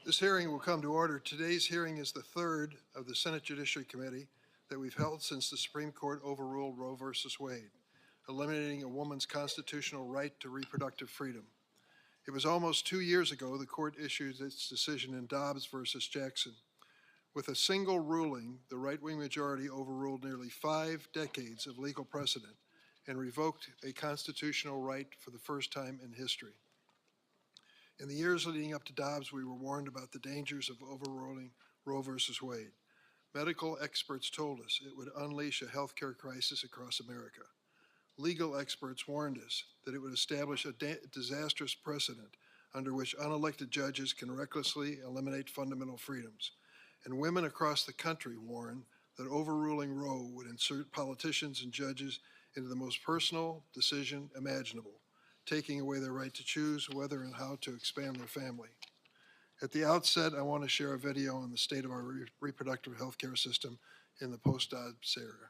This hearing will come to order. Today's hearing is the third of the Senate Judiciary Committee that we've held since the Supreme Court overruled Roe v. Wade, eliminating a woman's constitutional right to reproductive freedom. It was almost 2 years ago the court issued its decision in Dobbs versus Jackson. With a single ruling, the right-wing majority overruled nearly 5 decades of legal precedent and revoked a constitutional right for the first time in history. In the years leading up to Dobbs, we were warned about the dangers of overruling Roe v. Wade. Medical experts told us it would unleash a healthcare crisis across America. Legal experts warned us that it would establish a disastrous precedent under which unelected judges can recklessly eliminate fundamental freedoms. And women across the country warned that overruling Roe would insert politicians and judges into the most personal decision imaginable, taking away their right to choose whether and how to expand their family. At the outset, I want to share a video on the state of our reproductive health care system in the post-Dobbs era.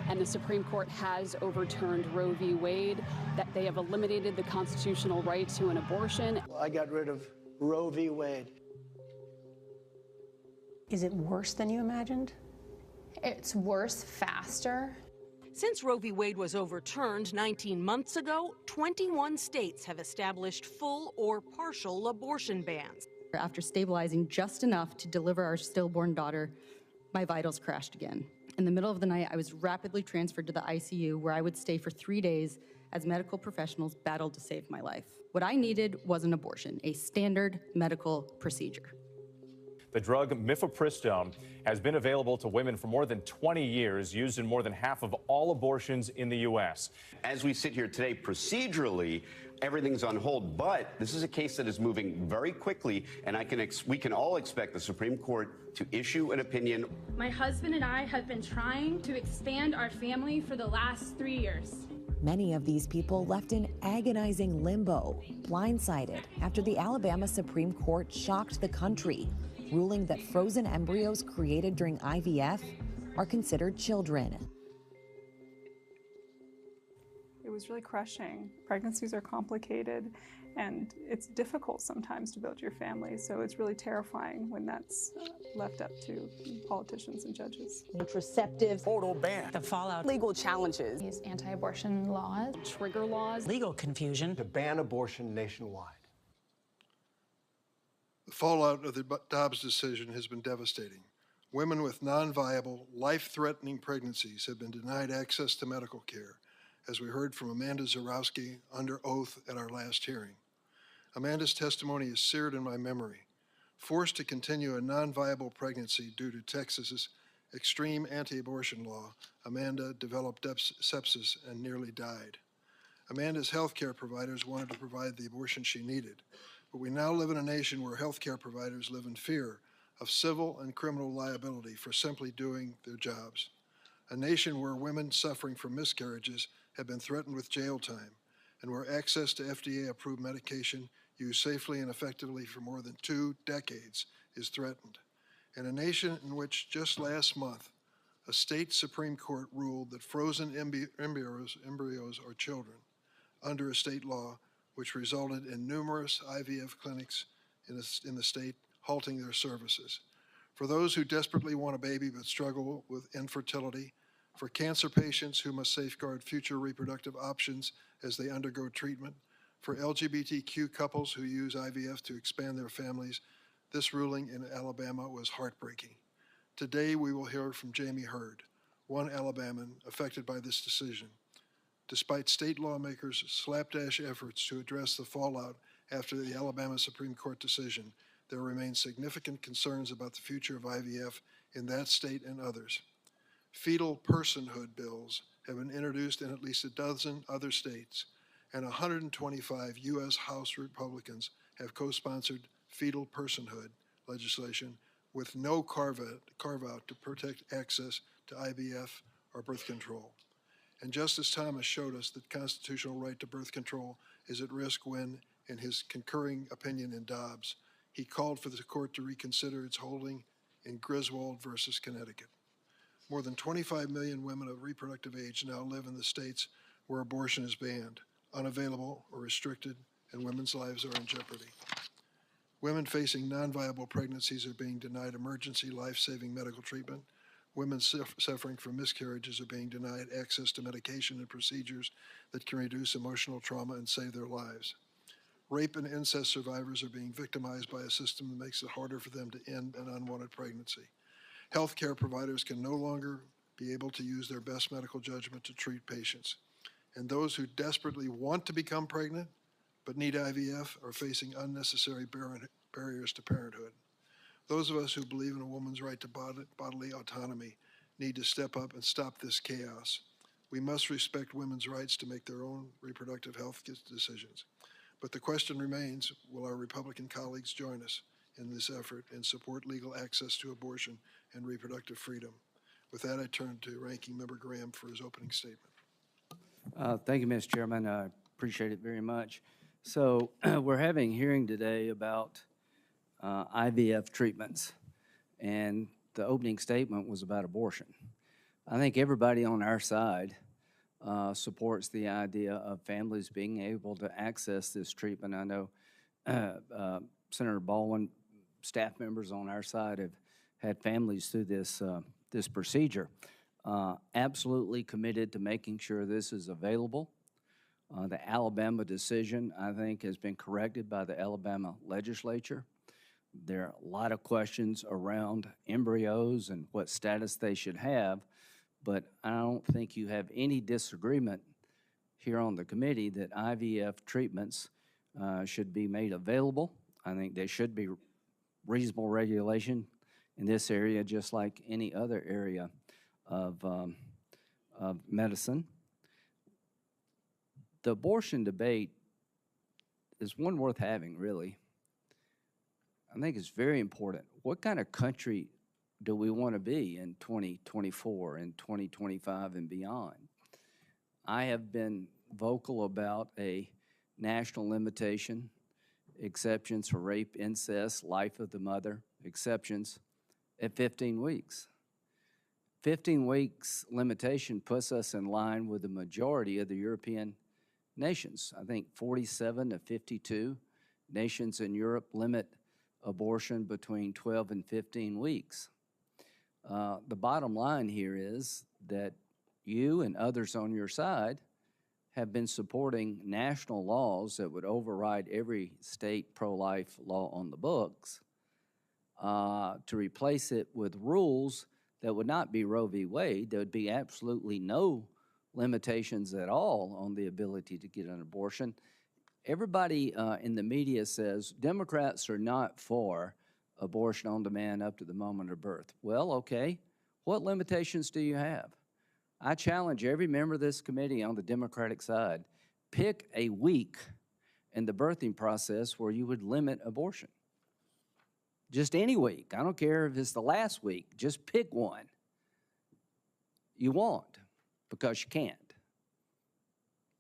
And the Supreme Court has overturned Roe v. Wade, that they have eliminated the constitutional right to an abortion. I got rid of Roe v. Wade. Is it worse than you imagined? It's worse faster. Since Roe v. Wade was overturned 19 months ago, 21 states have established full or partial abortion bans. After stabilizing just enough to deliver our stillborn daughter, my vitals crashed again. In the middle of the night, I was rapidly transferred to the ICU, where I would stay for 3 days as medical professionals battled to save my life. What I needed was an abortion, a standard medical procedure. The drug mifepristone has been available to women for more than 20 years, used in more than half of all abortions in the U.S. As we sit here today, procedurally, everything's on hold, but this is a case that is moving very quickly, and we can all expect the Supreme Court to issue an opinion. My husband and I have been trying to expand our family for the last 3 years. Many of these people left in agonizing limbo, blindsided after the Alabama Supreme Court shocked the country, ruling that frozen embryos created during IVF are considered children. It was really crushing. Pregnancies are complicated, and it's difficult sometimes to build your family, so it's really terrifying when that's left up to politicians and judges. Contraceptives, Total ban. the fallout, Legal challenges. These anti-abortion laws. Trigger laws. legal confusion. To ban abortion nationwide. The fallout of the Dobbs decision has been devastating. Women with non-viable, life-threatening pregnancies have been denied access to medical care, as we heard from Amanda Zarowski under oath at our last hearing. Amanda's testimony is seared in my memory. Forced to continue a non-viable pregnancy due to Texas's extreme anti-abortion law, Amanda developed sepsis and nearly died. Amanda's healthcare providers wanted to provide the abortion she needed, but we now live in a nation where healthcare providers live in fear of civil and criminal liability for simply doing their jobs. A nation where women suffering from miscarriages have been threatened with jail time, and where access to FDA-approved medication used safely and effectively for more than 2 decades is threatened. And a nation in which just last month, a state Supreme Court ruled that frozen embryos are children under a state law, which resulted in numerous IVF clinics in the state halting their services. For those who desperately want a baby but struggle with infertility, for cancer patients who must safeguard future reproductive options as they undergo treatment, for LGBTQ couples who use IVF to expand their families, this ruling in Alabama was heartbreaking. Today we will hear from Jamie Hurd, one Alabaman affected by this decision. Despite state lawmakers' slapdash efforts to address the fallout after the Alabama Supreme Court decision, there remain significant concerns about the future of IVF in that state and others. Fetal personhood bills have been introduced in at least a dozen other states, and 125 U.S. House Republicans have co-sponsored fetal personhood legislation with no carve-out to protect access to IVF or birth control. And Justice Thomas showed us that constitutional right to birth control is at risk when, in his concurring opinion in Dobbs, he called for the court to reconsider its holding in Griswold versus Connecticut. More than 25 million women of reproductive age now live in the states where abortion is banned, unavailable, or restricted, and women's lives are in jeopardy. Women facing non-viable pregnancies are being denied emergency life-saving medical treatment. Women suffering from miscarriages are being denied access to medication and procedures that can reduce emotional trauma and save their lives. Rape and incest survivors are being victimized by a system that makes it harder for them to end an unwanted pregnancy. Healthcare providers can no longer be able to use their best medical judgment to treat patients. And those who desperately want to become pregnant but need IVF are facing unnecessary barriers to parenthood. Those of us who believe in a woman's right to bodily autonomy need to step up and stop this chaos. We must respect women's rights to make their own reproductive health decisions. But the question remains, will our Republican colleagues join us in this effort and support legal access to abortion and reproductive freedom? With that, I turn to Ranking Member Graham for his opening statement. Thank you, Mr. Chairman. I appreciate it very much. So we're having a hearing today about IVF treatments, and the opening statement was about abortion. I think everybody on our side supports the idea of families being able to access this treatment. I know Senator Baldwin, staff members on our side have had families through this procedure. Absolutely committed to making sure this is available. The Alabama decision, I think, has been corrected by the Alabama legislature. There are a lot of questions around embryos and what status they should have, but I don't think you have any disagreement here on the committee that IVF treatments should be made available. I think there should be reasonable regulation in this area, just like any other area of medicine. The abortion debate is one worth having, really. I think it's very important. What kind of country do we want to be in 2024 and 2025 and beyond? I have been vocal about a national limitation, exceptions for rape, incest, life of the mother, exceptions at 15 weeks. 15 weeks limitation puts us in line with the majority of the European nations. I think 47 to 52 nations in Europe limit abortion between 12 and 15 weeks. The bottom line here is that you and others on your side have been supporting national laws that would override every state pro-life law on the books to replace it with rules that would not be Roe v. Wade. There would be absolutely no limitations at all on the ability to get an abortion. Everybody in the media says Democrats are not for abortion on demand up to the moment of birth. Well, okay, what limitations do you have? I challenge every member of this committee on the Democratic side, pick a week in the birthing process where you would limit abortion. Just any week. I don't care if it's the last week. Just pick one. You won't, because you can't.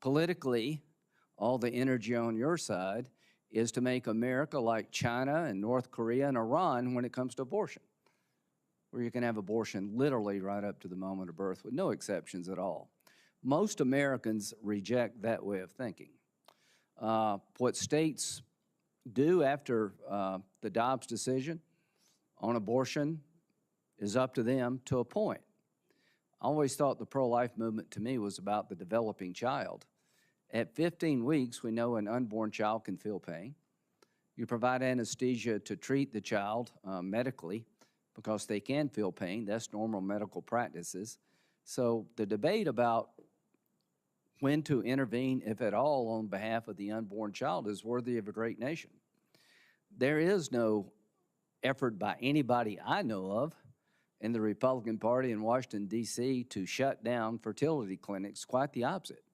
Politically, all the energy on your side is to make America like China and North Korea and Iran when it comes to abortion, where you can have abortion literally right up to the moment of birth with no exceptions at all. Most Americans reject that way of thinking. What states do after the Dobbs decision on abortion is up to them to a point. I always thought the pro-life movement to me was about the developing child. At 15 weeks, we know an unborn child can feel pain. You provide anesthesia to treat the child medically because they can feel pain. That's normal medical practices. So the debate about when to intervene, if at all, on behalf of the unborn child is worthy of a great nation. There is no effort by anybody I know of in the Republican Party in Washington, D.C. to shut down fertility clinics. Quite the opposite.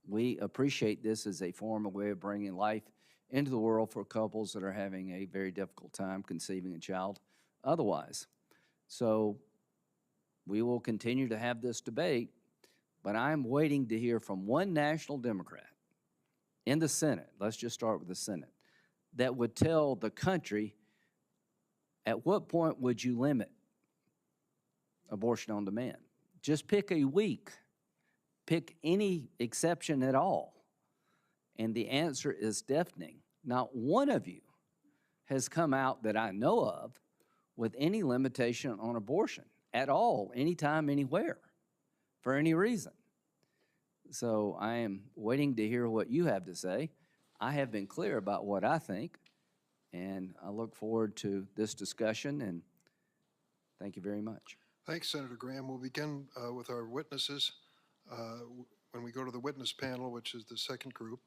We appreciate this as a form, a way of bringing life into the world for couples that are having a very difficult time conceiving a child otherwise. So we will continue to have this debate, but I'm waiting to hear from one national Democrat in the Senate, let's just start with the Senate, that would tell the country at what point would you limit abortion on demand. Just pick a week. Pick any exception at all. And the answer is deafening. Not one of you has come out that I know of with any limitation on abortion at all, anytime, anywhere, for any reason. So I am waiting to hear what you have to say. I have been clear about what I think, and I look forward to this discussion, and thank you very much. Thanks, Senator Graham. We'll begin with our witnesses. When we go to the witness panel, which is the second group,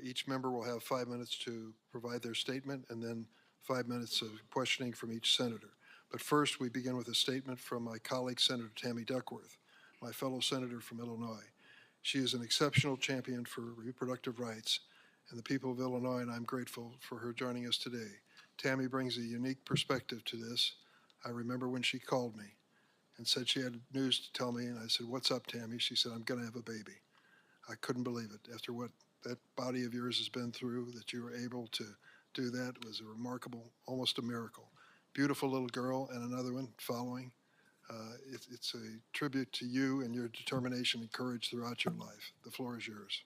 each member will have 5 minutes to provide their statement and then 5 minutes of questioning from each senator. But first, we begin with a statement from my colleague, Senator Tammy Duckworth, my fellow senator from Illinois. She is an exceptional champion for reproductive rights and the people of Illinois, and I'm grateful for her joining us today. Tammy brings a unique perspective to this. I remember when she called me and said she had news to tell me, and I said, "What's up, Tammy?" She said, "I'm going to have a baby." I couldn't believe it. After what that body of yours has been through, that you were able to do that was a remarkable, almost a miracle. Beautiful little girl, and another one following. It's a tribute to you and your determination and courage throughout your life. The floor is yours.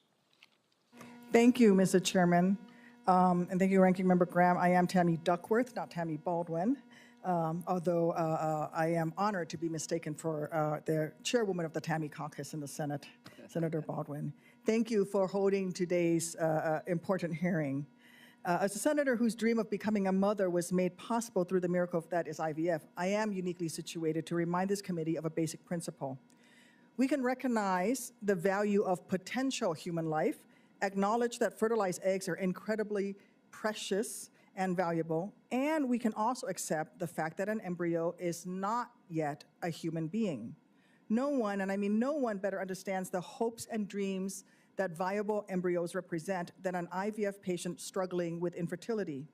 Thank you, Mr. Chairman, and thank you, Ranking Member Graham. I am Tammy Duckworth, not Tammy Baldwin, although I am honored to be mistaken for the chairwoman of the Tammy Caucus in the Senate, Senator Baldwin. Thank you for holding today's important hearing. As a senator whose dream of becoming a mother was made possible through the miracle that is IVF, I am uniquely situated to remind this committee of a basic principle. We can recognize the value of potential human life, acknowledge that fertilized eggs are incredibly precious and valuable, and we can also accept the fact that an embryo is not yet a human being. No one, and I mean no one, better understands the hopes and dreams that viable embryos represent than an IVF patient struggling with infertility.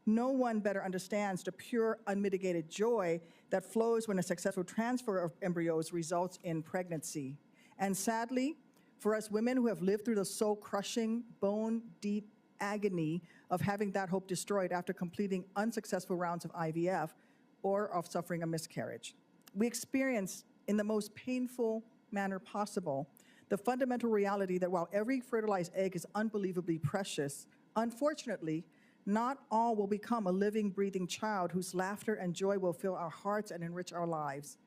No one better understands the pure, unmitigated joy that flows when a successful transfer of embryos results in pregnancy. And sadly, for us women who have lived through the soul-crushing, bone-deep agony of having that hope destroyed after completing unsuccessful rounds of IVF or of suffering a miscarriage, we experience in the most painful manner possible the fundamental reality that while every fertilized egg is unbelievably precious, unfortunately, not all will become a living, breathing child whose laughter and joy will fill our hearts and enrich our lives.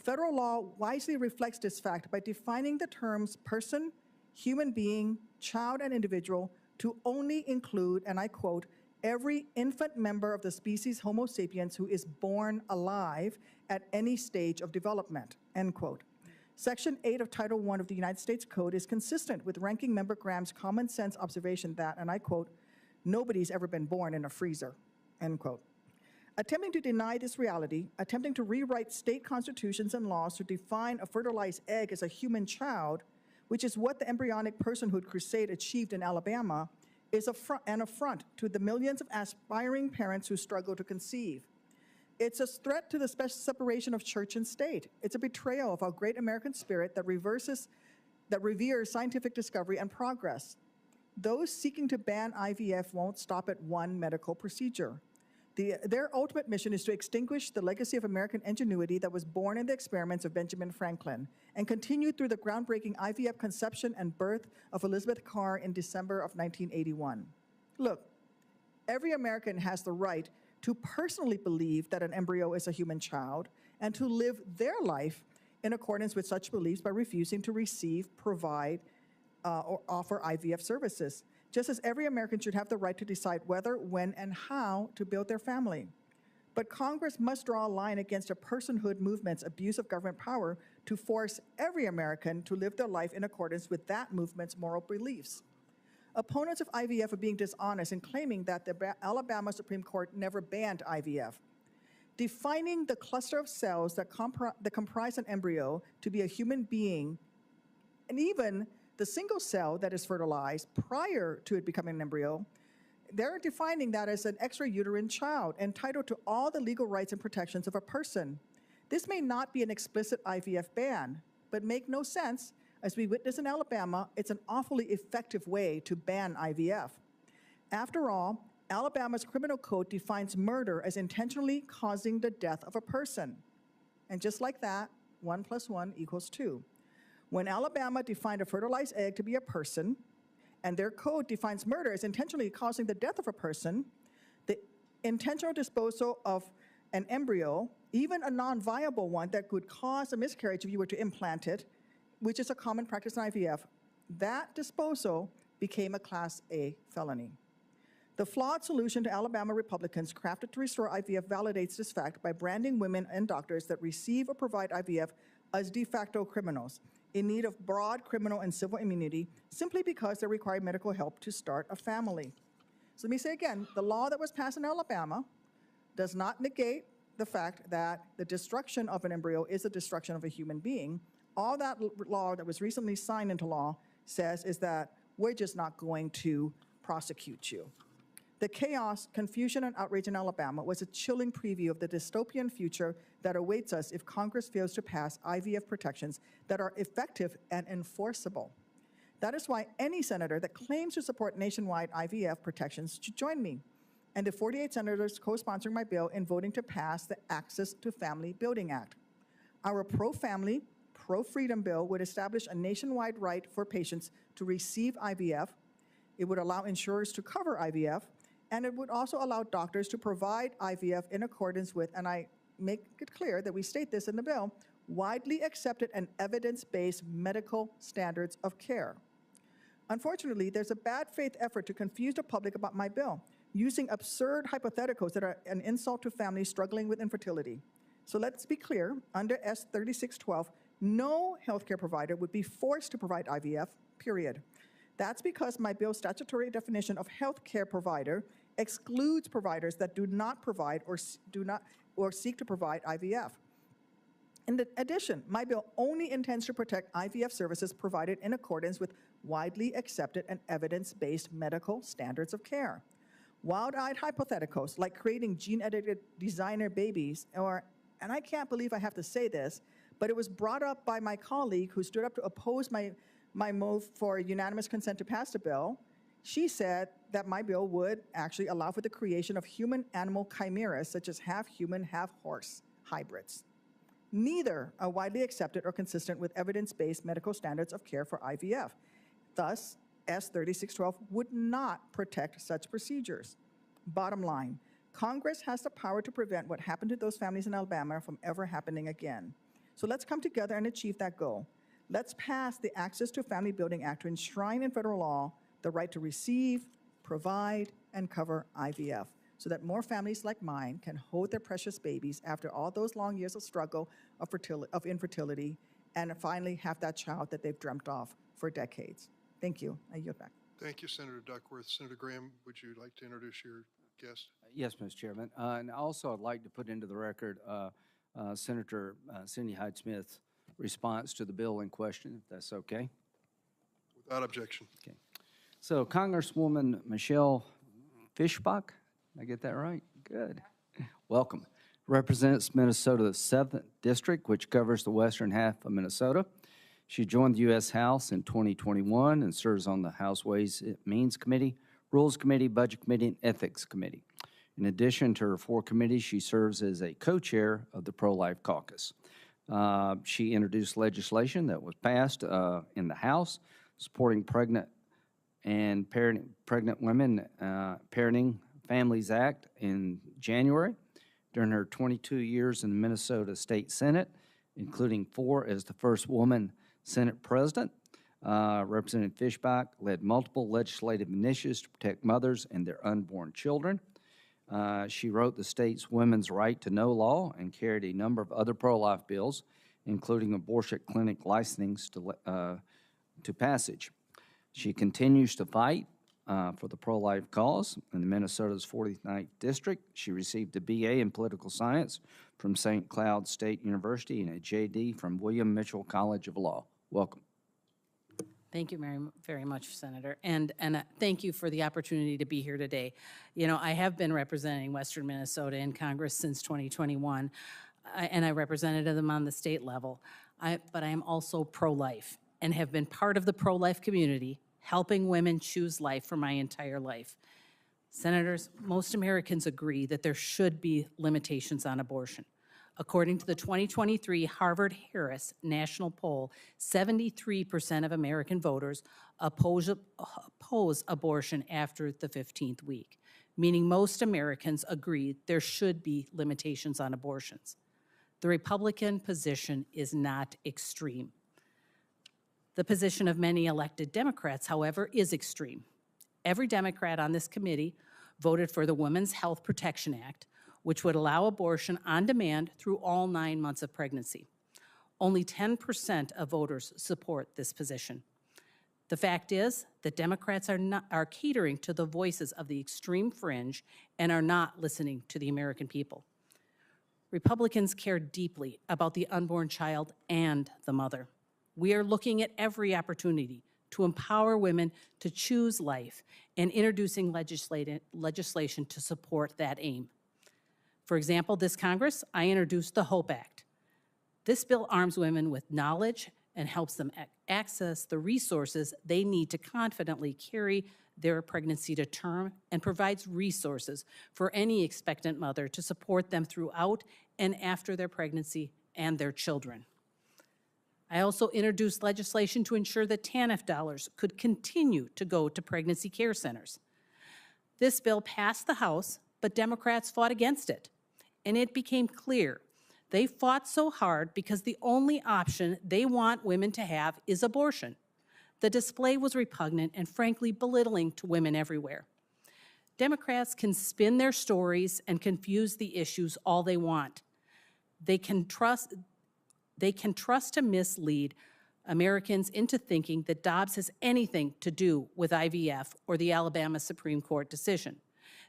Federal law wisely reflects this fact by defining the terms person, human being, child, and individual to only include, and I quote, every infant member of the species Homo sapiens who is born alive at any stage of development, end quote. Section 8 of Title I of the United States Code is consistent with Ranking Member Graham's common sense observation that, and I quote, nobody's ever been born in a freezer, end quote. Attempting to deny this reality, attempting to rewrite state constitutions and laws to define a fertilized egg as a human child, which is what the embryonic personhood crusade achieved in Alabama, is an affront to the millions of aspiring parents who struggle to conceive. It's a threat to the special separation of church and state. It's a betrayal of our great American spirit that reveres scientific discovery and progress. Those seeking to ban IVF won't stop at one medical procedure. Their ultimate mission is to extinguish the legacy of American ingenuity that was born in the experiments of Benjamin Franklin and continued through the groundbreaking IVF conception and birth of Elizabeth Carr in December of 1981. Look, every American has the right to personally believe that an embryo is a human child and to live their life in accordance with such beliefs by refusing to receive, provide, or offer IVF services, just as every American should have the right to decide whether, when, and how to build their family. But Congress must draw a line against a personhood movement's abuse of government power to force every American to live their life in accordance with that movement's moral beliefs. Opponents of IVF are being dishonest in claiming that the Alabama Supreme Court never banned IVF. Defining the cluster of cells that comprise an embryo to be a human being, and even the single cell that is fertilized prior to it becoming an embryo, they're defining that as an extrauterine child entitled to all the legal rights and protections of a person. This may not be an explicit IVF ban, but make no sense. As we witness in Alabama, it's an awfully effective way to ban IVF. After all, Alabama's criminal code defines murder as intentionally causing the death of a person. And just like that, 1 + 1 = 2. When Alabama defined a fertilized egg to be a person, and their code defines murder as intentionally causing the death of a person, the intentional disposal of an embryo, even a non-viable one that could cause a miscarriage if you were to implant it, which is a common practice in IVF, that disposal became a Class A felony. The flawed solution to Alabama Republicans crafted to restore IVF validates this fact by branding women and doctors that receive or provide IVF as de facto criminals in need of broad criminal and civil immunity simply because they require medical help to start a family. So let me say again, the law that was passed in Alabama does not negate the fact that the destruction of an embryo is the destruction of a human being. All that law that was recently signed into law says is that we're just not going to prosecute you. The chaos, confusion, and outrage in Alabama was a chilling preview of the dystopian future that awaits us if Congress fails to pass IVF protections that are effective and enforceable. That is why any senator that claims to support nationwide IVF protections should join me and the 48 senators co-sponsoring my bill in voting to pass the Access to Family Building Act. Our pro-family, pro-freedom bill would establish a nationwide right for patients to receive IVF. It would allow insurers to cover IVF, and it would also allow doctors to provide IVF in accordance with, and I make it clear that we state this in the bill, widely accepted and evidence-based medical standards of care. Unfortunately, there's a bad faith effort to confuse the public about my bill, using absurd hypotheticals that are an insult to families struggling with infertility. So let's be clear, under S 3612, no healthcare provider would be forced to provide IVF, period. That's because my bill's statutory definition of healthcare provider excludes providers that do not provide or seek to provide IVF. In addition, my bill only intends to protect IVF services provided in accordance with widely accepted and evidence-based medical standards of care. Wild-eyed hypotheticals like creating gene-edited designer babies, and I can't believe I have to say this, but it was brought up by my colleague who stood up to oppose my move for unanimous consent to pass the bill. She said that my bill would actually allow for the creation of human-animal chimeras, such as half-human, half-horse hybrids. Neither are widely accepted or consistent with evidence-based medical standards of care for IVF. Thus, S 3612 would not protect such procedures. Bottom line, Congress has the power to prevent what happened to those families in Alabama from ever happening again. So let's come together and achieve that goal. Let's pass the Access to Family Building Act to enshrine in federal law the right to receive, provide, and cover IVF so that more families like mine can hold their precious babies after all those long years of struggle of infertility and finally have that child that they've dreamt of for decades. Thank you. I yield back. Thank you, Senator Duckworth. Senator Graham, would you like to introduce your guest? Yes, Mr. Chairman. And also I'd like to put into the record Senator Cindy Hyde-Smith's response to the bill in question, if that's okay. Without objection. Okay. So Congresswoman Michelle Fischbach, did I get that right? Good. Welcome. Represents Minnesota's 7th District, which covers the western half of Minnesota. She joined the U.S. House in 2021 and serves on the House Ways and Means Committee, Rules Committee, Budget Committee, and Ethics Committee. In addition to her 4 committees, she serves as a co-chair of the Pro-Life Caucus. She introduced legislation that was passed in the House supporting pregnant women, Parenting Families Act in January. During her 22 years in the Minnesota State Senate, including 4 as the first woman Senate President, Representative Fischbach led multiple legislative initiatives to protect mothers and their unborn children. She wrote the state's Women's Right to Know law and carried a number of other pro-life bills, including abortion clinic licensings to passage. She continues to fight for the pro-life cause in the Minnesota's 49th District. She received a BA in Political Science from St. Cloud State University and a JD from William Mitchell College of Law. Welcome. Thank you very much, Senator, and thank you for the opportunity to be here today. You know, I have been representing Western Minnesota in Congress since 2021, and I represented them on the state level. But I am also pro-life and have been part of the pro-life community, helping women choose life for my entire life. Senators, most Americans agree that there should be limitations on abortion. According to the 2023 Harvard-Harris national poll, 73% of American voters oppose abortion after the 15th week, meaning most Americans agree there should be limitations on abortions. The Republican position is not extreme. The position of many elected Democrats, however, is extreme. Every Democrat on this committee voted for the Women's Health Protection Act, which would allow abortion on demand through all 9 months of pregnancy. Only 10% of voters support this position. The fact is that Democrats are catering to the voices of the extreme fringe and are not listening to the American people. Republicans care deeply about the unborn child and the mother. We are looking at every opportunity to empower women to choose life and introducing legislation to support that aim. For example, this Congress, I introduced the HOPE Act. This bill arms women with knowledge and helps them access the resources they need to confidently carry their pregnancy to term and provides resources for any expectant mother to support them throughout and after their pregnancy and their children. I also introduced legislation to ensure that TANF dollars could continue to go to pregnancy care centers. This bill passed the House, but Democrats fought against it. And it became clear they fought so hard because the only option they want women to have is abortion. The display was repugnant and frankly belittling to women everywhere. Democrats can spin their stories and confuse the issues all they want. They can trust to mislead Americans into thinking that Dobbs has anything to do with IVF or the Alabama Supreme Court decision.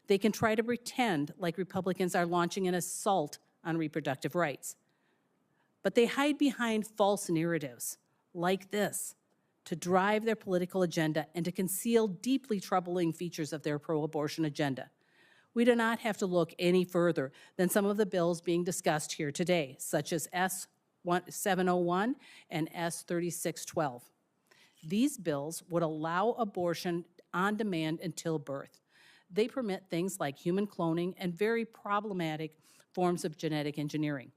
They can try to pretend like Republicans are launching an assault on reproductive rights. But they hide behind false narratives like this to drive their political agenda and to conceal deeply troubling features of their pro-abortion agenda. We do not have to look any further than some of the bills being discussed here today, such as S-701 and S-3612. These bills would allow abortion on demand until birth. They permit things like human cloning and very problematic forms of genetic engineering.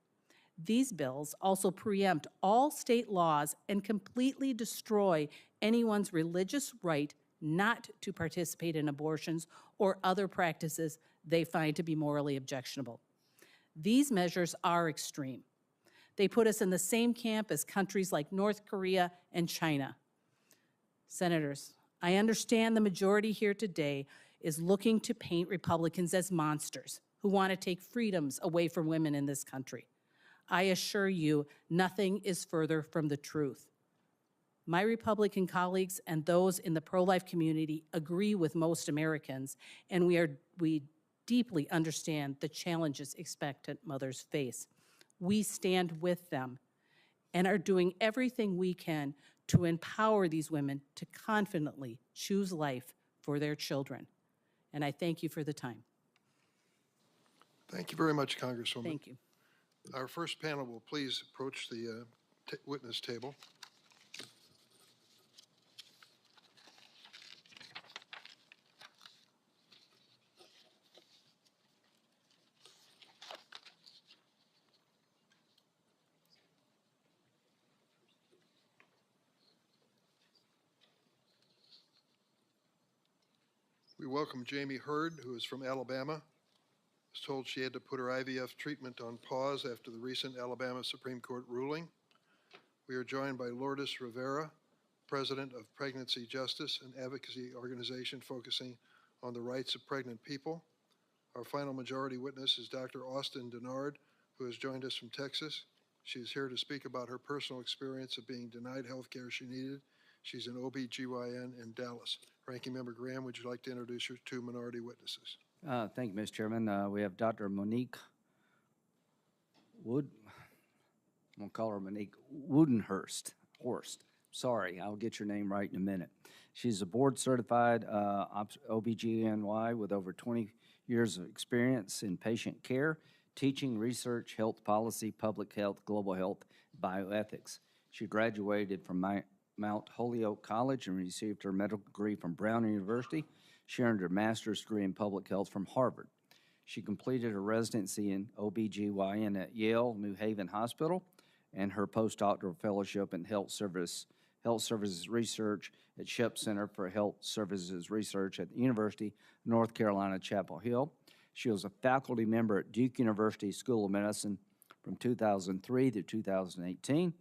These bills also preempt all state laws and completely destroy anyone's religious right not to participate in abortions or other practices they find to be morally objectionable. These measures are extreme. They put us in the same camp as countries like North Korea and China. Senators, I understand the majority here today is looking to paint Republicans as monsters who want to take freedoms away from women in this country. I assure you, nothing is further from the truth. My Republican colleagues and those in the pro-life community agree with most Americans, and we deeply understand the challenges expectant mothers face. We stand with them and are doing everything we can to empower these women to confidently choose life for their children. And I thank you for the time. Thank you very much, Congresswoman. Thank you. Our first panel will please approach the witness table. We welcome Jamie Hurd, who is from Alabama. Was told she had to put her IVF treatment on pause after the recent Alabama Supreme Court ruling. We are joined by Lourdes Rivera, President of Pregnancy Justice, an advocacy organization focusing on the rights of pregnant people. Our final majority witness is Dr. Austin Denard, who has joined us from Texas. She is here to speak about her personal experience of being denied health care she needed. She's an OB/GYN in Dallas. Ranking Member Graham, would you like to introduce your two minority witnesses? Thank you, Mr. Chairman. We have Dr. Monique I'm going to call her Monique Wubbenhorst. Sorry, I'll get your name right in a minute. She's a board-certified OB/GYN with over 20 years of experience in patient care, teaching, research, health policy, public health, global health, bioethics. She graduated from Mount Holyoke College and received her medical degree from Brown University. She earned her master's degree in public health from Harvard. She completed her residency in OBGYN at Yale New Haven Hospital and her postdoctoral fellowship in health services research at Shep Center for Health Services Research at the University of North Carolina, Chapel Hill. She was a faculty member at Duke University School of Medicine from 2003 to 2018.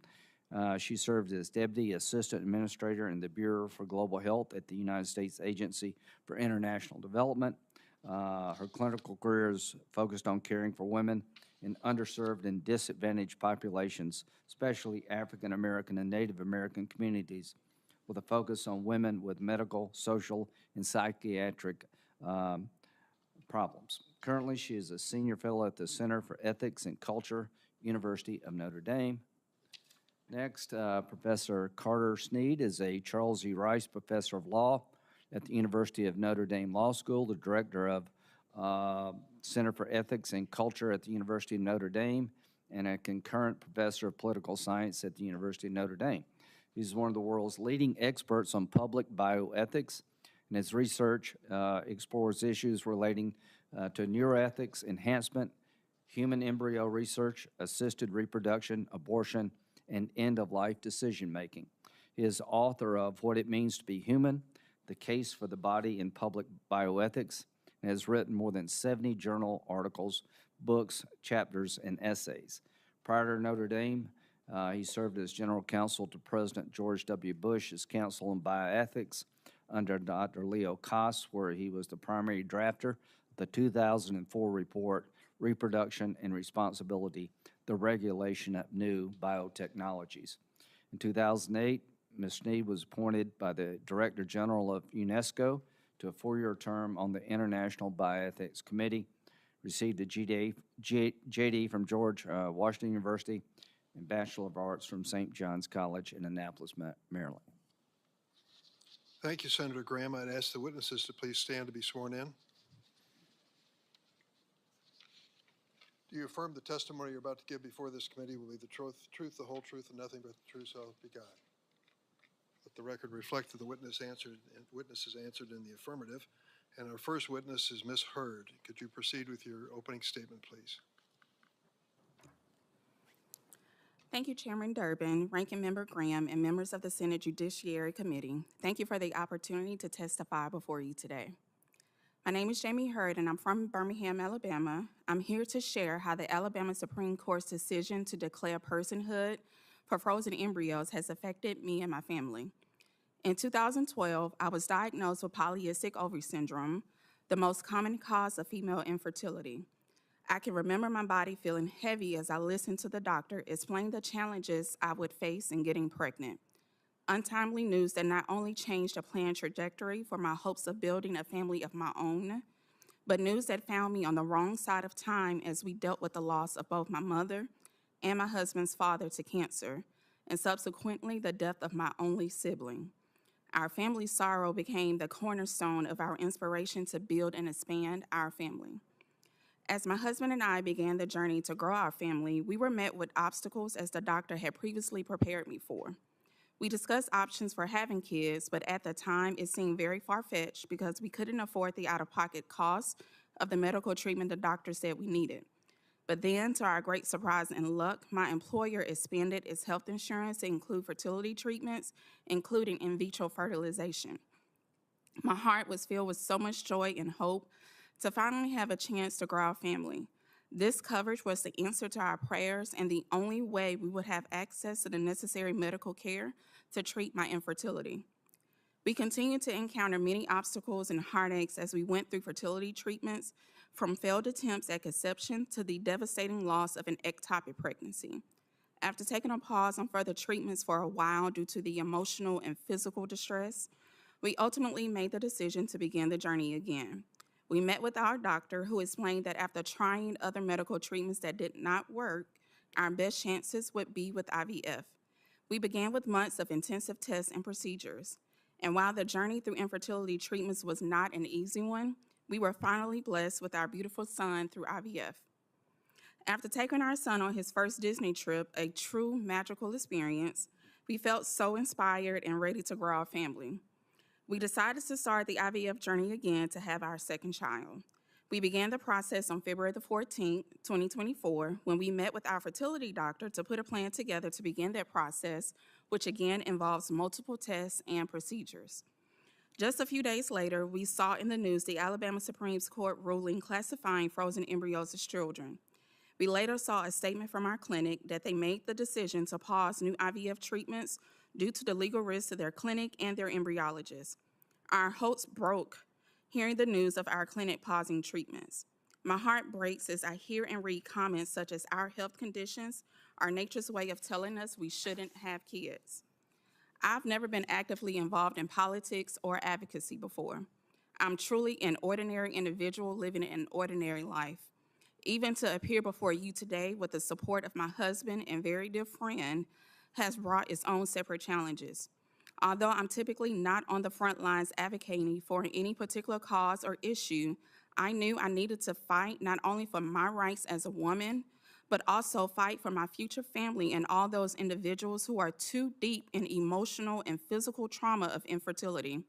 She served as Deputy Assistant Administrator in the Bureau for Global Health at the United States Agency for International Development. Her clinical career is focused on caring for women in underserved and disadvantaged populations, especially African American and Native American communities, with a focus on women with medical, social, and psychiatric problems. Currently, she is a senior fellow at the Center for Ethics and Culture, University of Notre Dame. Next, Professor Carter Snead is a Charles E. Rice Professor of Law at the University of Notre Dame Law School, the Director of Center for Ethics and Culture at the University of Notre Dame, and a concurrent Professor of Political Science at the University of Notre Dame. He's one of the world's leading experts on public bioethics, and his research explores issues relating to neuroethics, enhancement, human embryo research, assisted reproduction, abortion, and end-of-life decision-making. He is author of What It Means to Be Human, The Case for the Body in Public Bioethics, and has written more than 70 journal articles, books, chapters, and essays. Prior to Notre Dame, he served as general counsel to President George W. Bush as counsel on bioethics under Dr. Leo Koss, where he was the primary drafter of the 2004 report, Reproduction and Responsibility, the Regulation of New Biotechnologies. In 2008, Ms. Snead was appointed by the Director General of UNESCO to a 4-year term on the International Bioethics Committee, received a JD from George Washington University, and Bachelor of Arts from St. John's College in Annapolis, Maryland. Thank you, Senator Graham. I'd ask the witnesses to please stand to be sworn in. Do you affirm the testimony you're about to give before this committee will be the truth, the whole truth, and nothing but the truth, so help you God? Let the record reflect that the witnesses answered in the affirmative. And our first witness is Ms. Hurd. Could you proceed with your opening statement, please? Thank you, Chairman Durbin, Ranking Member Graham, and members of the Senate Judiciary Committee. Thank you for the opportunity to testify before you today. My name is Jamie Hurd, and I'm from Birmingham, Alabama. I'm here to share how the Alabama Supreme Court's decision to declare personhood for frozen embryos has affected me and my family. In 2012, I was diagnosed with polycystic ovary syndrome, the most common cause of female infertility. I can remember my body feeling heavy as I listened to the doctor explain the challenges I would face in getting pregnant. Untimely news that not only changed a planned trajectory for my hopes of building a family of my own, but news that found me on the wrong side of time as we dealt with the loss of both my mother and my husband's father to cancer, and subsequently the death of my only sibling. Our family sorrow became the cornerstone of our inspiration to build and expand our family. As my husband and I began the journey to grow our family, we were met with obstacles as the doctor had previously prepared me for. We discussed options for having kids, but at the time it seemed very far-fetched because we couldn't afford the out-of-pocket costs of the medical treatment the doctor said we needed. But then, to our great surprise and luck, my employer expanded its health insurance to include fertility treatments, including in vitro fertilization. My heart was filled with so much joy and hope to finally have a chance to grow our family. This coverage was the answer to our prayers and the only way we would have access to the necessary medical care to treat my infertility. We continued to encounter many obstacles and heartaches as we went through fertility treatments, from failed attempts at conception to the devastating loss of an ectopic pregnancy. After taking a pause on further treatments for a while due to the emotional and physical distress, we ultimately made the decision to begin the journey again. We met with our doctor, who explained that after trying other medical treatments that did not work, our best chances would be with IVF. We began with months of intensive tests and procedures. And while the journey through infertility treatments was not an easy one, we were finally blessed with our beautiful son through IVF. After taking our son on his first Disney trip, a true magical experience, we felt so inspired and ready to grow our family. We decided to start the IVF journey again to have our second child. We began the process on February the 14th, 2024, when we met with our fertility doctor to put a plan together to begin that process, which again involves multiple tests and procedures. Just a few days later, we saw in the news the Alabama Supreme Court ruling classifying frozen embryos as children. We later saw a statement from our clinic that they made the decision to pause new IVF treatments due to the legal risks to their clinic and their embryologists. Our hopes broke hearing the news of our clinic pausing treatments. My heart breaks as I hear and read comments such as our health conditions are nature's way of telling us we shouldn't have kids. I've never been actively involved in politics or advocacy before. I'm truly an ordinary individual living an ordinary life. Even to appear before you today with the support of my husband and very dear friend has brought its own separate challenges. Although I'm typically not on the front lines advocating for any particular cause or issue, I knew I needed to fight not only for my rights as a woman, but also fight for my future family and all those individuals who are too deep in emotional and physical trauma of infertility.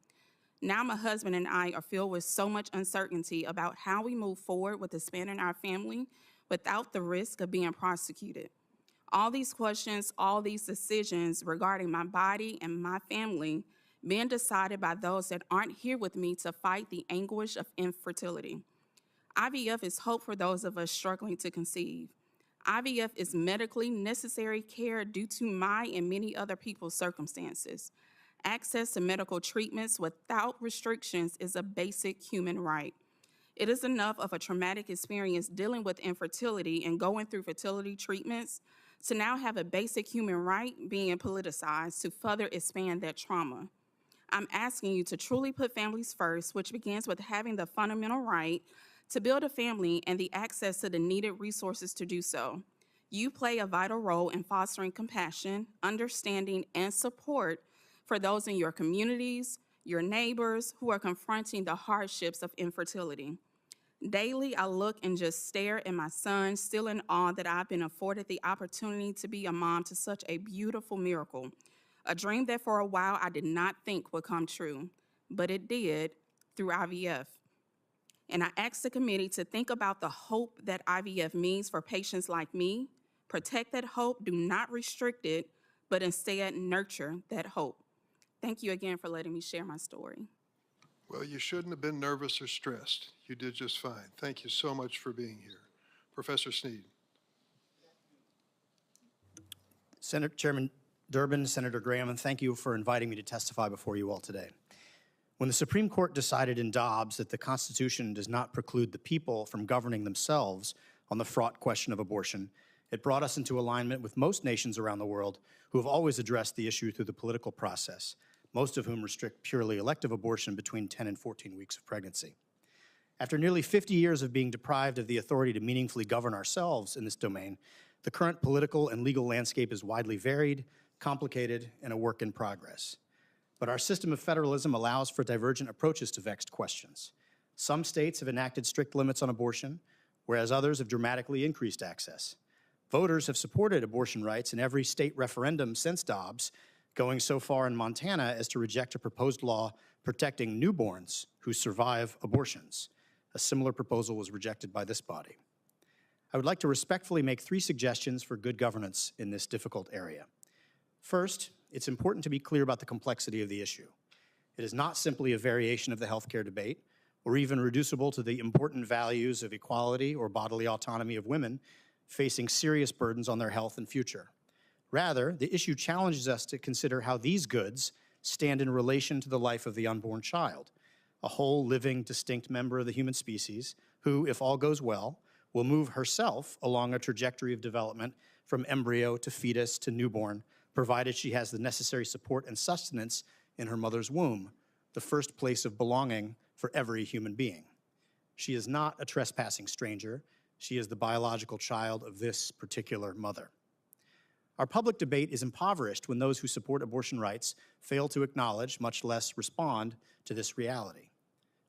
Now my husband and I are filled with so much uncertainty about how we move forward with expanding our family without the risk of being prosecuted. All these questions, all these decisions regarding my body and my family being decided by those that aren't here with me to fight the anguish of infertility. IVF is hope for those of us struggling to conceive. IVF is medically necessary care due to my and many other people's circumstances. Access to medical treatments without restrictions is a basic human right. It is enough of a traumatic experience dealing with infertility and going through fertility treatments to now have a basic human right being politicized to further expand that trauma. I'm asking you to truly put families first, which begins with having the fundamental right to build a family and the access to the needed resources to do so. You play a vital role in fostering compassion, understanding, and support for those in your communities, your neighbors who are confronting the hardships of infertility. Daily, I look and just stare at my son, still in awe that I've been afforded the opportunity to be a mom to such a beautiful miracle, a dream that for a while I did not think would come true, but it did through IVF. And I asked the committee to think about the hope that IVF means for patients like me, protect that hope, do not restrict it, but instead nurture that hope. Thank you again for letting me share my story. Well, you shouldn't have been nervous or stressed. You did just fine. Thank you so much for being here. Professor Snead. Senator Chairman Durbin, Senator Graham, and thank you for inviting me to testify before you all today. When the Supreme Court decided in Dobbs that the Constitution does not preclude the people from governing themselves on the fraught question of abortion, it brought us into alignment with most nations around the world who have always addressed the issue through the political process, most of whom restrict purely elective abortion between 10 and 14 weeks of pregnancy. After nearly 50 years of being deprived of the authority to meaningfully govern ourselves in this domain, the current political and legal landscape is widely varied, complicated, and a work in progress. But our system of federalism allows for divergent approaches to vexed questions. Some states have enacted strict limits on abortion, whereas others have dramatically increased access. Voters have supported abortion rights in every state referendum since Dobbs, going so far in Montana as to reject a proposed law protecting newborns who survive abortions. A similar proposal was rejected by this body. I would like to respectfully make 3 suggestions for good governance in this difficult area. First, it's important to be clear about the complexity of the issue. It is not simply a variation of the healthcare debate, or even reducible to the important values of equality or bodily autonomy of women facing serious burdens on their health and future. Rather, the issue challenges us to consider how these goods stand in relation to the life of the unborn child, a whole, living, distinct member of the human species who, if all goes well, will move herself along a trajectory of development from embryo to fetus to newborn, provided she has the necessary support and sustenance in her mother's womb, the first place of belonging for every human being. She is not a trespassing stranger. She is the biological child of this particular mother. Our public debate is impoverished when those who support abortion rights fail to acknowledge, much less respond to this reality.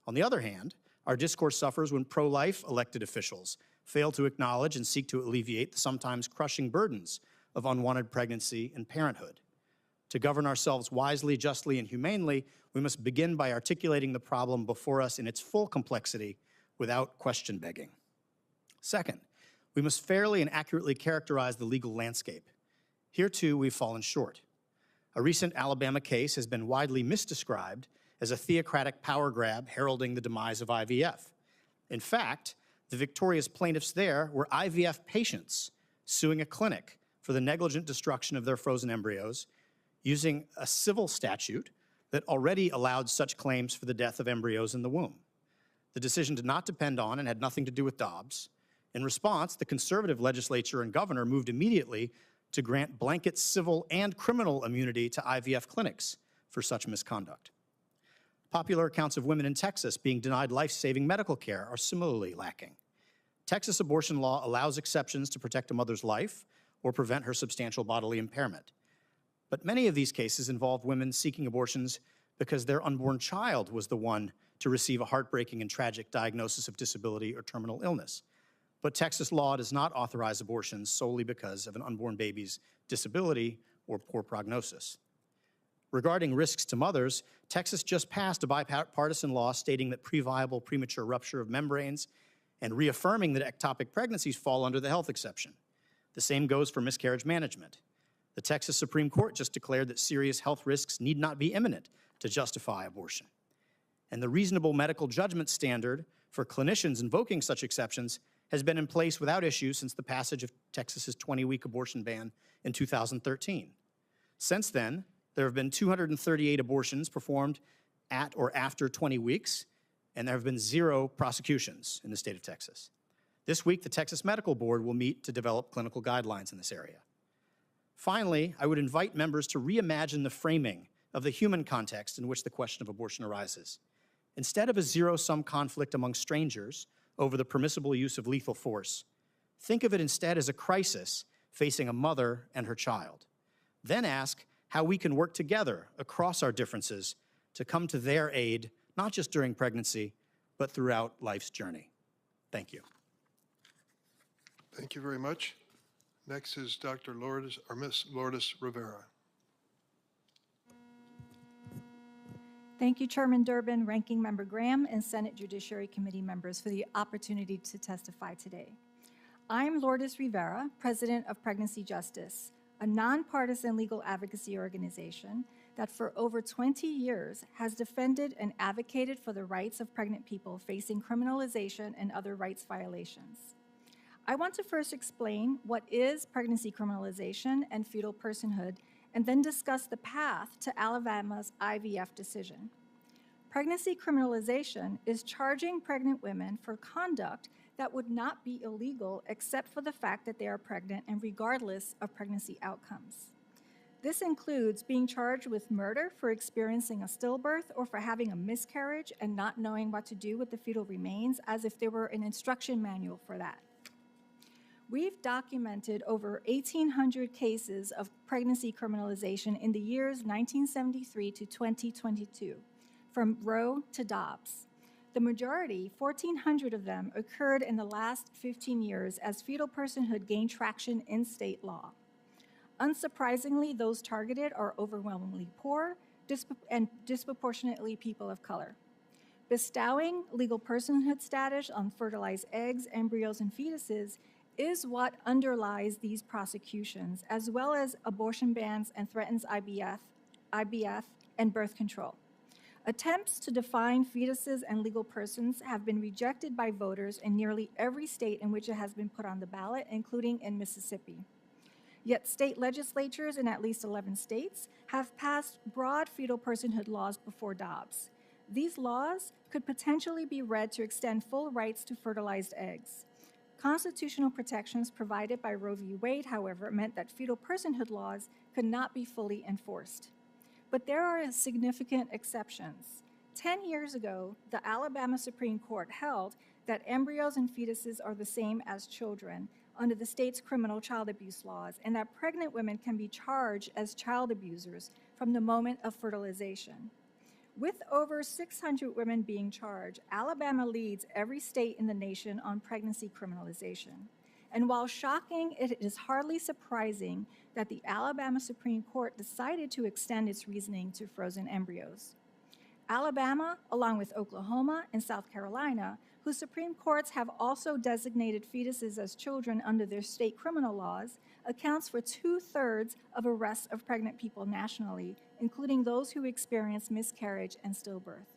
On the other hand, our discourse suffers when pro-life elected officials fail to acknowledge and seek to alleviate the sometimes crushing burdens of unwanted pregnancy and parenthood. To govern ourselves wisely, justly, and humanely, we must begin by articulating the problem before us in its full complexity without question begging. Second, we must fairly and accurately characterize the legal landscape. Here, too, we've fallen short. A recent Alabama case has been widely misdescribed as a theocratic power grab heralding the demise of IVF. In fact, the victorious plaintiffs there were IVF patients suing a clinic for the negligent destruction of their frozen embryos using a civil statute that already allowed such claims for the death of embryos in the womb. The decision did not depend on and had nothing to do with Dobbs. In response, the conservative legislature and governor moved immediately to grant blanket civil and criminal immunity to IVF clinics for such misconduct. Popular accounts of women in Texas being denied life-saving medical care are similarly lacking. Texas abortion law allows exceptions to protect a mother's life or prevent her substantial bodily impairment. But many of these cases involve women seeking abortions because their unborn child was the one to receive a heartbreaking and tragic diagnosis of disability or terminal illness. But Texas law does not authorize abortions solely because of an unborn baby's disability or poor prognosis. Regarding risks to mothers, Texas just passed a bipartisan law stating that previable premature rupture of membranes and reaffirming that ectopic pregnancies fall under the health exception. The same goes for miscarriage management. The Texas Supreme Court just declared that serious health risks need not be imminent to justify abortion. And the reasonable medical judgment standard for clinicians invoking such exceptions has been in place without issue since the passage of Texas's 20-week abortion ban in 2013. Since then, there have been 238 abortions performed at or after 20 weeks, and there have been 0 prosecutions in the state of Texas. This week, the Texas Medical Board will meet to develop clinical guidelines in this area. Finally, I would invite members to reimagine the framing of the human context in which the question of abortion arises. Instead of a zero-sum conflict among strangers over the permissible use of lethal force, think of it instead as a crisis facing a mother and her child. Then ask how we can work together across our differences to come to their aid, not just during pregnancy, but throughout life's journey. Thank you. Thank you very much. Next is Dr. Lourdes, or Miss Lourdes Rivera. Thank you, Chairman Durbin, Ranking Member Graham, and Senate Judiciary Committee members for the opportunity to testify today. I'm Lourdes Rivera, President of Pregnancy Justice, a nonpartisan legal advocacy organization that for over 20 years has defended and advocated for the rights of pregnant people facing criminalization and other rights violations. I want to first explain what is pregnancy criminalization and fetal personhood, and then discuss the path to Alabama's IVF decision. Pregnancy criminalization is charging pregnant women for conduct that would not be illegal except for the fact that they are pregnant and regardless of pregnancy outcomes. This includes being charged with murder for experiencing a stillbirth or for having a miscarriage and not knowing what to do with the fetal remains, as if there were an instruction manual for that. We've documented over 1,800 cases of pregnancy criminalization in the years 1973 to 2022, from Roe to Dobbs. The majority, 1,400 of them, occurred in the last 15 years as fetal personhood gained traction in state law. Unsurprisingly, those targeted are overwhelmingly poor and disproportionately people of color. Bestowing legal personhood status on fertilized eggs, embryos, and fetuses is what underlies these prosecutions, as well as abortion bans and threatens IVF, and birth control. Attempts to define fetuses and legal persons have been rejected by voters in nearly every state in which it has been put on the ballot, including in Mississippi. Yet state legislatures in at least 11 states have passed broad fetal personhood laws before Dobbs. These laws could potentially be read to extend full rights to fertilized eggs. Constitutional protections provided by Roe v. Wade, however, meant that fetal personhood laws could not be fully enforced. But there are significant exceptions. 10 years ago, the Alabama Supreme Court held that embryos and fetuses are the same as children under the state's criminal child abuse laws, and that pregnant women can be charged as child abusers from the moment of fertilization. With over 600 women being charged, Alabama leads every state in the nation on pregnancy criminalization. And while shocking, it is hardly surprising that the Alabama Supreme Court decided to extend its reasoning to frozen embryos. Alabama, along with Oklahoma and South Carolina, whose Supreme Courts have also designated fetuses as children under their state criminal laws, accounts for 2/3 of arrests of pregnant people nationally, including those who experience miscarriage and stillbirth.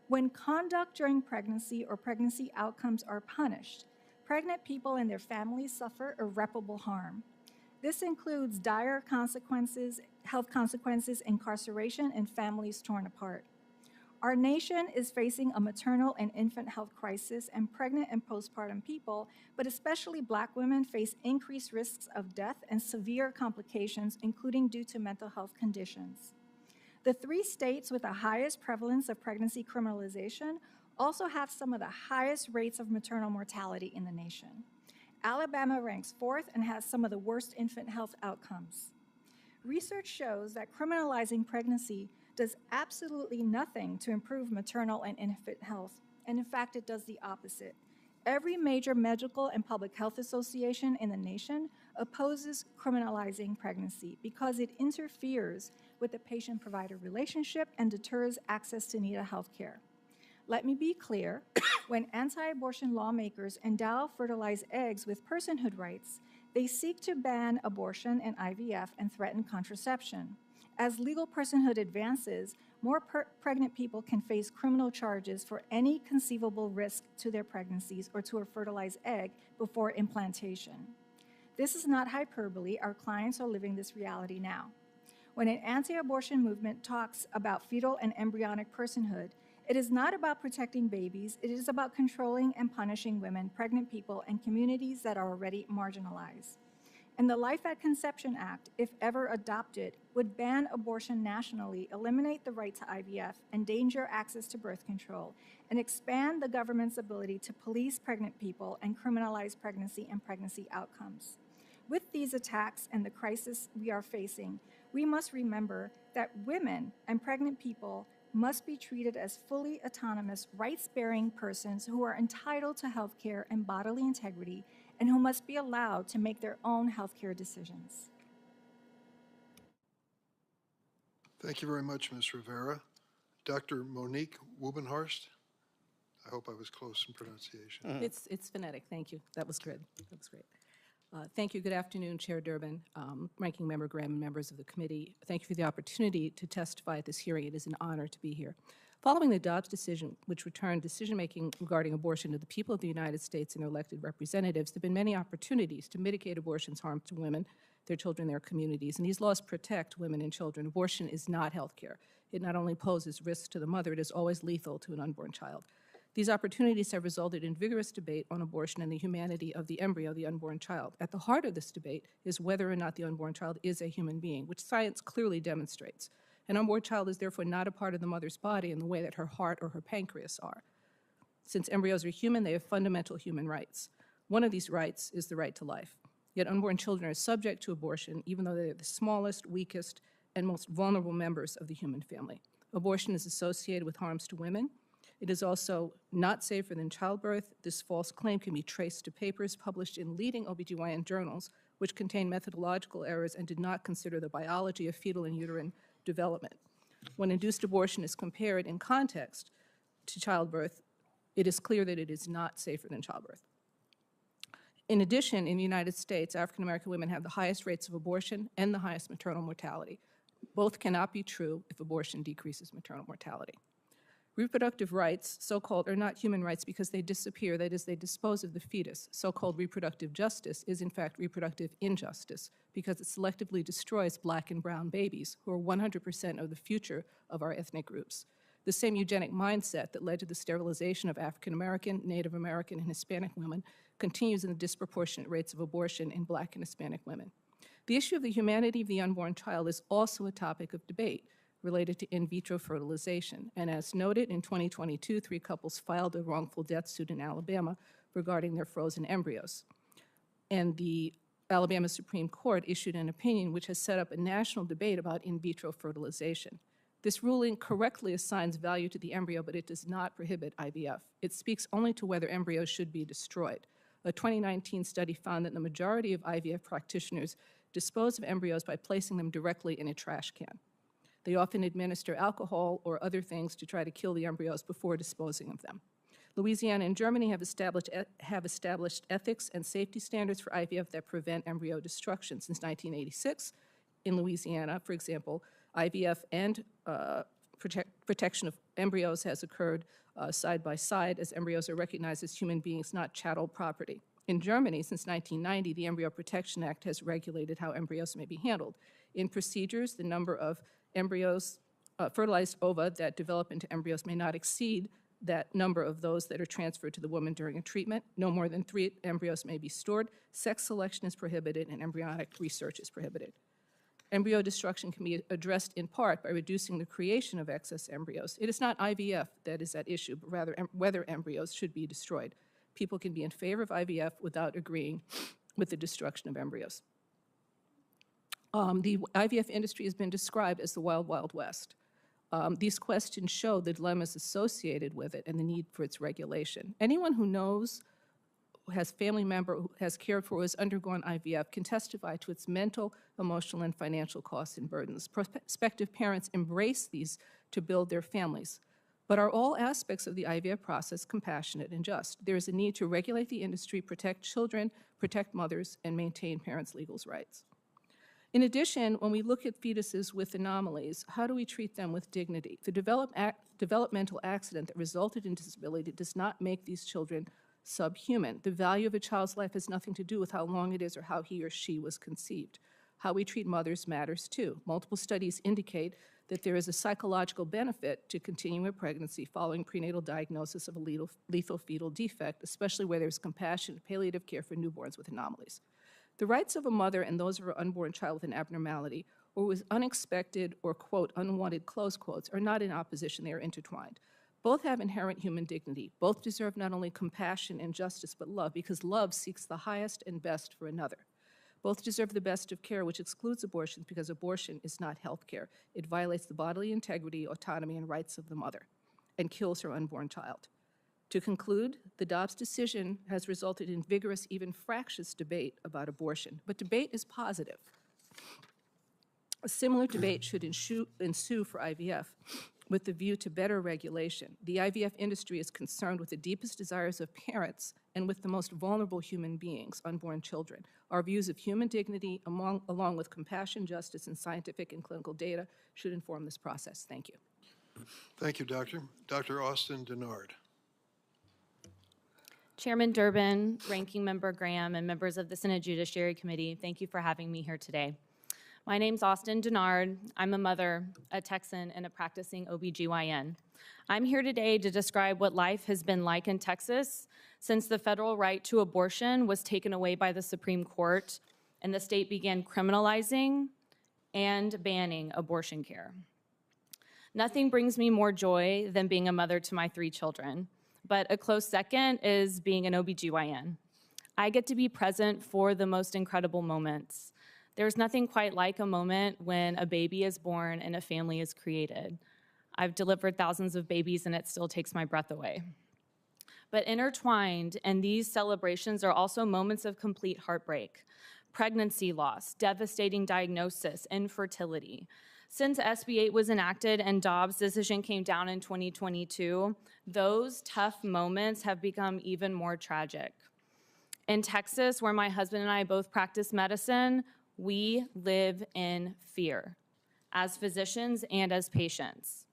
When conduct during pregnancy or pregnancy outcomes are punished, pregnant people and their families suffer irreparable harm. This includes dire consequences, health consequences, incarceration, and families torn apart. Our nation is facing a maternal and infant health crisis, and pregnant and postpartum people, but especially Black women, face increased risks of death and severe complications, including due to mental health conditions. The 3 states with the highest prevalence of pregnancy criminalization also have some of the highest rates of maternal mortality in the nation. Alabama ranks 4th and has some of the worst infant health outcomes. Research shows that criminalizing pregnancy does absolutely nothing to improve maternal and infant health, and in fact, it does the opposite. Every major medical and public health association in the nation opposes criminalizing pregnancy because it interferes with the patient-provider relationship and deters access to needed health care. Let me be clear, when anti-abortion lawmakers endow fertilized eggs with personhood rights, they seek to ban abortion and IVF and threaten contraception. As legal personhood advances, more pregnant people can face criminal charges for any conceivable risk to their pregnancies or to a fertilized egg before implantation. This is not hyperbole. Our clients are living this reality now. When an anti-abortion movement talks about fetal and embryonic personhood, it is not about protecting babies. It is about controlling and punishing women, pregnant people, and communities that are already marginalized. And the Life at Conception Act, if ever adopted, would ban abortion nationally, eliminate the right to IVF, endanger access to birth control, and expand the government's ability to police pregnant people and criminalize pregnancy and pregnancy outcomes. With these attacks and the crisis we are facing, we must remember that women and pregnant people must be treated as fully autonomous, rights-bearing persons who are entitled to health care and bodily integrity, and who must be allowed to make their own healthcare decisions. Thank you very much, Ms. Rivera. Dr. Monique Wubbenhorst. I hope I was close in pronunciation. It's phonetic. Thank you. That was good. That was great. Thank you. Good afternoon, Chair Durbin, Ranking Member Graham, and members of the committee. Thank you for the opportunity to testify at this hearing. It is an honor to be here. Following the Dobbs decision, which returned decision-making regarding abortion to the people of the United States and their elected representatives, there have been many opportunities to mitigate abortion's harm to women, their children, their communities, and these laws protect women and children. Abortion is not health care. It not only poses risks to the mother, it is always lethal to an unborn child. These opportunities have resulted in vigorous debate on abortion and the humanity of the embryo, the unborn child. At the heart of this debate is whether or not the unborn child is a human being, which science clearly demonstrates. An unborn child is therefore not a part of the mother's body in the way that her heart or her pancreas are. Since embryos are human, they have fundamental human rights. One of these rights is the right to life. Yet unborn children are subject to abortion, even though they are the smallest, weakest, and most vulnerable members of the human family. Abortion is associated with harms to women. It is also not safer than childbirth. This false claim can be traced to papers published in leading OBGYN journals, which contain methodological errors and did not consider the biology of fetal and uterine development. When induced abortion is compared in context to childbirth, it is clear that it is not safer than childbirth. In addition, in the United States, African American women have the highest rates of abortion and the highest maternal mortality. Both cannot be true if abortion decreases maternal mortality. Reproductive rights, so-called, are not human rights because they disappear, that is, they dispose of the fetus. So-called reproductive justice is, in fact, reproductive injustice because it selectively destroys Black and brown babies, who are 100% of the future of our ethnic groups. The same eugenic mindset that led to the sterilization of African American, Native American, and Hispanic women continues in the disproportionate rates of abortion in Black and Hispanic women. The issue of the humanity of the unborn child is also a topic of debate related to in vitro fertilization. And as noted, in 2022, 3 couples filed a wrongful death suit in Alabama regarding their frozen embryos. And the Alabama Supreme Court issued an opinion which has set up a national debate about in vitro fertilization. This ruling correctly assigns value to the embryo, but it does not prohibit IVF. It speaks only to whether embryos should be destroyed. A 2019 study found that the majority of IVF practitioners dispose of embryos by placing them directly in a trash can. They often administer alcohol or other things to try to kill the embryos before disposing of them. Louisiana and Germany have established ethics and safety standards for IVF that prevent embryo destruction. Since 1986, in Louisiana, for example, IVF and protection of embryos has occurred side by side, as embryos are recognized as human beings, not chattel property. In Germany, since 1990, the Embryo Protection Act has regulated how embryos may be handled. In procedures, the number of embryos, fertilized ova that develop into embryos may not exceed that number of those that are transferred to the woman during a treatment. No more than 3 embryos may be stored. Sex selection is prohibited, and embryonic research is prohibited. Embryo destruction can be addressed in part by reducing the creation of excess embryos. It is not IVF that is at issue, but rather whether embryos should be destroyed. People can be in favor of IVF without agreeing with the destruction of embryos. The IVF industry has been described as the wild, wild west. These questions show the dilemmas associated with it and the need for its regulation. Anyone who knows, has family member who has cared for, who has undergone IVF can testify to its mental, emotional, and financial costs and burdens. Prospective parents embrace these to build their families. But are all aspects of the IVF process compassionate and just? There is a need to regulate the industry, protect children, protect mothers, and maintain parents' legal rights. In addition, when we look at fetuses with anomalies, how do we treat them with dignity? The developmental accident that resulted in disability does not make these children subhuman. The value of a child's life has nothing to do with how long it is or how he or she was conceived. How we treat mothers matters too. Multiple studies indicate that there is a psychological benefit to continuing a pregnancy following prenatal diagnosis of a lethal fetal defect, especially where there's compassionate palliative care for newborns with anomalies. The rights of a mother and those of her unborn child with an abnormality or with unexpected or, quote, unwanted, close quotes, are not in opposition, they are intertwined. Both have inherent human dignity. Both deserve not only compassion and justice, but love, because love seeks the highest and best for another. Both deserve the best of care, which excludes abortions because abortion is not health care. It violates the bodily integrity, autonomy, and rights of the mother and kills her unborn child. To conclude, the Dobbs decision has resulted in vigorous, even fractious debate about abortion, but debate is positive. A similar debate should ensue for IVF with the view to better regulation. The IVF industry is concerned with the deepest desires of parents and with the most vulnerable human beings, unborn children. Our views of human dignity, along with compassion, justice, and scientific and clinical data, should inform this process. Thank you. Thank you, Doctor. Dr. Austin Denard. Chairman Durbin, Ranking Member Graham, and members of the Senate Judiciary Committee, thank you for having me here today. My name's Austin Denard. I'm a mother, a Texan, and a practicing OBGYN. I'm here today to describe what life has been like in Texas since the federal right to abortion was taken away by the Supreme Court and the state began criminalizing and banning abortion care. Nothing brings me more joy than being a mother to my 3 children, but a close second is being an OBGYN. I get to be present for the most incredible moments. There's nothing quite like a moment when a baby is born and a family is created. I've delivered thousands of babies and it still takes my breath away. But intertwined in these celebrations are also moments of complete heartbreak, pregnancy loss, devastating diagnosis, infertility. Since SB 8 was enacted and Dobbs' decision came down in 2022, those tough moments have become even more tragic. In Texas, where my husband and I both practice medicine, we live in fear as physicians and as patients.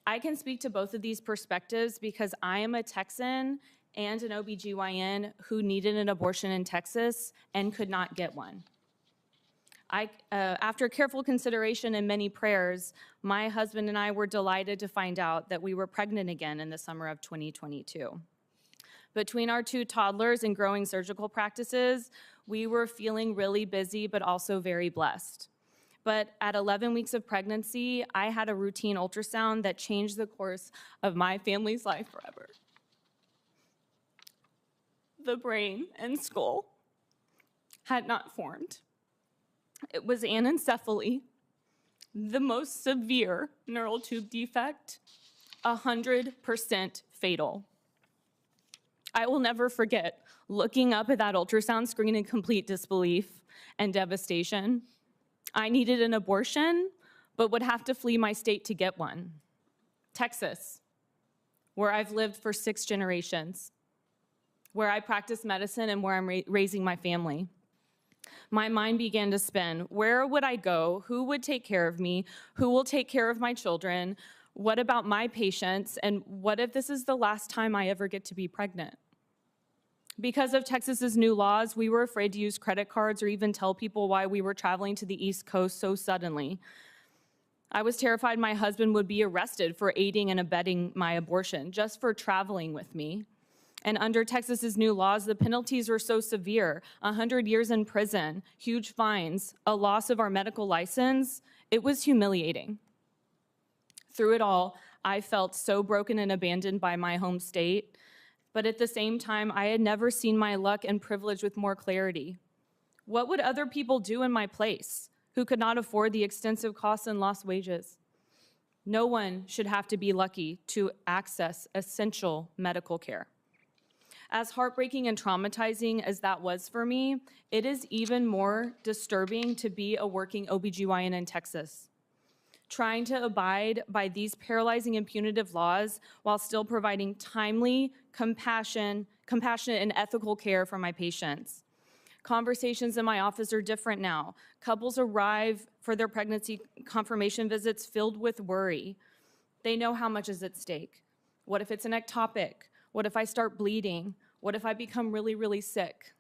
I can speak to both of these perspectives because I am a Texan and an OBGYN who needed an abortion in Texas and could not get one. After careful consideration and many prayers, my husband and I were delighted to find out that we were pregnant again in the summer of 2022. Between our 2 toddlers and growing surgical practices, we were feeling really busy, but also very blessed. But at 11 weeks of pregnancy, I had a routine ultrasound that changed the course of my family's life forever. The brain and skull had not formed. It was anencephaly, the most severe neural tube defect, 100% fatal. I will never forget looking up at that ultrasound screen in complete disbelief and devastation. I needed an abortion, but would have to flee my state to get one. Texas, where I've lived for 6 generations, where I practice medicine and where I'm raising my family. My mind began to spin. Where would I go? Who would take care of me? Who will take care of my children? What about my patients? And what if this is the last time I ever get to be pregnant? Because of Texas's new laws, we were afraid to use credit cards or even tell people why we were traveling to the East Coast so suddenly. I was terrified my husband would be arrested for aiding and abetting my abortion just for traveling with me. And under Texas's new laws, the penalties were so severe, 100 years in prison, huge fines, a loss of our medical license. It was humiliating. Through it all, I felt so broken and abandoned by my home state. But at the same time, I had never seen my luck and privilege with more clarity. What would other people do in my place who could not afford the extensive costs and lost wages? No one should have to be lucky to access essential medical care. As heartbreaking and traumatizing as that was for me, it is even more disturbing to be a working OBGYN in Texas, trying to abide by these paralyzing and punitive laws while still providing timely, compassionate, and ethical care for my patients. Conversations in my office are different now. Couples arrive for their pregnancy confirmation visits filled with worry. They know how much is at stake. What if it's an ectopic? What if I start bleeding? What if I become really, really sick?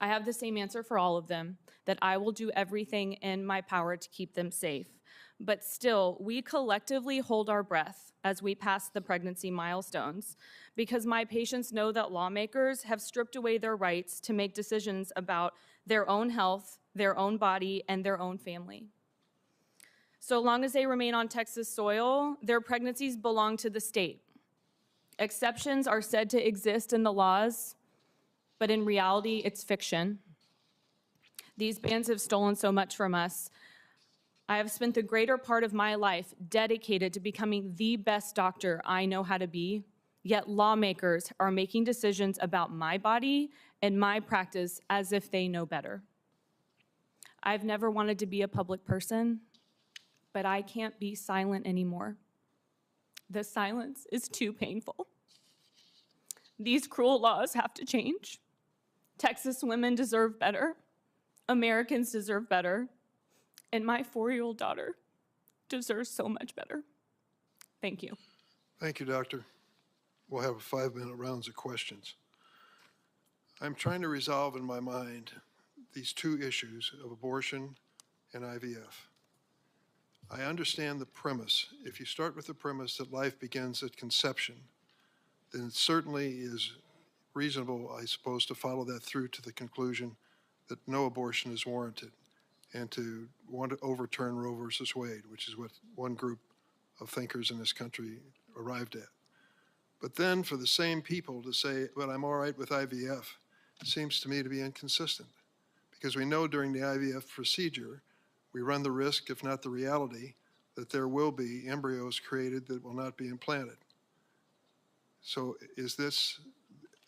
I have the same answer for all of them, that I will do everything in my power to keep them safe. But still, we collectively hold our breath as we pass the pregnancy milestones, because my patients know that lawmakers have stripped away their rights to make decisions about their own health, their own body, and their own family. So long as they remain on Texas soil, their pregnancies belong to the state. Exceptions are said to exist in the laws, but in reality, it's fiction. These bans have stolen so much from us. I have spent the greater part of my life dedicated to becoming the best doctor I know how to be, yet lawmakers are making decisions about my body and my practice as if they know better. I've never wanted to be a public person, but I can't be silent anymore. The silence is too painful. These cruel laws have to change. Texas women deserve better. Americans deserve better. And my 4-year-old daughter deserves so much better. Thank you. Thank you, Doctor. We'll have 5-minute rounds of questions. I'm trying to resolve in my mind these 2 issues of abortion and IVF. I understand the premise. If you start with the premise that life begins at conception, then it certainly is reasonable, I suppose, to follow that through to the conclusion that no abortion is warranted and to want to overturn Roe versus Wade, which is what one group of thinkers in this country arrived at. But then for the same people to say, well, I'm all right with IVF, seems to me to be inconsistent, because we know during the IVF procedure, we run the risk, if not the reality, that there will be embryos created that will not be implanted. So is this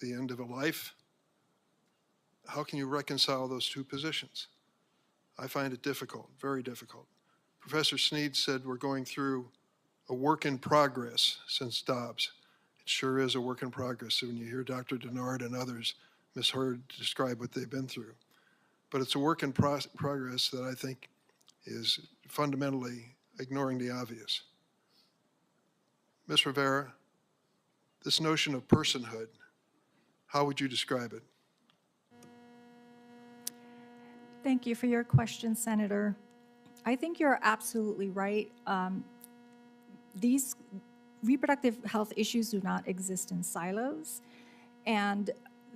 the end of a life? How can you reconcile those 2 positions? I find it difficult, very difficult. Professor Snead said we're going through a work in progress since Dobbs. It sure is a work in progress. So when you hear Dr. Denard and others, Ms. Hurd, describe what they've been through. But it's a work in progress that I think is fundamentally ignoring the obvious. Ms. Rivera, this notion of personhood, how would you describe it? Thank you for your question, Senator. I think you're absolutely right. These reproductive health issues do not exist in silos. And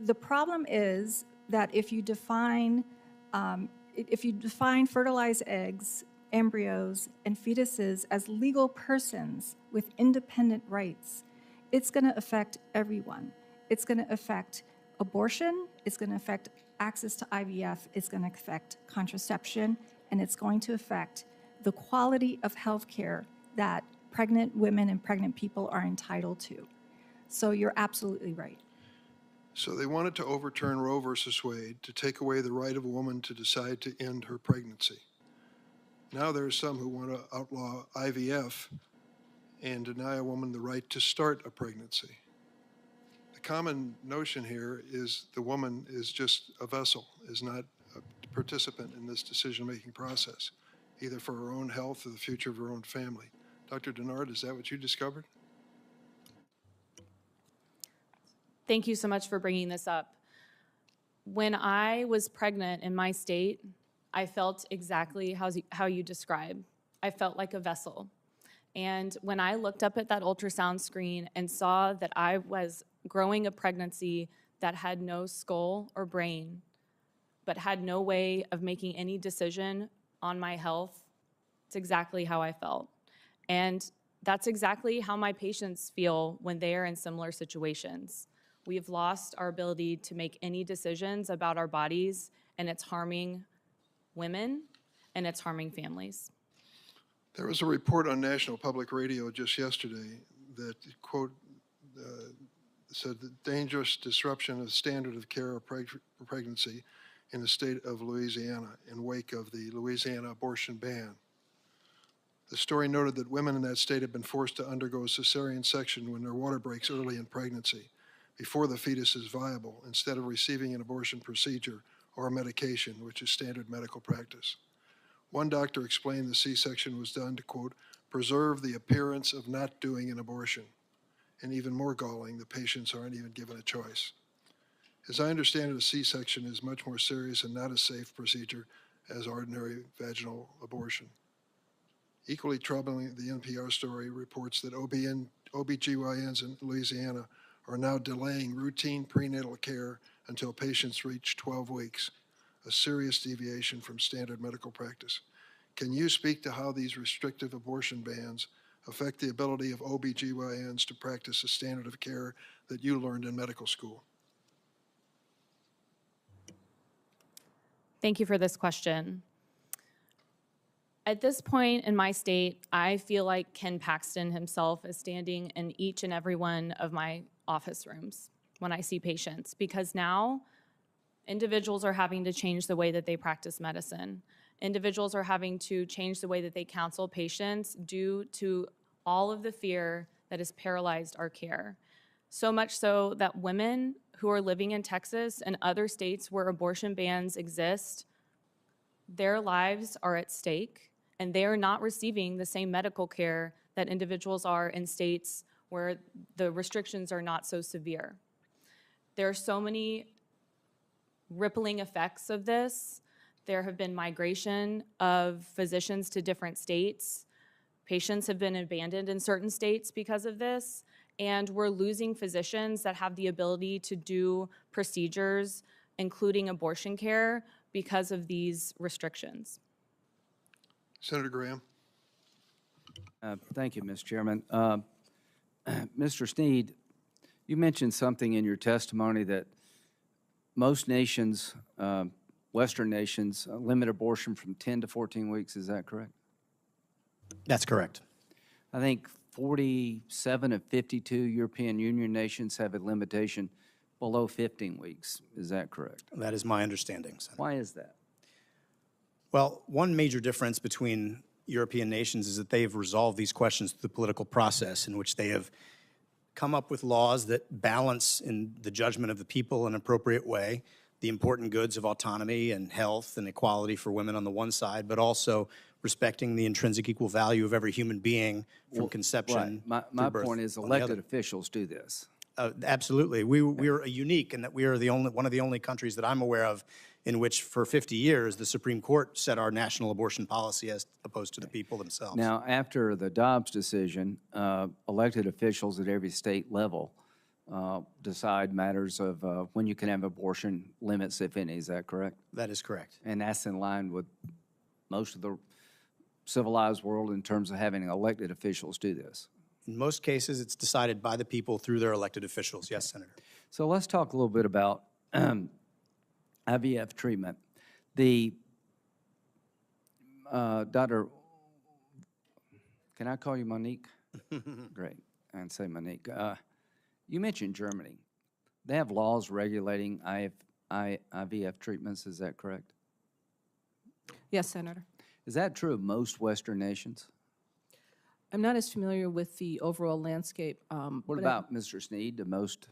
the problem is that if you define fertilized eggs, embryos, and fetuses as legal persons with independent rights, it's going to affect everyone. It's going to affect abortion, it's going to affect access to IVF, it's going to affect contraception, and it's going to affect the quality of health care that pregnant women and pregnant people are entitled to. So you're absolutely right. So they wanted to overturn Roe versus Wade to take away the right of a woman to decide to end her pregnancy. Now there are some who want to outlaw IVF and deny a woman the right to start a pregnancy. The common notion here is the woman is just a vessel, is not a participant in this decision-making process, either for her own health or the future of her own family. Dr. Denard, is that what you discovered? Thank you so much for bringing this up. When I was pregnant in my state, I felt exactly how you describe. I felt like a vessel. And when I looked up at that ultrasound screen and saw that I was growing a pregnancy that had no skull or brain, but had no way of making any decision on my health, it's exactly how I felt. And that's exactly how my patients feel when they are in similar situations. We've lost our ability to make any decisions about our bodies, and it's harming women, and it's harming families. There was a report on National Public Radio just yesterday that, quote, said the dangerous disruption of standard of care of pregnancy in the state of Louisiana in wake of the Louisiana abortion ban. The story noted that women in that state have been forced to undergo a cesarean section when their water breaks early in pregnancy, before the fetus is viable, instead of receiving an abortion procedure or a medication, which is standard medical practice. One doctor explained the C-section was done to, quote, preserve the appearance of not doing an abortion. And even more galling, the patients aren't even given a choice. As I understand it, a C-section is much more serious and not a safe procedure as ordinary vaginal abortion. Equally troubling, the NPR story reports that OBGYNs in Louisiana are now delaying routine prenatal care until patients reach 12 weeks, a serious deviation from standard medical practice. Can you speak to how these restrictive abortion bans affect the ability of OBGYNs to practice a standard of care that you learned in medical school? Thank you for this question. At this point in my state, I feel like Ken Paxton himself is standing in each and every one of my office rooms when I see patients, because now individuals are having to change the way that they practice medicine. Individuals are having to change the way that they counsel patients due to all of the fear that has paralyzed our care. So much so that women who are living in Texas and other states where abortion bans exist, their lives are at stake, and they are not receiving the same medical care that individuals are in states where the restrictions are not so severe. There are so many rippling effects of this. There have been migration of physicians to different states. Patients have been abandoned in certain states because of this, and we're losing physicians that have the ability to do procedures, including abortion care, because of these restrictions. Senator Graham. Thank you, Mr. Chairman. Mr. Snead, you mentioned something in your testimony that most nations, Western nations, limit abortion from 10 to 14 weeks. Is that correct? That's correct. I think 47 of 52 European Union nations have a limitation below 15 weeks. Is that correct? That is my understanding, Senator. Why is that? Well, one major difference between European nations is that they've resolved these questions through the political process, in which they have come up with laws that balance, in the judgment of the people, in an appropriate way, the important goods of autonomy and health and equality for women on the one side, but also respecting the intrinsic equal value of every human being from conception. Right. My point is elected officials do this. Absolutely. We are unique in that we are one of the only countries that I'm aware of in which for 50 years the Supreme Court set our national abortion policy as opposed to the people themselves. Now, after the Dobbs decision, elected officials at every state level decide matters of when you can have abortion limits, if any. Is that correct? That is correct. And that's in line with most of the civilized world in terms of having elected officials do this. In most cases, it's decided by the people through their elected officials. Yes, Senator. So let's talk a little bit about IVF treatment. The Dr. Can I call you Monique? Great. And say Monique. You mentioned Germany. They have laws regulating IVF treatments. Is that correct? Yes, Senator. Is that true of most Western nations? I'm not as familiar with the overall landscape. What about Mr. Snead, the most?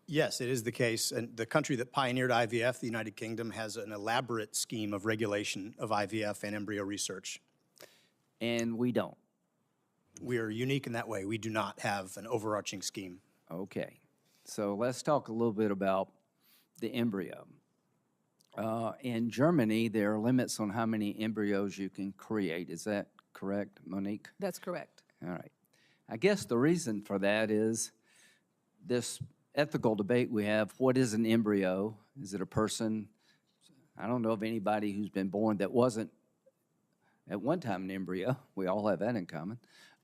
Yes, it is the case. And the country that pioneered IVF, the United Kingdom, has an elaborate scheme of regulation of IVF and embryo research. And we don't. We are unique in that way. We do not have an overarching scheme. Okay. So let's talk a little bit about the embryo. In Germany, there are limits on how many embryos you can create. Is that correct, Monique? That's correct. All right. I guess the reason for that is this ethical debate we have. What is an embryo? Is it a person? I don't know of anybody who's been born that wasn't at one time an embryo. We all have that in common.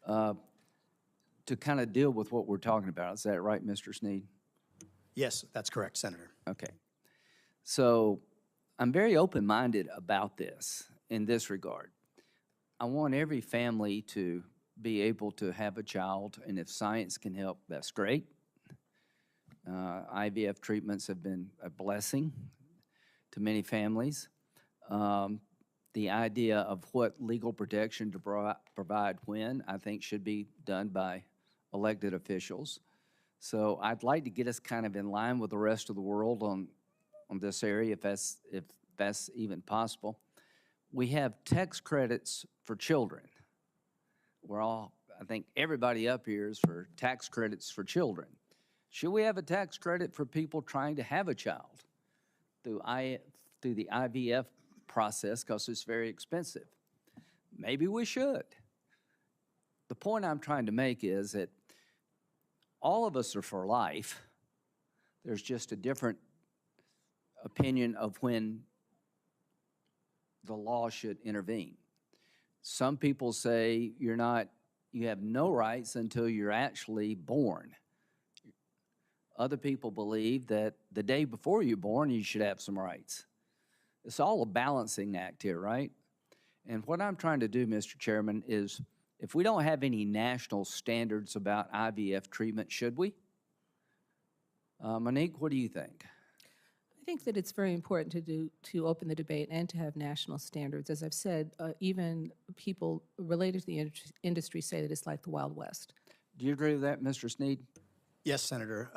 To kind of deal with what we're talking about. Is that right, Mr. Snead? Yes, that's correct, Senator. Okay. So I'm very open-minded about this in this regard. I want every family to be able to have a child, and if science can help, that's great. IVF treatments have been a blessing to many families. The idea of what legal protection to provide when, I think, should be done by elected officials. So I'd like to get us kind of in line with the rest of the world on this area, if that's even possible. We have tax credits for children. I think everybody up here is for tax credits for children. Should we have a tax credit for people trying to have a child through the IVF process, because it's very expensive? Maybe we should. The point I'm trying to make is that all of us are for life. There's just a different opinion of when the law should intervene. Some people say you have no rights until you're actually born. Other people believe that the day before you're born, you should have some rights. It's all a balancing act here, right? And what I'm trying to do, Mr. Chairman, is if we don't have any national standards about IVF treatment, should we? Monique, what do you think? I think that it's very important to open the debate and to have national standards. As I've said, even people related to the industry say that it's like the Wild West. Do you agree with that, Mr. Snead? Yes, Senator.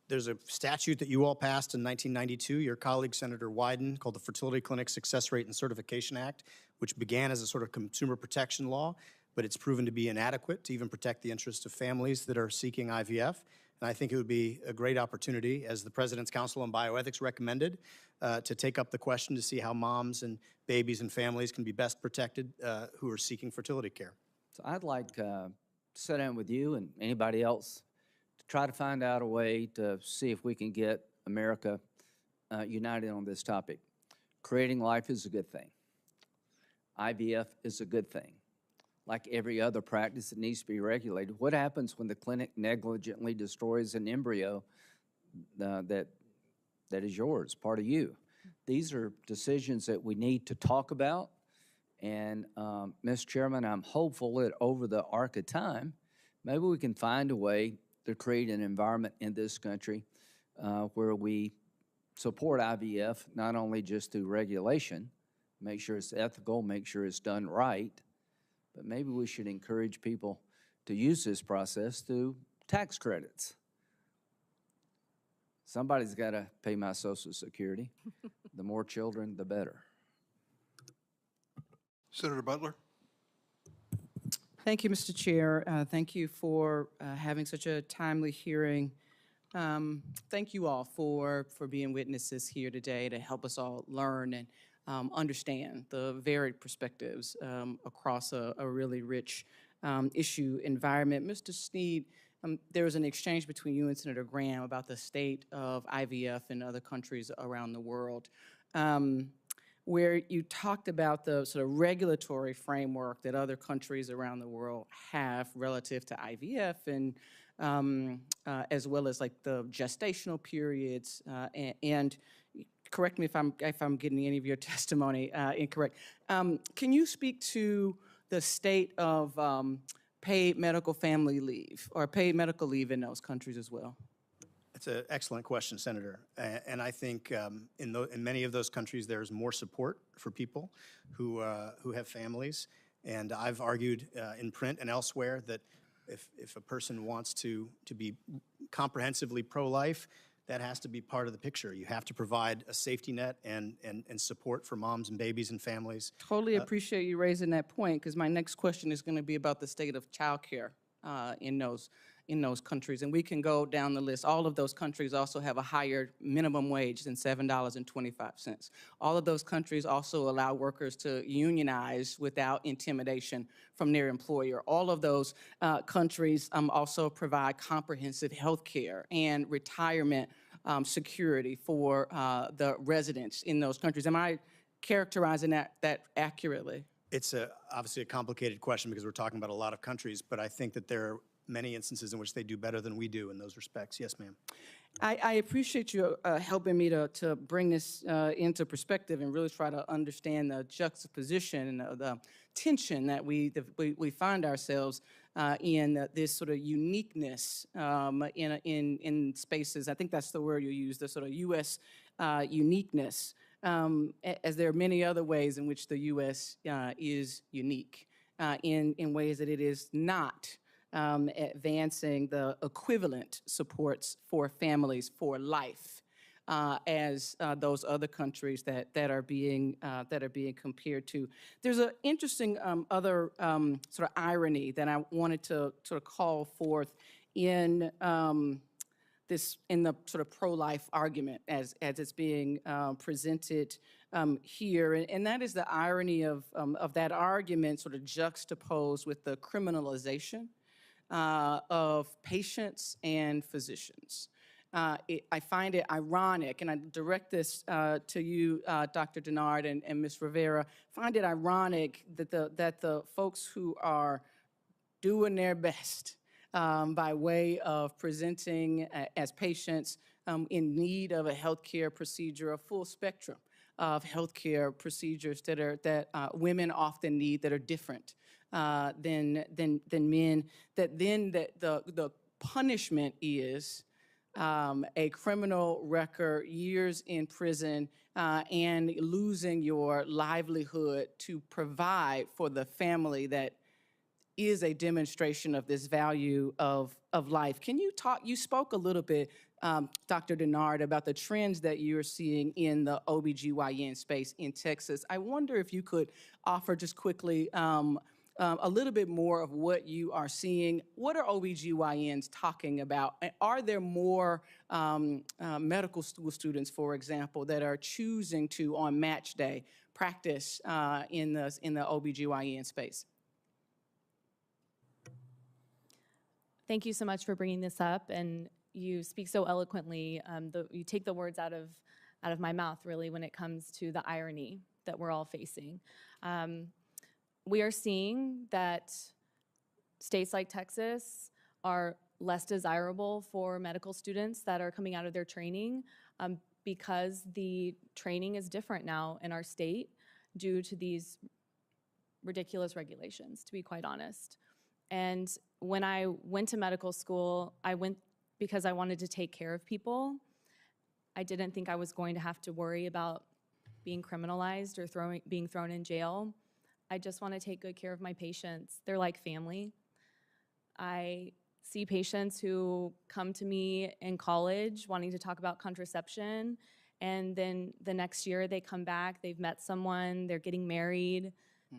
There's a statute that you all passed in 1992, your colleague, Senator Wyden, called the Fertility Clinic Success Rate and Certification Act, which began as a sort of consumer protection law, but it's proven to be inadequate to even protect the interests of families that are seeking IVF. And I think it would be a great opportunity, as the President's Council on Bioethics recommended, to take up the question to see how moms and babies and families can be best protected who are seeking fertility care. So I'd like to sit down with you and anybody else to try to find out a way to see if we can get America united on this topic. Creating life is a good thing. IVF is a good thing. Like every other practice, it needs to be regulated. What happens when the clinic negligently destroys an embryo that is yours, part of you? These are decisions that we need to talk about. And, Mr. Chairman, I'm hopeful that over the arc of time, maybe we can find a way to create an environment in this country where we support IVF, not only just through regulation, make sure it's ethical, make sure it's done right, but maybe we should encourage people to use this process through tax credits. Somebody's got to pay my Social Security. The more children, the better. Senator Butler. Thank you, Mr. Chair. Thank you for having such a timely hearing. Thank you all for being witnesses here today to help us all learn and understand the varied perspectives across a really rich issue environment. Mr. Snead, there was an exchange between you and Senator Graham about the state of IVF in other countries around the world, where you talked about the sort of regulatory framework that other countries around the world have relative to IVF, and as well as like the gestational periods and correct me if I'm getting any of your testimony incorrect. Can you speak to the state of paid medical family leave or paid medical leave in those countries as well? It's an excellent question, Senator. And I think in many of those countries, there's more support for people who have families. And I've argued in print and elsewhere that if a person wants to be comprehensively pro-life, that has to be part of the picture. You have to provide a safety net and support for moms and babies and families. Totally appreciate you raising that point, because my next question is going to be about the state of childcare in those countries. And we can go down the list. All of those countries also have a higher minimum wage than $7.25. All of those countries also allow workers to unionize without intimidation from their employer. All of those countries also provide comprehensive health care and retirement security for the residents in those countries. Am I characterizing that accurately? It's obviously a complicated question because we're talking about a lot of countries, but I think that there are many instances in which they do better than we do in those respects. Yes, ma'am. I appreciate you helping me to bring this into perspective and really try to understand the juxtaposition and the tension that we find ourselves in, this sort of uniqueness in spaces. I think that's the word you use, the sort of U.S. Uniqueness, as there are many other ways in which the U.S. Is unique, in ways that it is not advancing the equivalent supports for families for life as those other countries that are being compared to. There's an interesting other sort of irony that I wanted to sort of call forth in in the sort of pro-life argument as it's being presented here, and that is the irony of that argument sort of juxtaposed with the criminalization of patients and physicians. I find it ironic, and I direct this to you, Dr. Denard and Ms. Rivera, find it ironic that the folks who are doing their best by way of presenting as patients in need of a healthcare procedure, a full spectrum of healthcare procedures that women often need that are different than men, that then the punishment is a criminal record, years in prison, and losing your livelihood to provide for the family that is a demonstration of this value of life. Can you talk, you spoke a little bit, Dr. Denard, about the trends that you're seeing in the OBGYN space in Texas. I wonder if you could offer just quickly a little bit more of what you are seeing. What are OBGYNs talking about? Are there more medical school students, for example, that are choosing to, on match day, practice in the OBGYN space? Thank you so much for bringing this up, and you speak so eloquently. You take the words out of my mouth, really, when it comes to the irony that we're all facing. We are seeing that states like Texas are less desirable for medical students that are coming out of their training because the training is different now in our state due to these ridiculous regulations, to be quite honest. And when I went to medical school, I went because I wanted to take care of people. I didn't think I was going to have to worry about being criminalized or being thrown in jail. I just want to take good care of my patients. They're like family. I see patients who come to me in college wanting to talk about contraception, and then the next year they come back, they've met someone, they're getting married,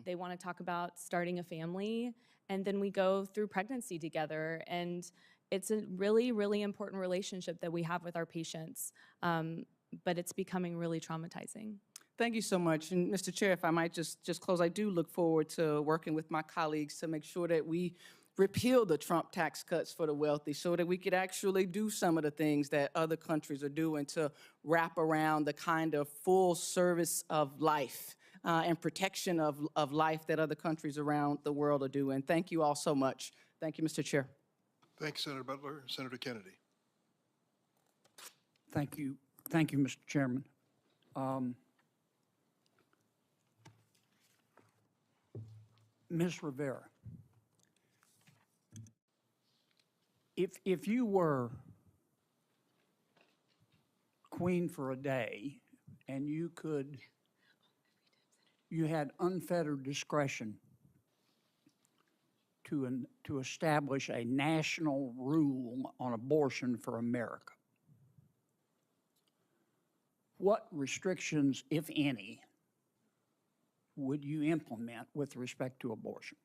they want to talk about starting a family, and then we go through pregnancy together. And it's a really, really important relationship that we have with our patients, but it's becoming really traumatizing. Thank you so much. And Mr. Chair, if I might just close, I do look forward to working with my colleagues to make sure that we repeal the Trump tax cuts for the wealthy so that we could actually do some of the things that other countries are doing to wrap around the kind of full service of life and protection of life that other countries around the world are doing. Thank you all so much. Thank you, Mr. Chair. Thanks, Senator Butler. Senator Kennedy. Thank you, Mr. Chairman. Ms. Rivera, if you were queen for a day and you had unfettered discretion to establish a national rule on abortion for America, what restrictions, if any, would you implement with respect to abortion?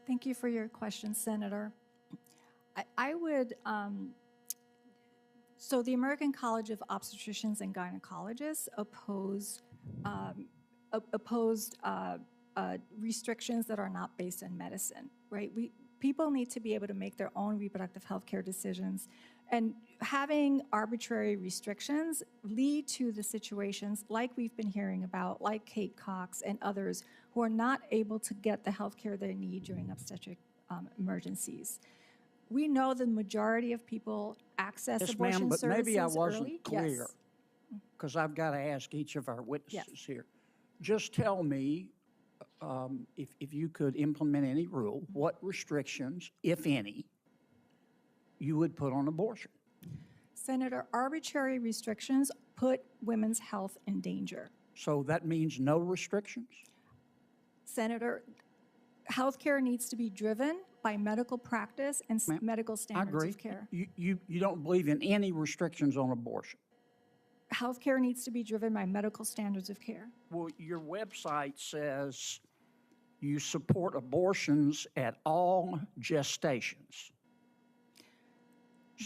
Thank you for your question, Senator. I would, so the American College of Obstetricians and Gynecologists opposed restrictions that are not based in medicine, right? People need to be able to make their own reproductive health care decisions, and having arbitrary restrictions lead to the situations like we've been hearing about, like Kate Cox and others who are not able to get the health care they need during obstetric emergencies. We know the majority of people access abortion services early. Maybe I wasn't clear, Yes. because I've got to ask each of our witnesses here. Just tell me, if you could implement any rule, what restrictions, if any, you would put on abortion. Senator, arbitrary restrictions put women's health in danger. So that means no restrictions? Senator, healthcare needs to be driven by medical practice and medical standards of care. You don't believe in any restrictions on abortion? Healthcare needs to be driven by medical standards of care. Well, your website says you support abortions at all gestations.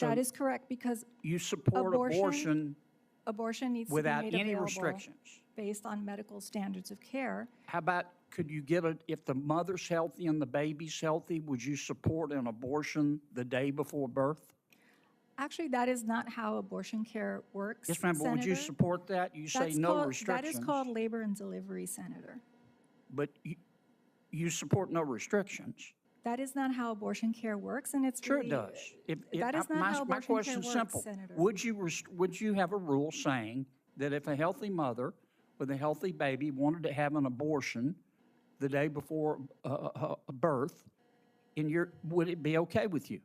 That is correct, because you support abortion needs without to be made any available restrictions. Based on medical standards of care. How about, could you get it, if the mother's healthy and the baby's healthy, would you support an abortion the day before birth? Actually, that is not how abortion care works, Yes, ma'am, but would you Senator. support that? You say no restrictions. That is called labor and delivery, Senator. But you support no restrictions. That is not how abortion care works, and it's Sure really, it does. that is not my how abortion question's care simple. works, Senator. Would you have a rule saying that if a healthy mother with a healthy baby wanted to have an abortion the day before birth, would it be okay with you?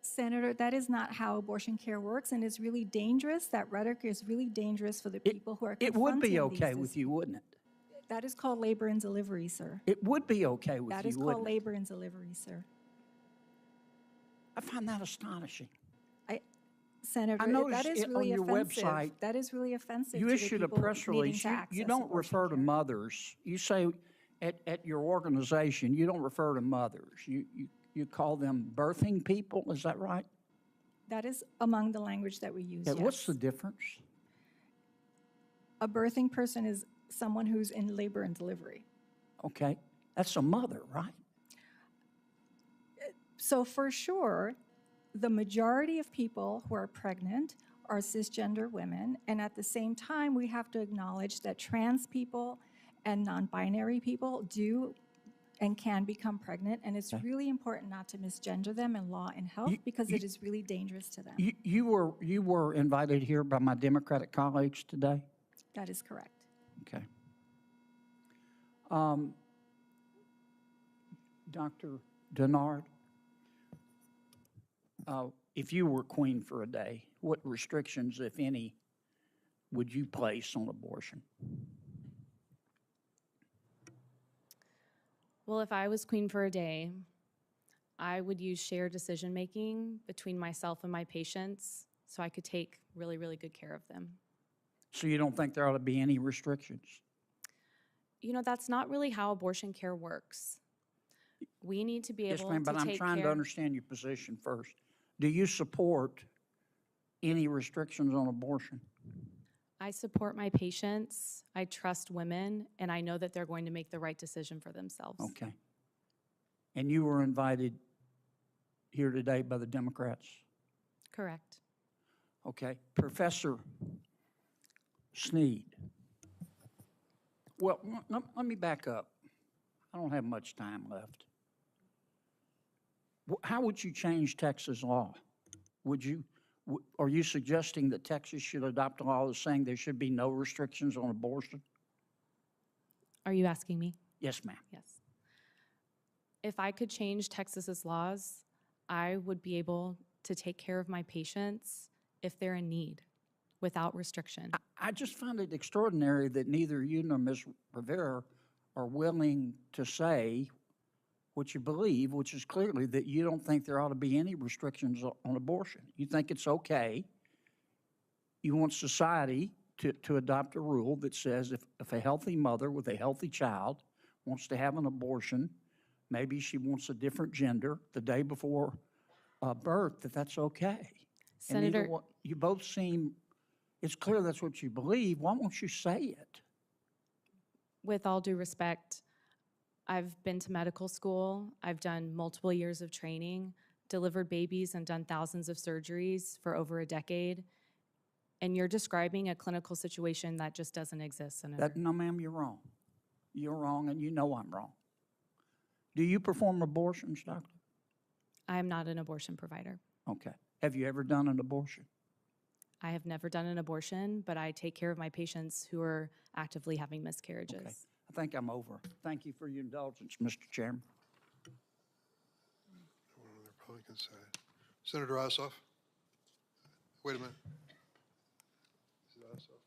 Senator, that is not how abortion care works, and it's really dangerous. That rhetoric is really dangerous for the people who are It would be confronting okay these with you, wouldn't it? That is called labor and delivery, sir. It would be okay with That you, is called wouldn't it? labor and delivery, sir. I find that astonishing. Senator, I noticed that is it really on your offensive. website, that is really offensive You to issued the a people press needing release. to You access don't abortion refer to care. mothers. You say at your organization, you don't refer to mothers. You call them birthing people. Is that right? That is among the language that we use, Yeah, yes. what's the difference? A birthing person is someone who's in labor and delivery. Okay, that's a mother, right? So for sure, the majority of people who are pregnant are cisgender women, and at the same time, we have to acknowledge that trans people and non-binary people do and can become pregnant, and it's really important not to misgender them in law and health because it is really dangerous to them. You were invited here by my Democratic colleagues today? That is correct. Okay. Dr. Denard, if you were queen for a day, what restrictions, if any, would you place on abortion? Well, if I was queen for a day, I would use shared decision-making between myself and my patients so I could take really, really good care of them. So you don't think there ought to be any restrictions? You know, that's not really how abortion care works. We need to be able Yes, ma'am, to but I'm take trying to care. understand your position first. Do you support any restrictions on abortion? I support my patients, I trust women, and I know that they're going to make the right decision for themselves. Okay. And you were invited here today by the Democrats? Correct. Okay. Professor Snead. Well, let me back up. I don't have much time left. How would you change Texas law? Are you suggesting that Texas should adopt a law that's saying there should be no restrictions on abortion? Are you asking me? Yes, ma'am. Yes. If I could change Texas's laws, I would be able to take care of my patients if they're in need without restriction. I just find it extraordinary that neither you nor Ms. Rivera are willing to say what you believe, which is clearly that you don't think there ought to be any restrictions on abortion. You think it's okay. You want society to adopt a rule that says if a healthy mother with a healthy child wants to have an abortion, maybe she wants a different gender the day before birth, that's okay. Senator, and you both seem, it's clear that's what you believe. Why won't you say it? with all due respect, I've been to medical school. I've done multiple years of training, delivered babies and done thousands of surgeries for over a decade. And you're describing a clinical situation that just doesn't exist, Senator. No, ma'am, you're wrong. You're wrong, and you know I'm wrong. Do you perform abortions, doctor? I am not an abortion provider. Okay. Have you ever done an abortion? I have never done an abortion, but I take care of my patients who are actively having miscarriages. Okay. I think I'm over. Thank you for your indulgence, Mr. Chairman. On the Republican side. Senator Ossoff? Wait a minute. Is it Ossoff?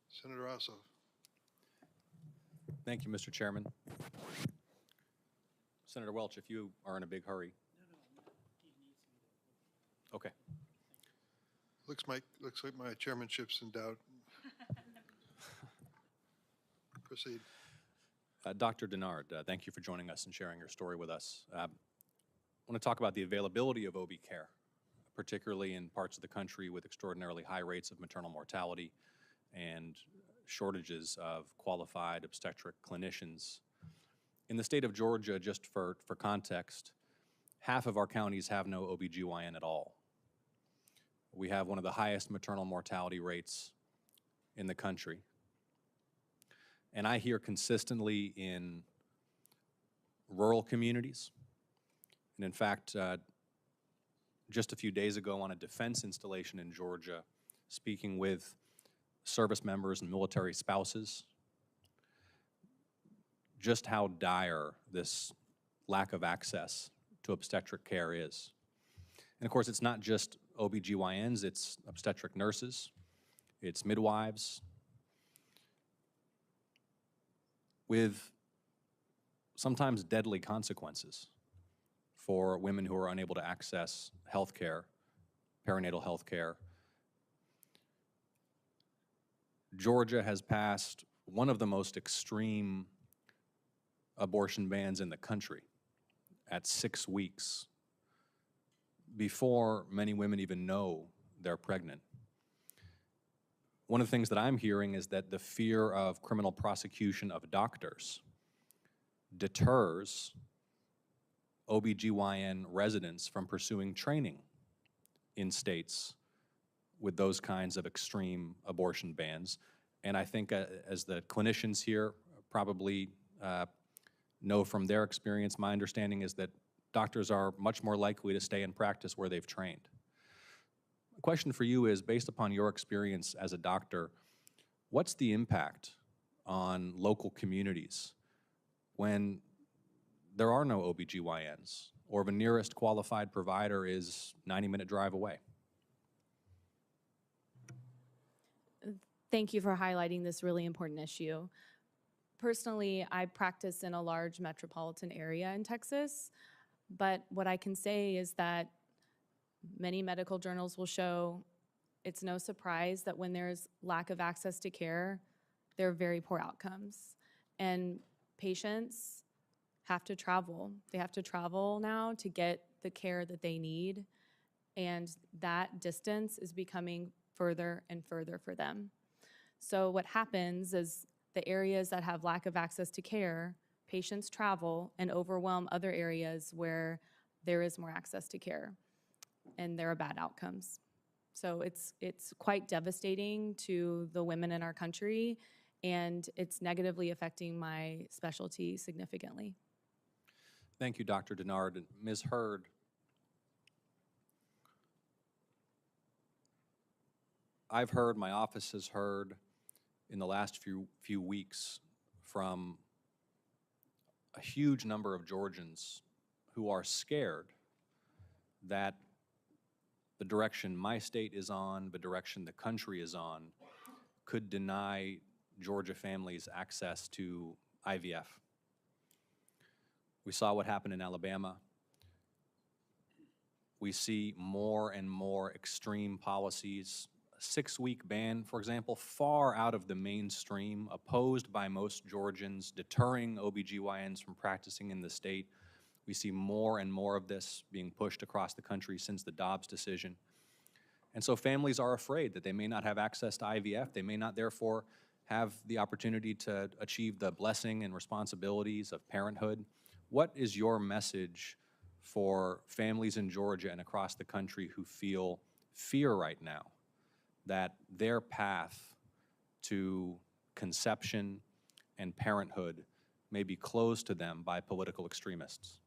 Senator Ossoff. Thank you, Mr. Chairman. Senator Welch, if you are in a big hurry. Okay. Looks like my chairmanship's in doubt. Proceed. Dr. Denard, thank you for joining us and sharing your story with us. I want to talk about the availability of OB care, particularly in parts of the country with extraordinarily high rates of maternal mortality and shortages of qualified obstetric clinicians. In the state of Georgia, just for context, half of our counties have no OBGYN at all. We have one of the highest maternal mortality rates in the country. And I hear consistently in rural communities, and in fact, just a few days ago on a defense installation in Georgia, speaking with service members and military spouses, just how dire this lack of access to obstetric care is. And of course, it's not just OBGYNs, it's obstetric nurses, it's midwives, with sometimes deadly consequences for women who are unable to access health care, perinatal health care. Georgia has passed one of the most extreme abortion bans in the country at 6 weeks before many women even know they're pregnant. One of the things that I'm hearing is that the fear of criminal prosecution of doctors deters OBGYN residents from pursuing training in states with those kinds of extreme abortion bans. And I think as the clinicians here probably know from their experience, my understanding is that doctors are much more likely to stay in practice where they've trained. The question for you is, based upon your experience as a doctor, what's the impact on local communities when there are no OBGYNs or the nearest qualified provider is 90-minute drive away? Thank you for highlighting this really important issue. Personally, I practice in a large metropolitan area in Texas, but what I can say is that many medical journals will show it's no surprise that when there's lack of access to care, there are very poor outcomes. And patients have to travel. They have to travel now to get the care that they need, and that distance is becoming further and further for them. So what happens is the areas that have lack of access to care, patients travel and overwhelm other areas where there is more access to care, and there are bad outcomes. So it's quite devastating to the women in our country, and it's negatively affecting my specialty significantly. Thank you, Dr. Denard. And Ms. Hurd, I've heard, my office has heard in the last few weeks from a huge number of Georgians who are scared that the direction my state is on, the direction the country is on, could deny Georgia families access to IVF. We saw what happened in Alabama. We see more and more extreme policies. A 6-week ban, for example, far out of the mainstream, opposed by most Georgians, deterring OBGYNs from practicing in the state. We see more and more of this being pushed across the country since the Dobbs decision. And so families are afraid that they may not have access to IVF. They may not, therefore, have the opportunity to achieve the blessing and responsibilities of parenthood. What is your message for families in Georgia and across the country who feel fear right now that their path to conception and parenthood may be closed to them by political extremists?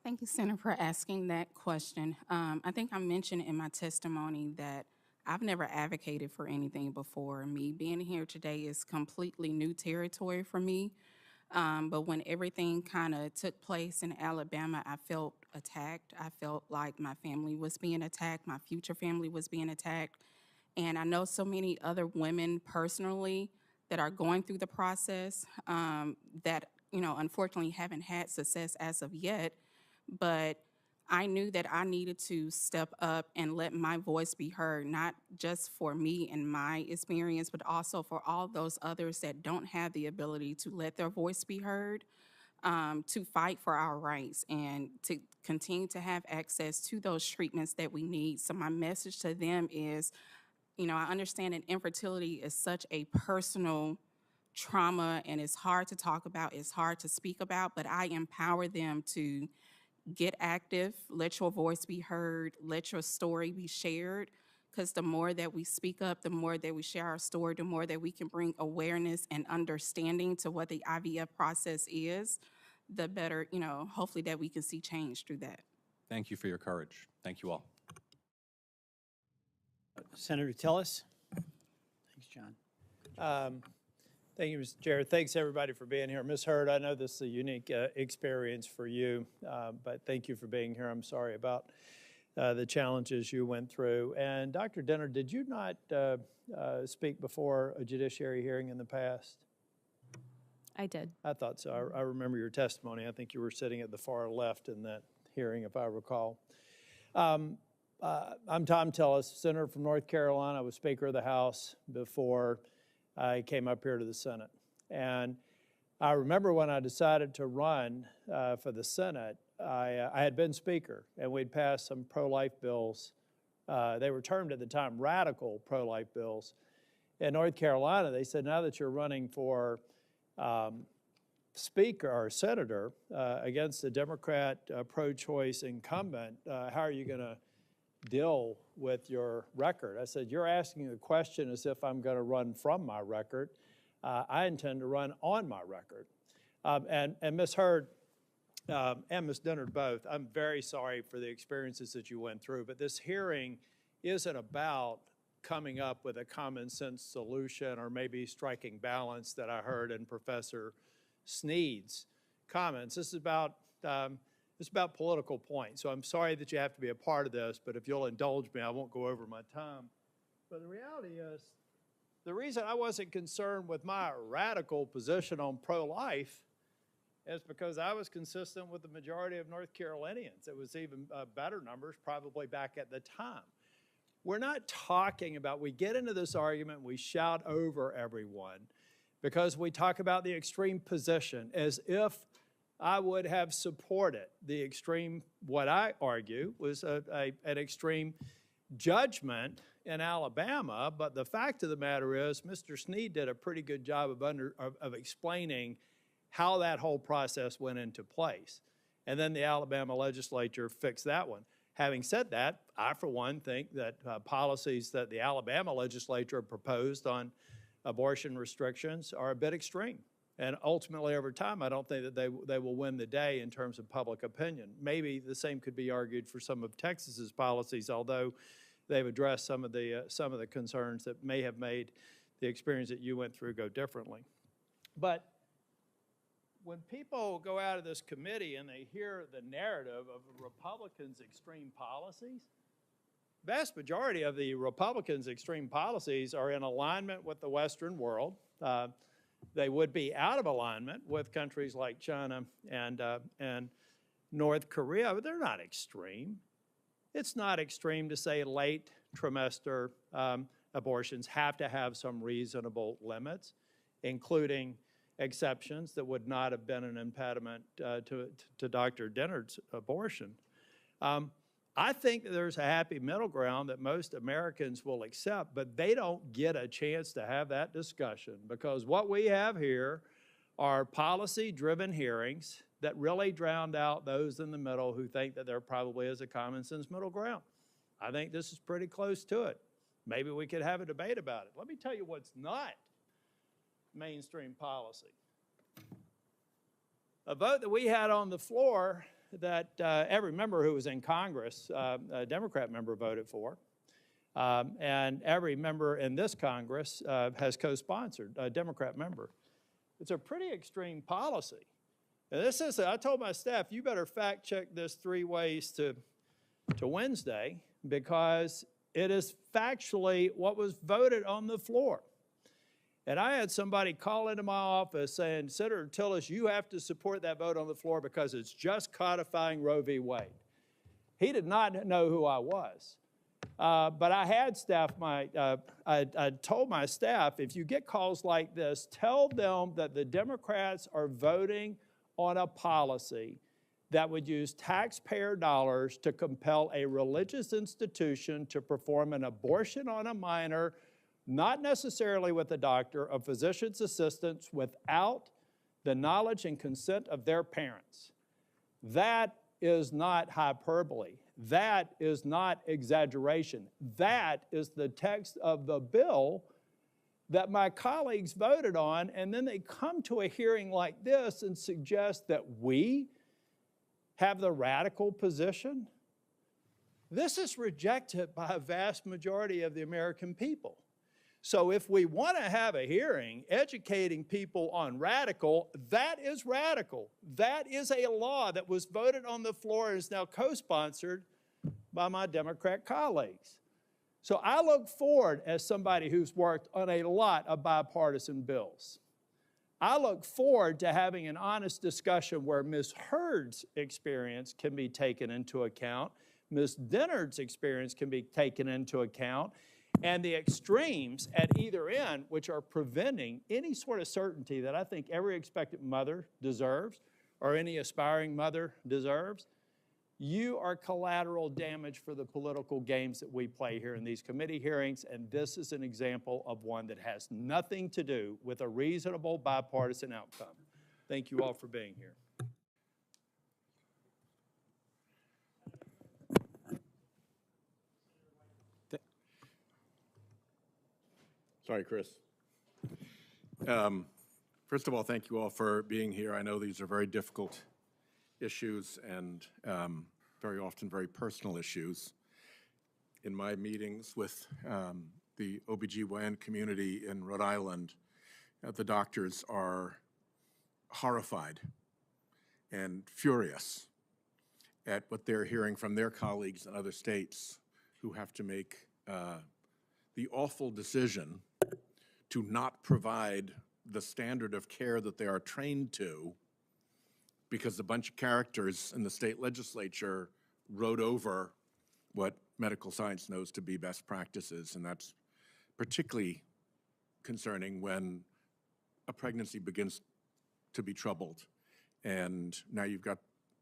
Thank you, Senator, for asking that question. I think I mentioned in my testimony that I've never advocated for anything before. Me being here today is completely new territory for me. But when everything kind of took place in Alabama, I felt attacked. I felt like my family was being attacked, my future family was being attacked. And I know so many other women personally that are going through the process that, unfortunately haven't had success as of yet. But I knew that I needed to step up and let my voice be heard, not just for me and my experience, but also for all those others that don't have the ability to let their voice be heard, to fight for our rights and to continue to have access to those treatments that we need. So my message to them is, I understand that infertility is such a personal trauma and it's hard to talk about, it's hard to speak about, but I empower them to get active, let your voice be heard, let your story be shared, because the more that we speak up, the more that we share our story, the more that we can bring awareness and understanding to what the IVF process is, the better, hopefully that we can see change through that. Thank you for your courage. Thank you all. Senator Tillis. Thanks, John. Thank you, Mr. Chair. Thanks, everybody, for being here. Ms. Hurd, I know this is a unique experience for you, but thank you for being here. I'm sorry about the challenges you went through. And Dr. Denner, did you not speak before a judiciary hearing in the past? I did. I thought so. I remember your testimony. I think you were sitting at the far left in that hearing, if I recall. I'm Tom Tillis, Senator from North Carolina. I was Speaker of the House before I came up here to the Senate. And I remember when I decided to run for the Senate, I had been Speaker, and we'd passed some pro-life bills. They were termed at the time radical pro-life bills. In North Carolina, they said, now that you're running for Speaker or Senator against a Democrat pro-choice incumbent, how are you going to deal with your record? I said, you're asking the question as if I'm going to run from my record. I intend to run on my record. And Ms. Hurd and Ms. Denner both, I'm very sorry for the experiences that you went through, but this hearing isn't about coming up with a common sense solution or maybe striking balance that I heard in Professor Snead's comments. This is about it's about political points. So I'm sorry that you have to be a part of this, but if you'll indulge me, I won't go over my time. But the reality is, the reason I wasn't concerned with my radical position on pro-life is because I was consistent with the majority of North Carolinians. It was even better numbers probably back at the time. We're not talking about, we get into this argument, we shout over everyone because we talk about the extreme position as if I would have supported the extreme, what I argue was an extreme judgment in Alabama, but the fact of the matter is Mr. Snead did a pretty good job of explaining how that whole process went into place. And then the Alabama legislature fixed that one. Having said that, I, for one, think that policies that the Alabama legislature proposed on abortion restrictions are a bit extreme. And ultimately, over time, I don't think that they will win the day in terms of public opinion. Maybe the same could be argued for some of Texas's policies, although they've addressed some of the concerns that may have made the experience that you went through go differently. But when people go out of this committee and they hear the narrative of the Republicans' extreme policies, vast majority of the Republicans' extreme policies are in alignment with the Western world. They would be out of alignment with countries like China and North Korea, but they're not extreme. It's not extreme to say late trimester abortions have to have some reasonable limits, including exceptions that would not have been an impediment to Dr. Dennard's abortion. I think that there's a happy middle ground that most Americans will accept, but they don't get a chance to have that discussion because what we have here are policy-driven hearings that really drowned out those in the middle who think that there probably is a common sense middle ground. I think this is pretty close to it. Maybe we could have a debate about it. Let me tell you what's not mainstream policy. A vote that we had on the floor that every member who was in Congress, a Democrat member, voted for, and every member in this Congress has co-sponsored, a Democrat member. It's a pretty extreme policy. And this is, I told my staff, you better fact check this 3 ways to Wednesday because it is factually what was voted on the floor. And I had somebody call into my office saying, Senator Tillis, you have to support that vote on the floor because it's just codifying Roe v. Wade. He did not know who I was. But I had staff, I told my staff, if you get calls like this, tell them that the Democrats are voting on a policy that would use taxpayer dollars to compel a religious institution to perform an abortion on a minor, not necessarily with a doctor, a physician's assistants, without the knowledge and consent of their parents. That is not hyperbole. That is not exaggeration. That is the text of the bill that my colleagues voted on, and then they come to a hearing like this and suggest that we have the radical position. This is rejected by a vast majority of the American people. So if we want to have a hearing educating people on radical, that is radical. That is a law that was voted on the floor and is now co-sponsored by my Democrat colleagues. So I look forward, as somebody who's worked on a lot of bipartisan bills, I look forward to having an honest discussion where Ms. Hurd's experience can be taken into account, Ms. Dennard's experience can be taken into account, and the extremes at either end, which are preventing any sort of certainty that I think every expectant mother deserves or any aspiring mother deserves. You are collateral damage for the political games that we play here in these committee hearings, and this is an example of one that has nothing to do with a reasonable bipartisan outcome. Thank you all for being here. Sorry, Chris. First of all, thank you all for being here. I know these are very difficult issues and very often very personal issues. In my meetings with the OBGYN community in Rhode Island, the doctors are horrified and furious at what they're hearing from their colleagues in other states who have to make the awful decision to not provide the standard of care that they are trained to because a bunch of characters in the state legislature wrote over what medical science knows to be best practices, and that's particularly concerning when a pregnancy begins to be troubled, and now you've got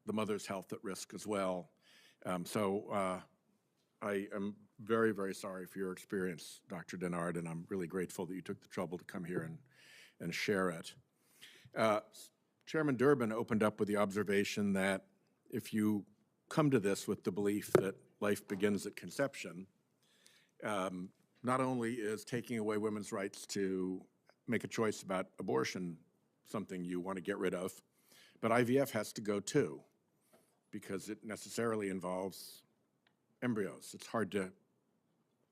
the mother's health at risk as well. I am very, very sorry for your experience, Dr. Dennard, and I'm really grateful that you took the trouble to come here and share it. Chairman Durbin opened up with the observation that if you come to this with the belief that life begins at conception, not only is taking away women's rights to make a choice about abortion something you want to get rid of, but IVF has to go too, because it necessarily involves embryos. It's hard to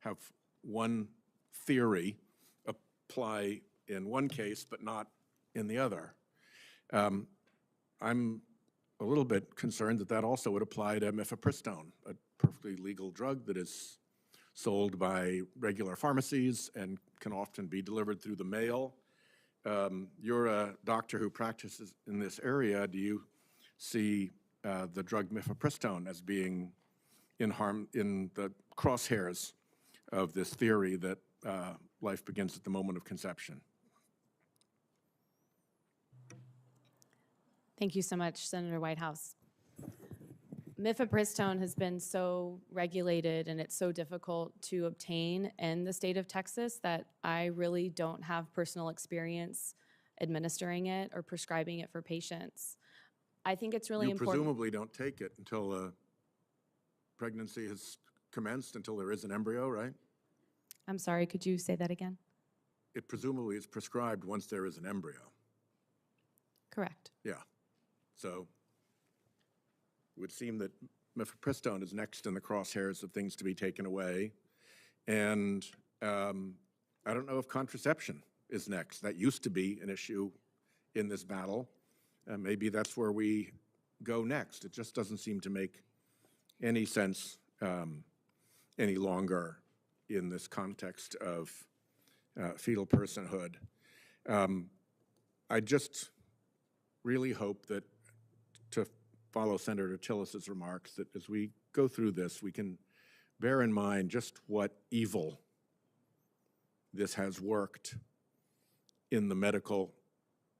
have one theory apply in one case but not in the other. I'm a little bit concerned that that also would apply to mifepristone, a perfectly legal drug that is sold by regular pharmacies and can often be delivered through the mail. You're a doctor who practices in this area. Do you see the drug mifepristone as being in the crosshairs of this theory that life begins at the moment of conception? Thank you so much, Senator Whitehouse. Mifepristone has been so regulated and it's so difficult to obtain in the state of Texas that I really don't have personal experience administering it or prescribing it for patients. I think it's really important. You presumably don't take it until a pregnancy has commenced, until there is an embryo, right? I'm sorry, could you say that again? It presumably is prescribed once there is an embryo. Correct. Yeah. So it would seem that mifepristone is next in the crosshairs of things to be taken away. And I don't know if contraception is next. That used to be an issue in this battle. Maybe that's where we go next. It just doesn't seem to make any sense any longer in this context of fetal personhood. I just really hope that, to follow Senator Tillis's remarks, that as we go through this, we can bear in mind just what evil this has worked in the medical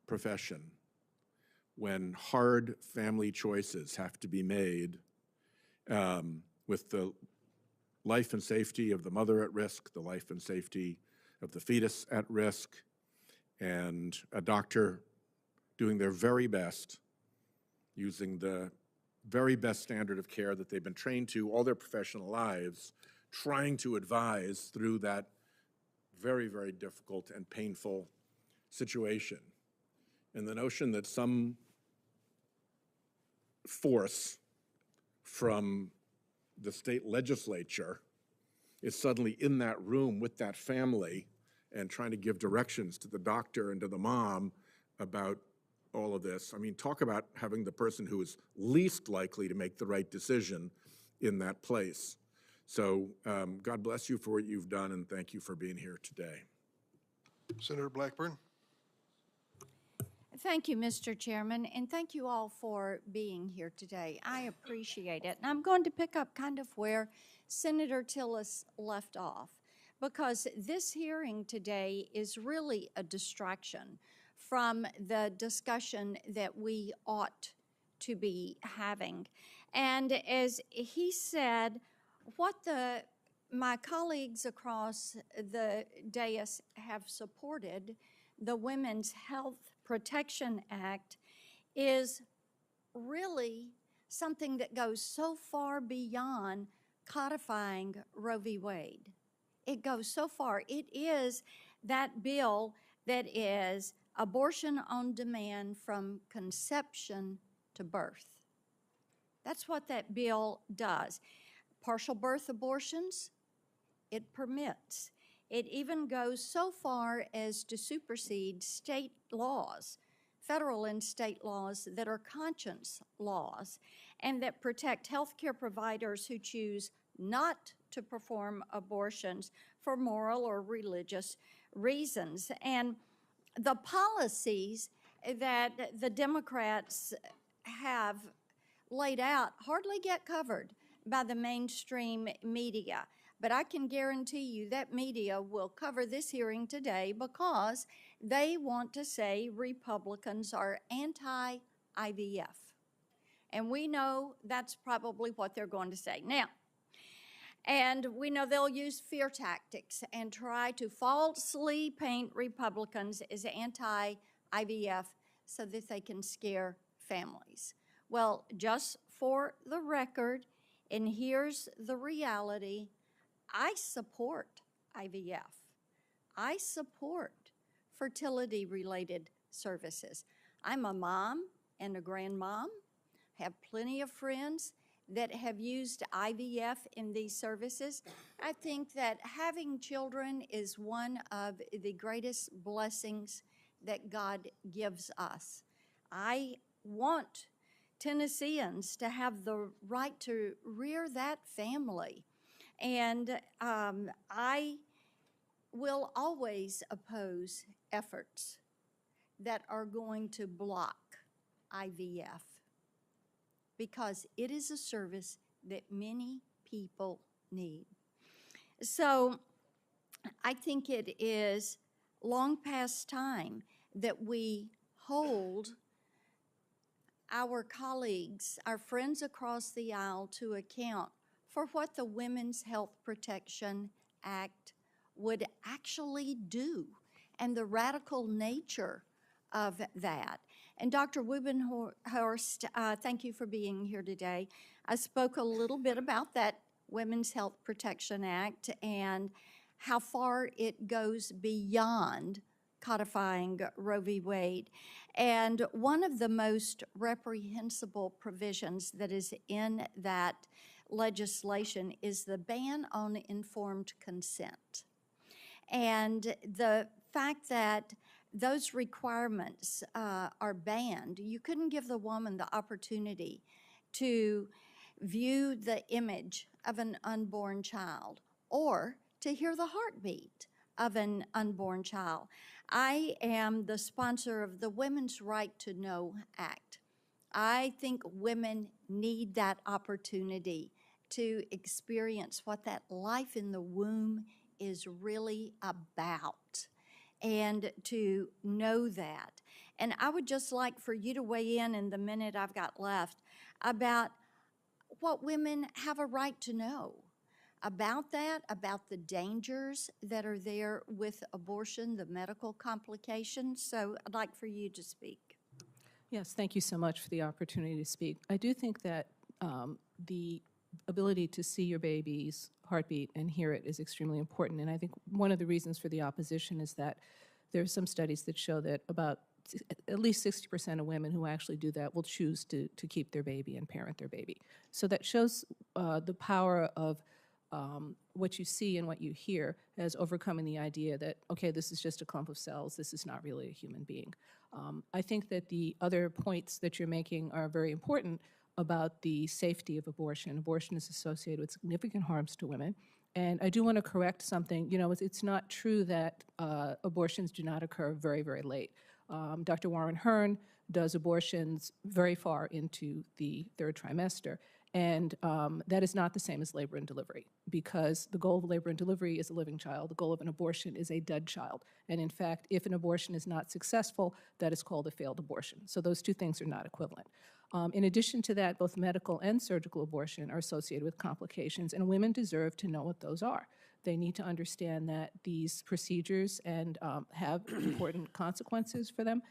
profession when hard family choices have to be made with the life and safety of the mother at risk, the life and safety of the fetus at risk, and a doctor doing their very best, using the very best standard of care that they've been trained to all their professional lives, trying to advise through that very, very difficult and painful situation. And the notion that some force from the state legislature is suddenly in that room with that family and trying to give directions to the doctor and to the mom about all of this. I mean, talk about having the person who is least likely to make the right decision in that place. So God bless you for what you've done, and thank you for being here today. Senator Blackburn. Thank you, Mr. Chairman, and thank you all for being here today. I appreciate it. And I'm going to pick up kind of where Senator Tillis left off, because this hearing today is really a distraction from the discussion that we ought to be having. And as he said, what my colleagues across the dais have supported, the Women's Health Protection Act, is really something that goes so far beyond codifying Roe v. Wade. It goes so far. It is that bill that is abortion on demand from conception to birth. That's what that bill does. Partial birth abortions, it permits. It even goes so far as to supersede state laws, federal and state laws that are conscience laws and that protect healthcare providers who choose not to perform abortions for moral or religious reasons. And the policies that the Democrats have laid out hardly get covered by the mainstream media. But I can guarantee you that media will cover this hearing today because they want to say Republicans are anti-IVF. And we know that's probably what they're going to say. Now, and we know they'll use fear tactics and try to falsely paint Republicans as anti-IVF so that they can scare families. Well, just for the record, and here's the reality, I support IVF. I support fertility-related services. I'm a mom and a grandmom, have plenty of friends that have used IVF in these services. I think that having children is one of the greatest blessings that God gives us. I want Tennesseans to have the right to rear that family. And I will always oppose efforts that are going to block IVF because it is a service that many people need. So I think it is long past time that we hold our colleagues, our friends across the aisle to account for what the Women's Health Protection Act would actually do and the radical nature of that. And Dr. Wubbenhorst, thank you for being here today. I spoke a little bit about that Women's Health Protection Act and how far it goes beyond codifying Roe v. Wade. And one of the most reprehensible provisions that is in that legislation is the ban on informed consent. And the fact that those requirements are banned, you couldn't give the woman the opportunity to view the image of an unborn child or to hear the heartbeat of an unborn child. I am the sponsor of the Women's Right to Know Act. I think women need that opportunity to experience what that life in the womb is really about and to know that. And I would just like for you to weigh in the minute I've got left about what women have a right to know about that, about the dangers that are there with abortion, the medical complications. So I'd like for you to speak. Yes, thank you so much for the opportunity to speak. I do think that the ability to see your baby's heartbeat and hear it is extremely important. And I think one of the reasons for the opposition is that there are some studies that show that about at least 60% of women who actually do that will choose to keep their baby and parent their baby. So that shows the power of what you see and what you hear as overcoming the idea that, okay, this is just a clump of cells, this is not really a human being. I think that the other points that you're making are very important about the safety of abortion. Abortion is associated with significant harms to women. And I do want to correct something. You know, it's not true that abortions do not occur very, very late. Dr. Warren Hearn does abortions very far into the third trimester. And that is not the same as labor and delivery, because the goal of labor and delivery is a living child. The goal of an abortion is a dead child. And in fact, if an abortion is not successful, that is called a failed abortion. So those two things are not equivalent. In addition to that, both medical and surgical abortion are associated with complications, and women deserve to know what those are. They need to understand that these procedures have important consequences for them,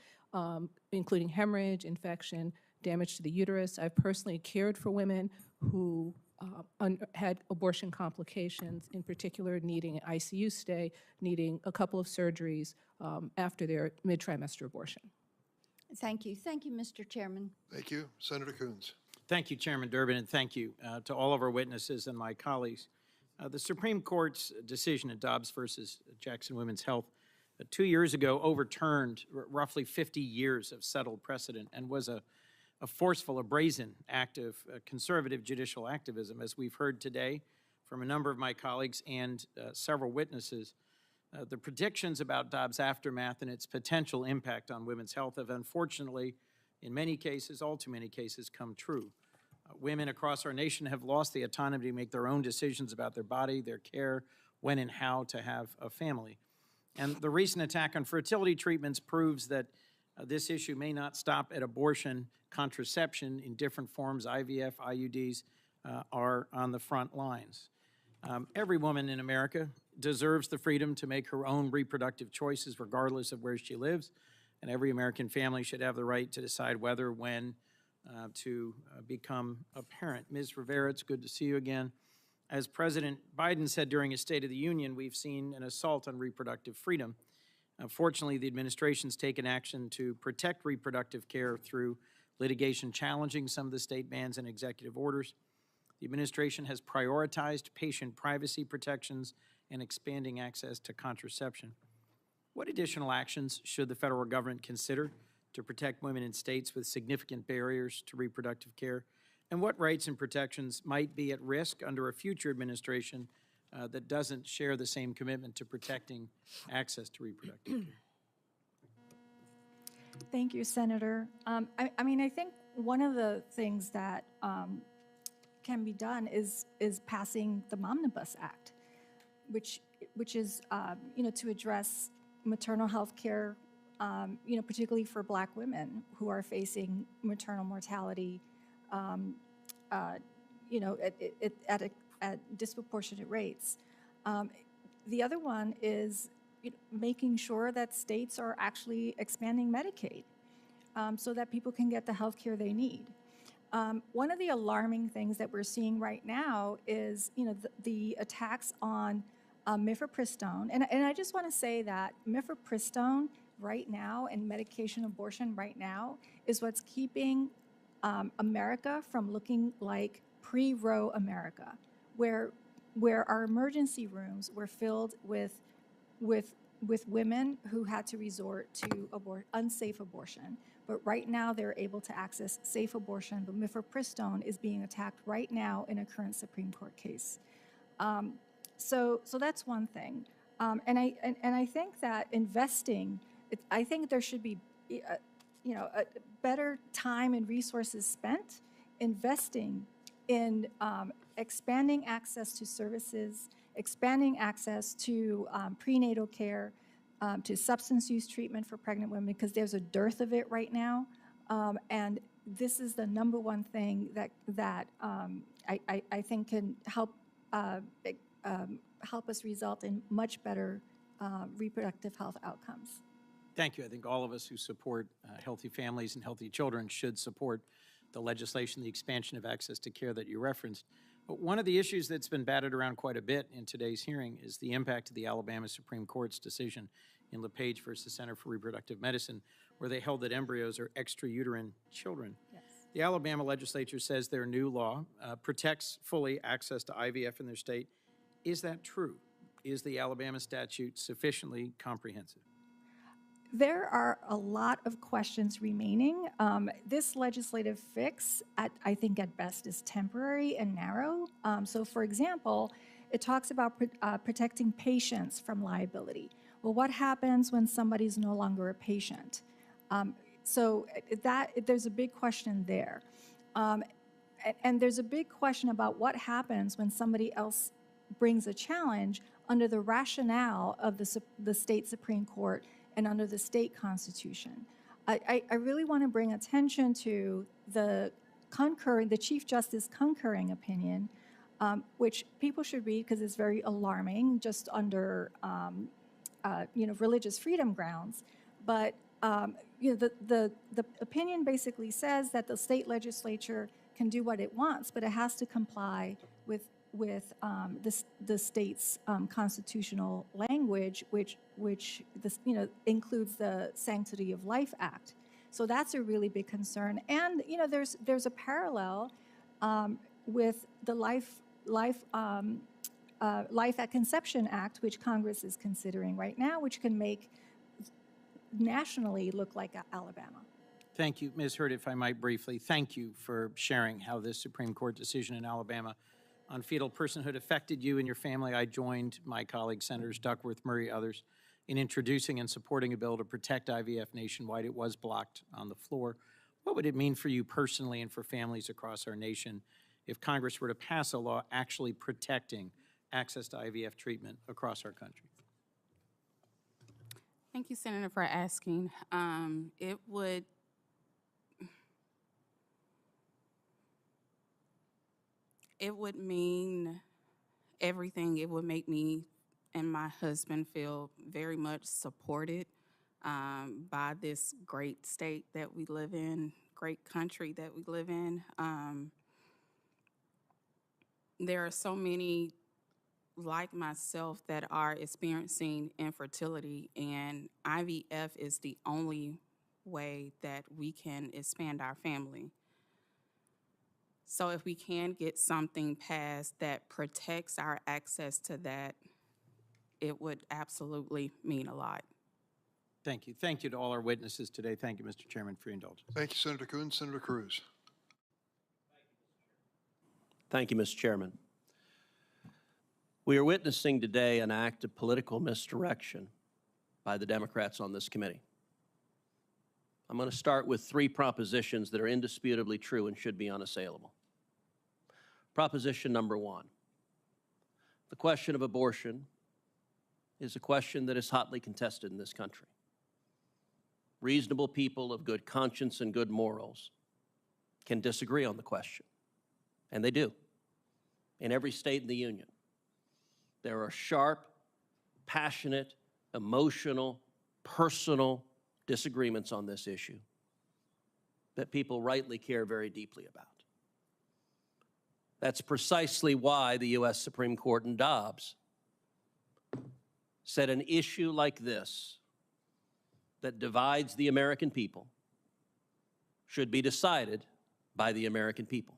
including hemorrhage, infection, damage to the uterus. I've personally cared for women who had abortion complications, in particular needing an ICU stay, needing a couple of surgeries after their mid-trimester abortion. Thank you. Thank you, Mr. Chairman. Thank you. Senator Coons. Thank you, Chairman Durbin, and thank you to all of our witnesses and my colleagues. The Supreme Court's decision in Dobbs versus Jackson Women's Health 2 years ago overturned roughly 50 years of settled precedent and was a forceful, a brazen act of conservative judicial activism, as we've heard today from a number of my colleagues and several witnesses. The predictions about Dobbs' aftermath and its potential impact on women's health have unfortunately, in many cases, all too many cases, come true. Women across our nation have lost the autonomy to make their own decisions about their body, their care, when and how to have a family. And the recent attack on fertility treatments proves that this issue may not stop at abortion. Contraception in different forms, IVF, IUDs, are on the front lines. Every woman in America deserves the freedom to make her own reproductive choices regardless of where she lives, and every American family should have the right to decide whether, when to become a parent. Ms. Rivera, it's good to see you again. As President Biden said during his State of the Union, we've seen an assault on reproductive freedom. Fortunately, the administration's taken action to protect reproductive care through litigation challenging some of the state bans and executive orders. The administration has prioritized patient privacy protections and expanding access to contraception. What additional actions should the federal government consider to protect women in states with significant barriers to reproductive care? And what rights and protections might be at risk under a future administration that doesn't share the same commitment to protecting access to reproductive care? Thank you, Senator. I mean, I think one of the things that can be done is passing the Omnibus Act, which is to address maternal health care, particularly for Black women who are facing maternal mortality, at disproportionate rates. The other one is making sure that states are actually expanding Medicaid so that people can get the health care they need. One of the alarming things that we're seeing right now is, the attacks on mifepristone. And I just want to say that mifepristone right now and medication abortion right now is what's keeping America from looking like pre-Roe America, where our emergency rooms were filled with women who had to resort to unsafe abortion. But right now they're able to access safe abortion, but mifepristone is being attacked right now in a current Supreme Court case. So that's one thing. And I think that investing, I think there should be a better time and resources spent investing in expanding access to services, expanding access to prenatal care, to substance use treatment for pregnant women, because there's a dearth of it right now. And this is the number one thing that I think can help us result in much better reproductive health outcomes. Thank you. I think all of us who support healthy families and healthy children should support the legislation, the expansion of access to care that you referenced. But one of the issues that's been batted around quite a bit in today's hearing is the impact of the Alabama Supreme Court's decision in M.P.H versus Center for Reproductive Medicine, where they held that embryos are extrauterine children. Yes. The Alabama legislature says their new law protects fully access to IVF in their state. Is that true? Is the Alabama statute sufficiently comprehensive? There are a lot of questions remaining. This legislative fix, I think at best, is temporary and narrow. So for example, it talks about protecting patients from liability. Well, what happens when somebody's no longer a patient? So there's a big question there. And there's a big question about what happens when somebody else brings a challenge under the rationale of the state Supreme Court and under the state constitution. I really want to bring attention to the Chief Justice concurring opinion, which people should read because it's very alarming, just under religious freedom grounds. But the opinion basically says that the state legislature can do what it wants, but it has to comply with the state's constitutional language, which includes the Sanctity of Life Act. So that's a really big concern. And there's a parallel with the Life at Conception Act, which Congress is considering right now, which can make nationally look like Alabama. Thank you, Ms. Hurd. If I might briefly, thank you for sharing how this Supreme Court decision in Alabama on fetal personhood affected you and your family. I joined my colleagues, Senators Duckworth, Murray, others, in introducing and supporting a bill to protect IVF nationwide. It was blocked on the floor. What would it mean for you personally and for families across our nation if Congress were to pass a law actually protecting access to IVF treatment across our country? Thank you, Senator, for asking. It would mean everything. It would make me and my husband feel very much supported by this great state that we live in, great country that we live in. There are so many like myself that are experiencing infertility, and IVF is the only way that we can expand our family. So if we can get something passed that protects our access to that, it would absolutely mean a lot. Thank you. Thank you to all our witnesses today. Thank you, Mr. Chairman, for your indulgence. Thank you, Senator Kuhn. Senator Cruz. Thank you, Mr. Chairman. We are witnessing today an act of political misdirection by the Democrats on this committee. I'm going to start with 3 propositions that are indisputably true and should be unassailable. Proposition number 1, the question of abortion is a question that is hotly contested in this country. Reasonable people of good conscience and good morals can disagree on the question, and they do, in every state in the union. There are sharp, passionate, emotional, personal disagreements on this issue that people rightly care very deeply about. That's precisely why the U.S. Supreme Court in Dobbs said an issue like this that divides the American people should be decided by the American people.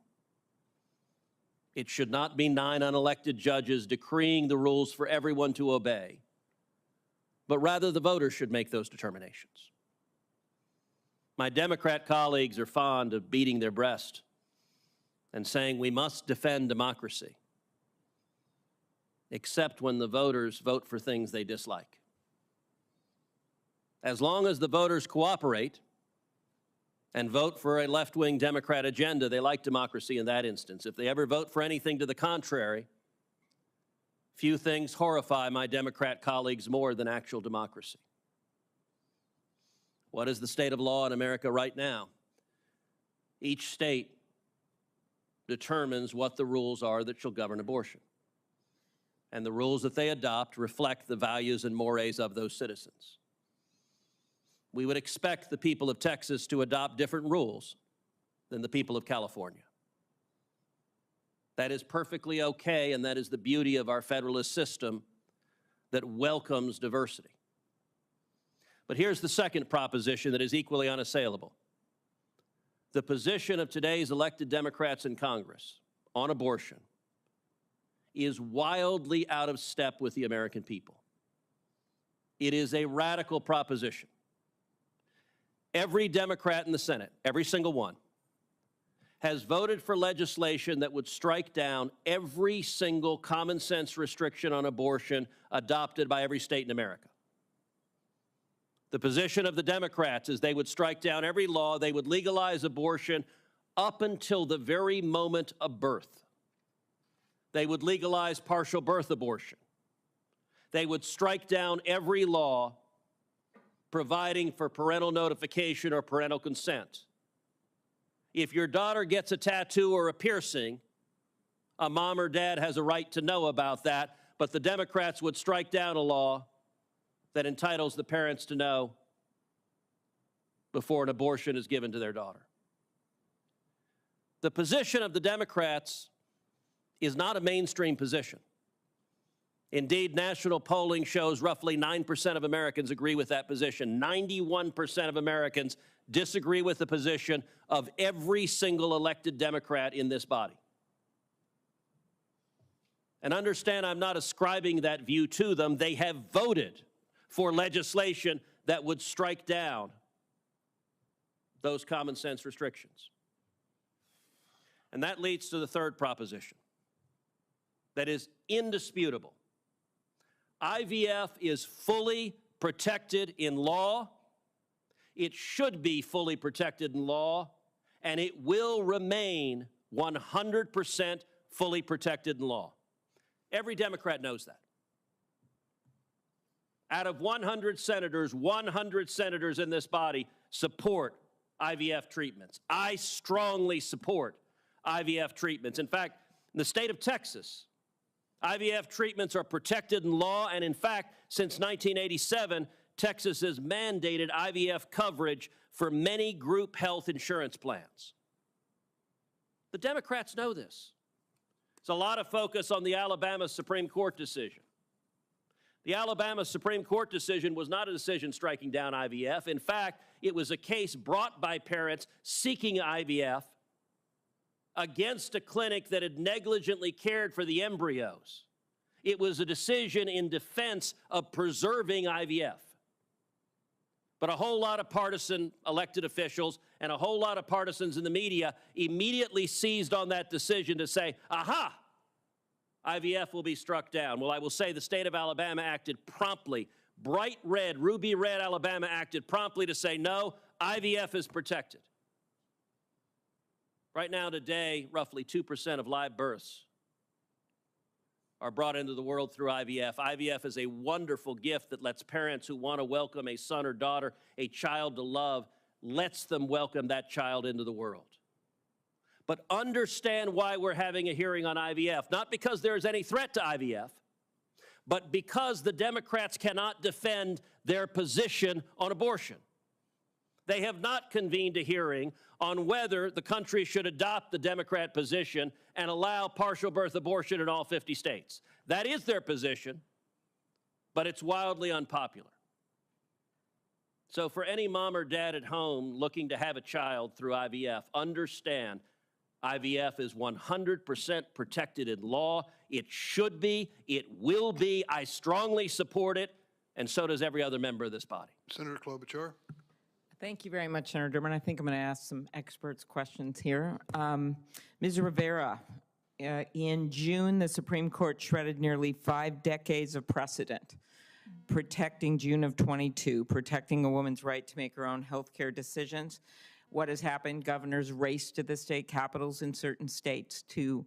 It should not be 9 unelected judges decreeing the rules for everyone to obey, but rather the voters should make those determinations. My Democrat colleagues are fond of beating their breast and saying we must defend democracy, except when the voters vote for things they dislike. As long as the voters cooperate and vote for a left-wing Democrat agenda, they like democracy in that instance. If they ever vote for anything to the contrary, few things horrify my Democrat colleagues more than actual democracy. What is the state of law in America right now? Each state determines what the rules are that shall govern abortion. And the rules that they adopt reflect the values and mores of those citizens. We would expect the people of Texas to adopt different rules than the people of California. That is perfectly okay, and that is the beauty of our federalist system that welcomes diversity. But here's the second proposition that is equally unassailable. The position of today's elected Democrats in Congress on abortion is wildly out of step with the American people. It is a radical proposition. Every Democrat in the Senate, every single one, has voted for legislation that would strike down every single common sense restriction on abortion adopted by every state in America. The position of the Democrats is they would strike down every law, they would legalize abortion up until the very moment of birth. They would legalize partial birth abortion. They would strike down every law providing for parental notification or parental consent. If your daughter gets a tattoo or a piercing, a mom or dad has a right to know about that, but the Democrats would strike down a law that entitles the parents to know before an abortion is given to their daughter. The position of the Democrats is not a mainstream position. Indeed, national polling shows roughly 9% of Americans agree with that position. 91% of Americans disagree with the position of every single elected Democrat in this body. And understand, I'm not ascribing that view to them. They have voted for legislation that would strike down those common sense restrictions. And that leads to the third proposition that is indisputable. IVF is fully protected in law. It should be fully protected in law, and it will remain 100% fully protected in law. Every Democrat knows that. Out of 100 senators in this body support IVF treatments. I strongly support IVF treatments. In fact, in the state of Texas, IVF treatments are protected in law, and in fact, since 1987, Texas has mandated IVF coverage for many group health insurance plans. The Democrats know this. There's a lot of focus on the Alabama Supreme Court decision. The Alabama Supreme Court decision was not a decision striking down IVF. In fact, it was a case brought by parents seeking IVF against a clinic that had negligently cared for the embryos. It was a decision in defense of preserving IVF. But a whole lot of partisan elected officials and a whole lot of partisans in the media immediately seized on that decision to say, aha, IVF will be struck down. Well, I will say the state of Alabama acted promptly. Bright red, ruby red Alabama acted promptly to say, no, IVF is protected. Right now, today, roughly 2% of live births are brought into the world through IVF. IVF is a wonderful gift that lets parents who want to welcome a son or daughter, a child to love, lets them welcome that child into the world. But understand why we're having a hearing on IVF, not because there is any threat to IVF, but because the Democrats cannot defend their position on abortion. They have not convened a hearing on whether the country should adopt the Democrat position and allow partial birth abortion in all 50 states. That is their position, but it's wildly unpopular. So for any mom or dad at home looking to have a child through IVF, understand IVF is 100% protected in law. It should be. It will be. I strongly support it, and so does every other member of this body. Senator Klobuchar. Thank you very much, Senator Durbin. I think I'm going to ask some experts questions here. Ms. Rivera, in June, the Supreme Court shredded nearly 5 decades of precedent, protecting June of 22, protecting a woman's right to make her own health care decisions. What has happened? Governors raced to the state capitals in certain states to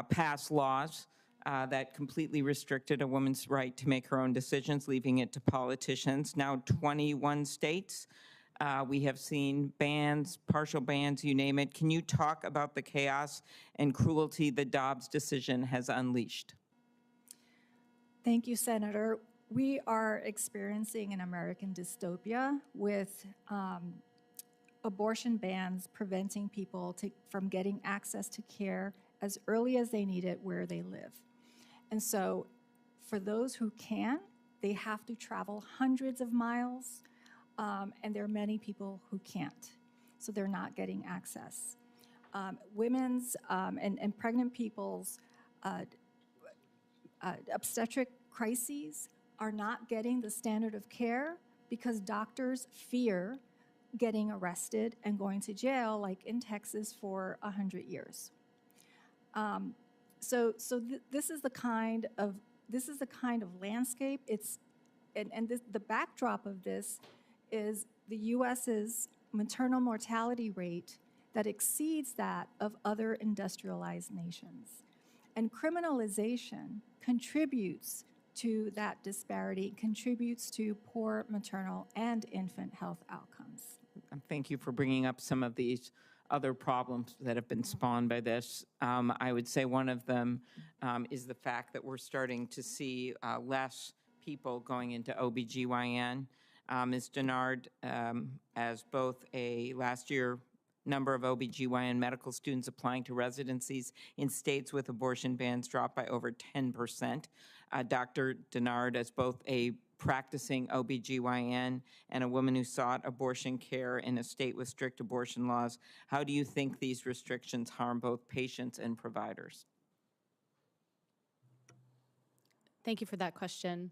pass laws that completely restricted a woman's right to make her own decisions, leaving it to politicians. Now 21 states. We have seen bans, partial bans, you name it. Can you talk about the chaos and cruelty the Dobbs decision has unleashed? Thank you, Senator. We are experiencing an American dystopia with abortion bans preventing people from getting access to care as early as they need it where they live. And so for those who can, they have to travel hundreds of miles, and there are many people who can't, so they're not getting access. Women's and pregnant people's obstetric crises are not getting the standard of care because doctors fear getting arrested and going to jail, like in Texas for 100 years. This is the kind of landscape. The backdrop of this is the U.S.'s maternal mortality rate that exceeds that of other industrialized nations. And criminalization contributes to that disparity, contributes to poor maternal and infant health outcomes. Thank you for bringing up some of these other problems that have been spawned by this. I would say one of them is the fact that we're starting to see less people going into OBGYN. Ms. Denard, as both a last year number of OBGYN medical students applying to residencies in states with abortion bans dropped by over 10%. Dr. Denard, as both a practicing OBGYN and a woman who sought abortion care in a state with strict abortion laws, how do you think these restrictions harm both patients and providers? Thank you for that question.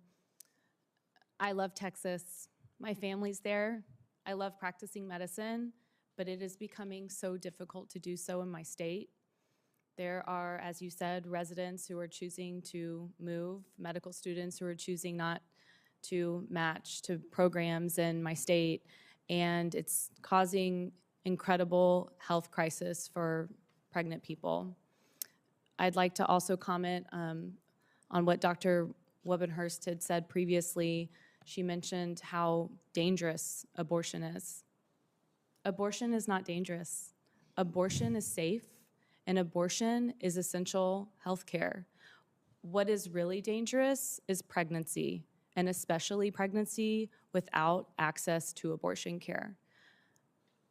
I love Texas. My family's there. I love practicing medicine, but it is becoming so difficult to do so in my state. There are, as you said, residents who are choosing to move, medical students who are choosing not to match to programs in my state, and it's causing incredible health crisis for pregnant people. I'd like to also comment on what Dr. Wubbenhorst had said previously. She mentioned how dangerous abortion is. Abortion is not dangerous. Abortion is safe, and abortion is essential health care. What is really dangerous is pregnancy, and especially pregnancy without access to abortion care.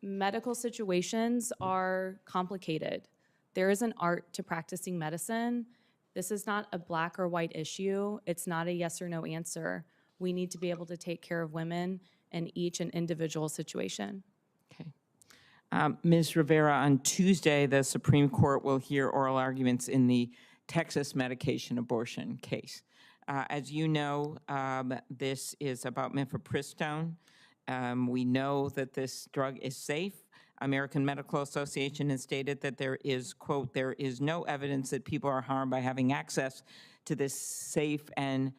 Medical situations are complicated. There is an art to practicing medicine. This is not a black or white issue. It's not a yes or no answer. We need to be able to take care of women in each and individual situation. Okay. Ms. Rivera, on Tuesday, the Supreme Court will hear oral arguments in the Texas medication abortion case. As you know, this is about mifepristone, We know that this drug is safe. American Medical Association has stated that there is, quote, there is no evidence that people are harmed by having access to this safe and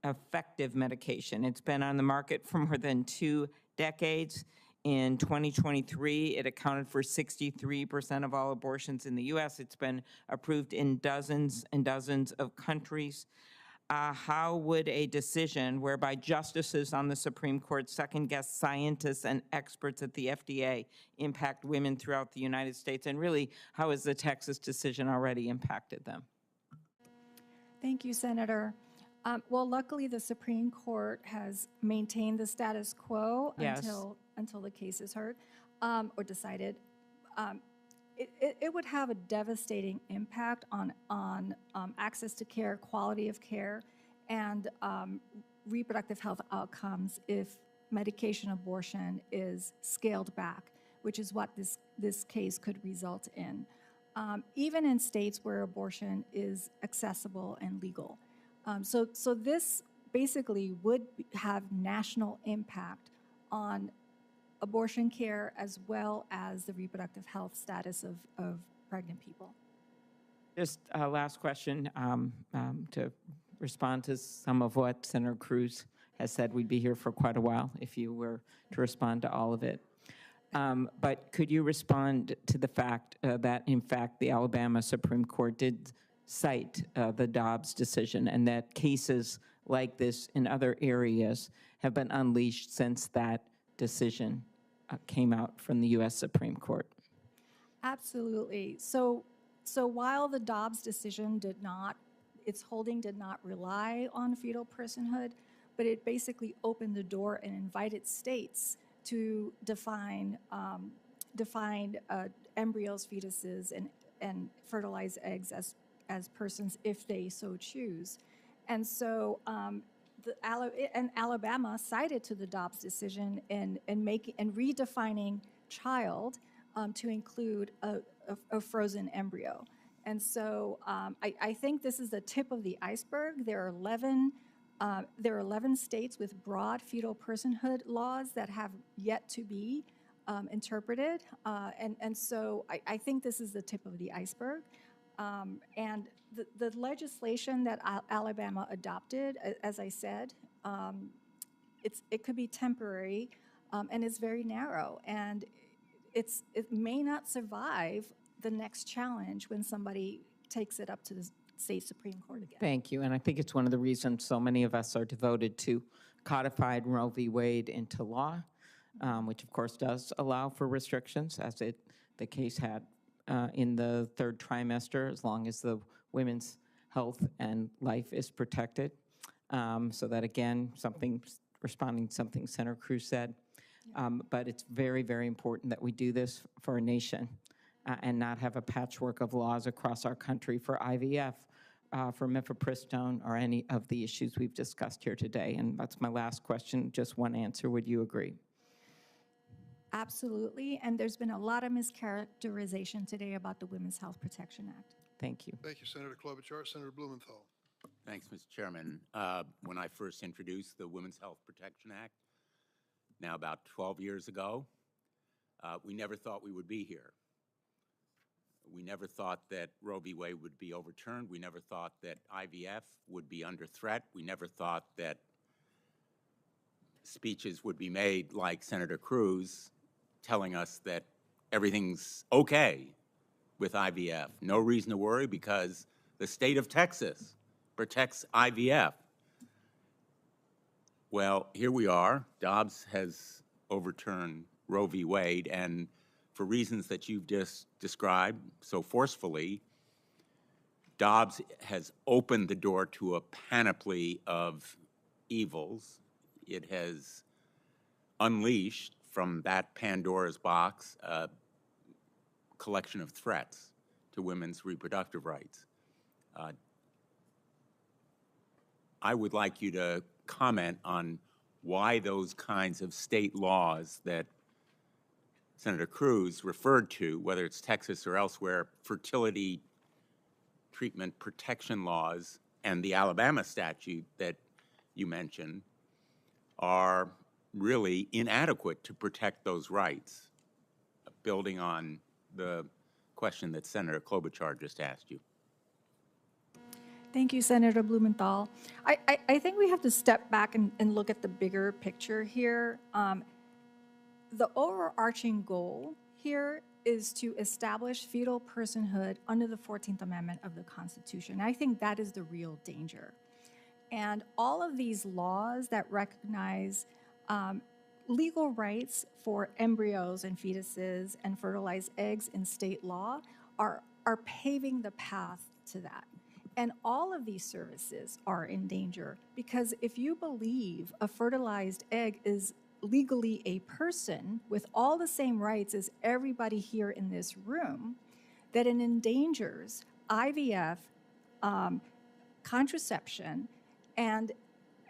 effective medication. It's been on the market for more than 2 decades. In 2023, it accounted for 63% of all abortions in the U.S. It's been approved in dozens and dozens of countries. How would a decision whereby justices on the Supreme Court second-guess scientists and experts at the FDA impact women throughout the United States? And really, how has the Texas decision already impacted them? Thank you, Senator. Well, luckily, the Supreme Court has maintained the status quo until the case is heard or decided. It would have a devastating impact on access to care, quality of care, and reproductive health outcomes if medication abortion is scaled back, which is what this case could result in. Even in states where abortion is accessible and legal. So this basically would have national impact on abortion care as well as the reproductive health status of pregnant people. Just a last question to respond to some of what Senator Cruz has said. We'd be here for quite a while if you were to respond to all of it. But could you respond to the fact that, in fact, the Alabama Supreme Court did cite the Dobbs decision and that cases like this in other areas have been unleashed since that decision came out from the U.S. Supreme Court? Absolutely. So while the Dobbs decision its holding did not rely on fetal personhood, but it basically opened the door and invited states to define embryos, fetuses, and fertilized eggs as persons if they so choose. And so Alabama cited to the Dobbs decision in redefining child to include a frozen embryo. And so I think this is the tip of the iceberg. There are 11 states with broad fetal personhood laws that have yet to be interpreted. And so I think this is the tip of the iceberg. And the legislation that Alabama adopted, as I said, it could be temporary and it's very narrow. And it may not survive the next challenge when somebody takes it up to the state Supreme Court again. Thank you. And I think it's one of the reasons so many of us are devoted to codified Roe v. Wade into law, which of course does allow for restrictions, as the case had in the 3rd trimester, as long as the women's health and life is protected. So that, again, responding to something Senator Cruz said. But it's very, very important that we do this for our nation and not have a patchwork of laws across our country for IVF, for mifepristone, or any of the issues we've discussed here today. And that's my last question, just one answer. Would you agree? Absolutely, and there's been a lot of mischaracterization today about the Women's Health Protection Act. Thank you. Thank you, Senator Klobuchar. Senator Blumenthal. Thanks, Mr. Chairman. When I first introduced the Women's Health Protection Act, now about 12 years ago, we never thought we would be here. We never thought that Roe v. Wade would be overturned. We never thought that IVF would be under threat. We never thought that speeches would be made like Senator Cruz telling us that everything's okay with IVF. No reason to worry because the state of Texas protects IVF. Well, here we are. Dobbs has overturned Roe v. Wade, and for reasons that you've just described so forcefully, Dobbs has opened the door to a panoply of evils. It has unleashed from that Pandora's box a collection of threats to women's reproductive rights. I would like you to comment on why those kinds of state laws that Senator Cruz referred to, whether it's Texas or elsewhere, fertility treatment protection laws and the Alabama statute that you mentioned, are really inadequate to protect those rights, building on the question that Senator Klobuchar just asked you? Thank you, Senator Blumenthal. I think we have to step back and look at the bigger picture here. The overarching goal here is to establish fetal personhood under the 14th Amendment of the Constitution. I think that is the real danger. And all of these laws that recognize legal rights for embryos and fetuses and fertilized eggs in state law are paving the path to that. And all of these services are in danger because if you believe a fertilized egg is legally a person with all the same rights as everybody here in this room, that it endangers IVF, contraception, and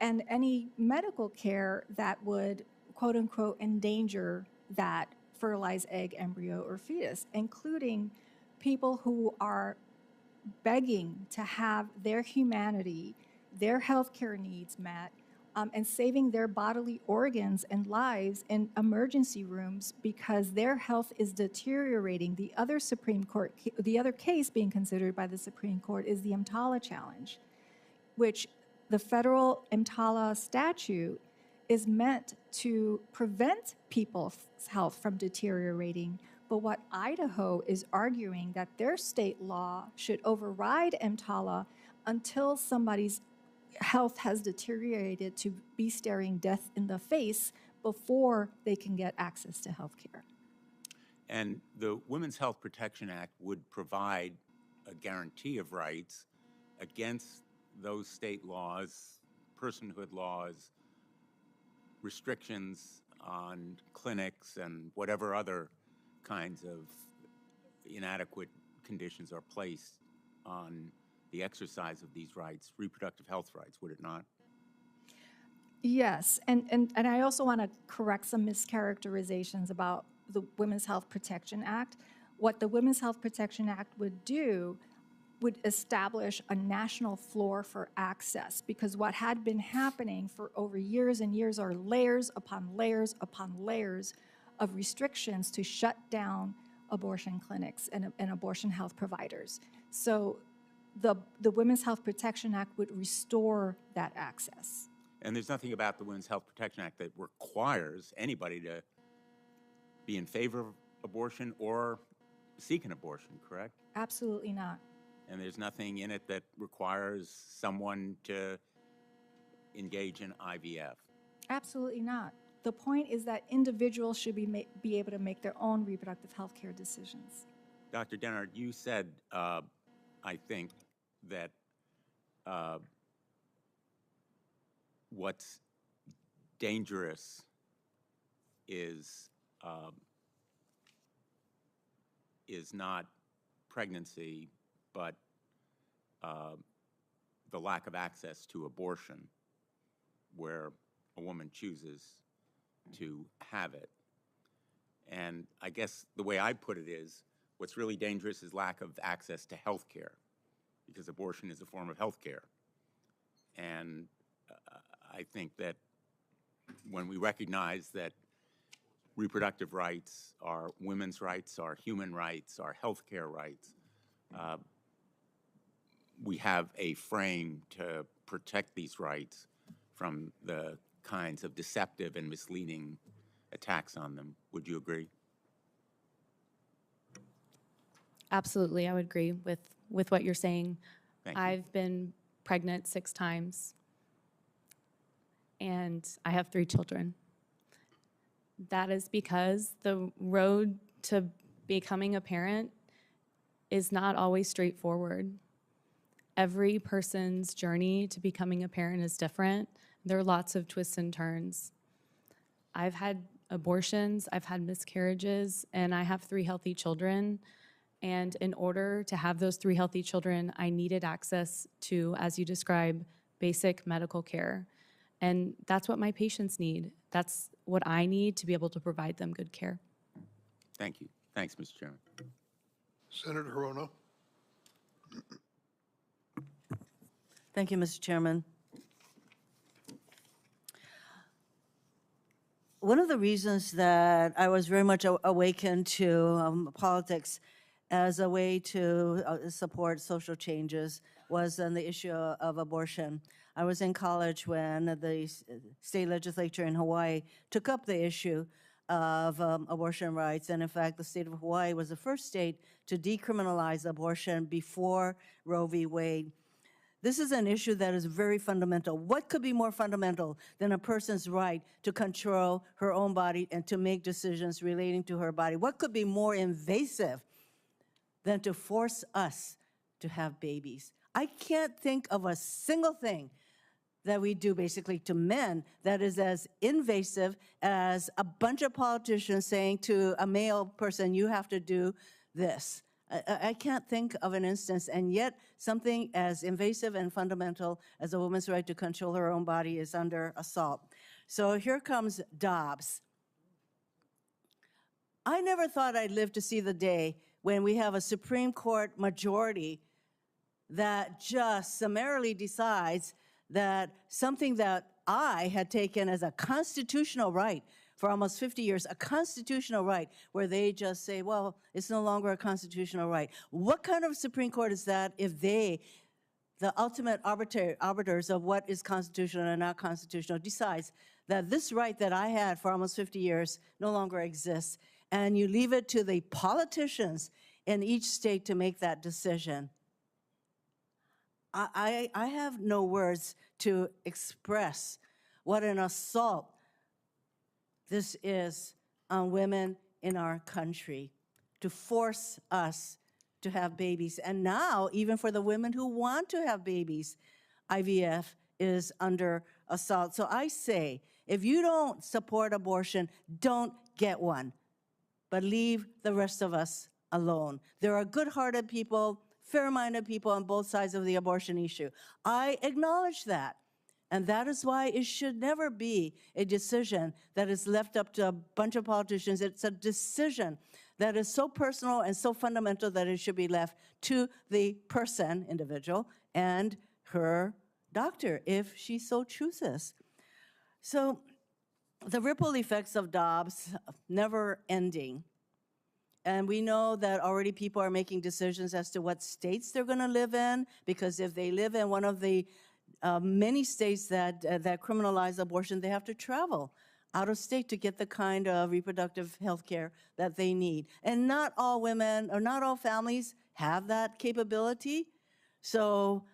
any medical care that would, quote unquote, endanger that fertilized egg, embryo, or fetus, including people who are begging to have their humanity, their healthcare needs met, and saving their bodily organs and lives in emergency rooms because their health is deteriorating. The other Supreme Court, the other case being considered by the Supreme Court is the EMTALA challenge, which the federal EMTALA statute is meant to prevent people's health from deteriorating. But what Idaho is arguing that their state law should override EMTALA until somebody's health has deteriorated to be staring death in the face before they can get access to health care. And the Women's Health Protection Act would provide a guarantee of rights against those state laws, personhood laws, restrictions on clinics and whatever other kinds of inadequate conditions are placed on the exercise of these rights, reproductive health rights, would it not? Yes, and I also want to correct some mischaracterizations about the Women's Health Protection Act. What the Women's Health Protection Act would do would establish a national floor for access, because what had been happening for over years and years are layers upon layers upon layers of restrictions to shut down abortion clinics and abortion health providers. So the Women's Health Protection Act would restore that access. And there's nothing about the Women's Health Protection Act that requires anybody to be in favor of abortion or seek an abortion, correct? Absolutely not. And there's nothing in it that requires someone to engage in IVF. Absolutely not. The point is that individuals should be able to make their own reproductive health care decisions. Dr. Dennard, you said, I think, that what's dangerous is not pregnancy, but the lack of access to abortion, where a woman chooses to have it. And I guess the way I put it is, what's really dangerous is lack of access to health care, because abortion is a form of health care. And I think that when we recognize that reproductive rights are women's rights, are human rights, are health care rights, we have a frame to protect these rights from the kinds of deceptive and misleading attacks on them. Would you agree? Absolutely, I would agree with what you're saying. Thank you. I've been pregnant 6 times, and I have 3 children. That is because the road to becoming a parent is not always straightforward. Every person's journey to becoming a parent is different. There are lots of twists and turns. I've had abortions, I've had miscarriages, and I have 3 healthy children. And in order to have those 3 healthy children, I needed access to, as you describe, basic medical care. And that's what my patients need. That's what I need to be able to provide them good care. Thank you. Thanks, Mr. Chairman. Senator Hirono. Thank you, Mr. Chairman. of the reasons that I was very much awakened to politics as a way to support social changes was on the issue of abortion. I was in college when the state legislature in Hawaii took up the issue of abortion rights, and in fact, the state of Hawaii was the first state to decriminalize abortion before Roe v. Wade. This is an issue that is very fundamental. What could be more fundamental than a person's right to control her own body and to make decisions relating to her body? What could be more invasive than to force us to have babies? I can't think of a single thing that we do basically to men that is as invasive as a bunch of politicians saying to a male person, you have to do this. I can't think of an instance, and yet something as invasive and fundamental as a woman's right to control her own body is under assault. So here comes Dobbs. I never thought I'd live to see the day when we have a Supreme Court majority that just summarily decides that something that I had taken as a constitutional right for almost 50 years, a constitutional right, where they just say, well, it's no longer a constitutional right. What kind of Supreme Court is that if they, the ultimate arbiters of what is constitutional and not constitutional, decides that this right that I had for almost 50 years no longer exists, and you leave it to the politicians in each state to make that decision? I have no words to express what an assault this is on women in our country, to force us to have babies. And now, even for the women who want to have babies, IVF is under assault. So I say, if you don't support abortion, don't get one, but leave the rest of us alone. There are good-hearted people, fair-minded people on both sides of the abortion issue. I acknowledge that. And that is why it should never be a decision that is left up to a bunch of politicians. It's a decision that is so personal and so fundamental that it should be left to the person, individual, and her doctor, if she so chooses. So the ripple effects of Dobbs, never ending. And we know that already people are making decisions as to what states they're going to live in, because if they live in one of the many states that criminalize abortion, they have to travel out of state to get the kind of reproductive health care that they need. And not all women or not all families have that capability. So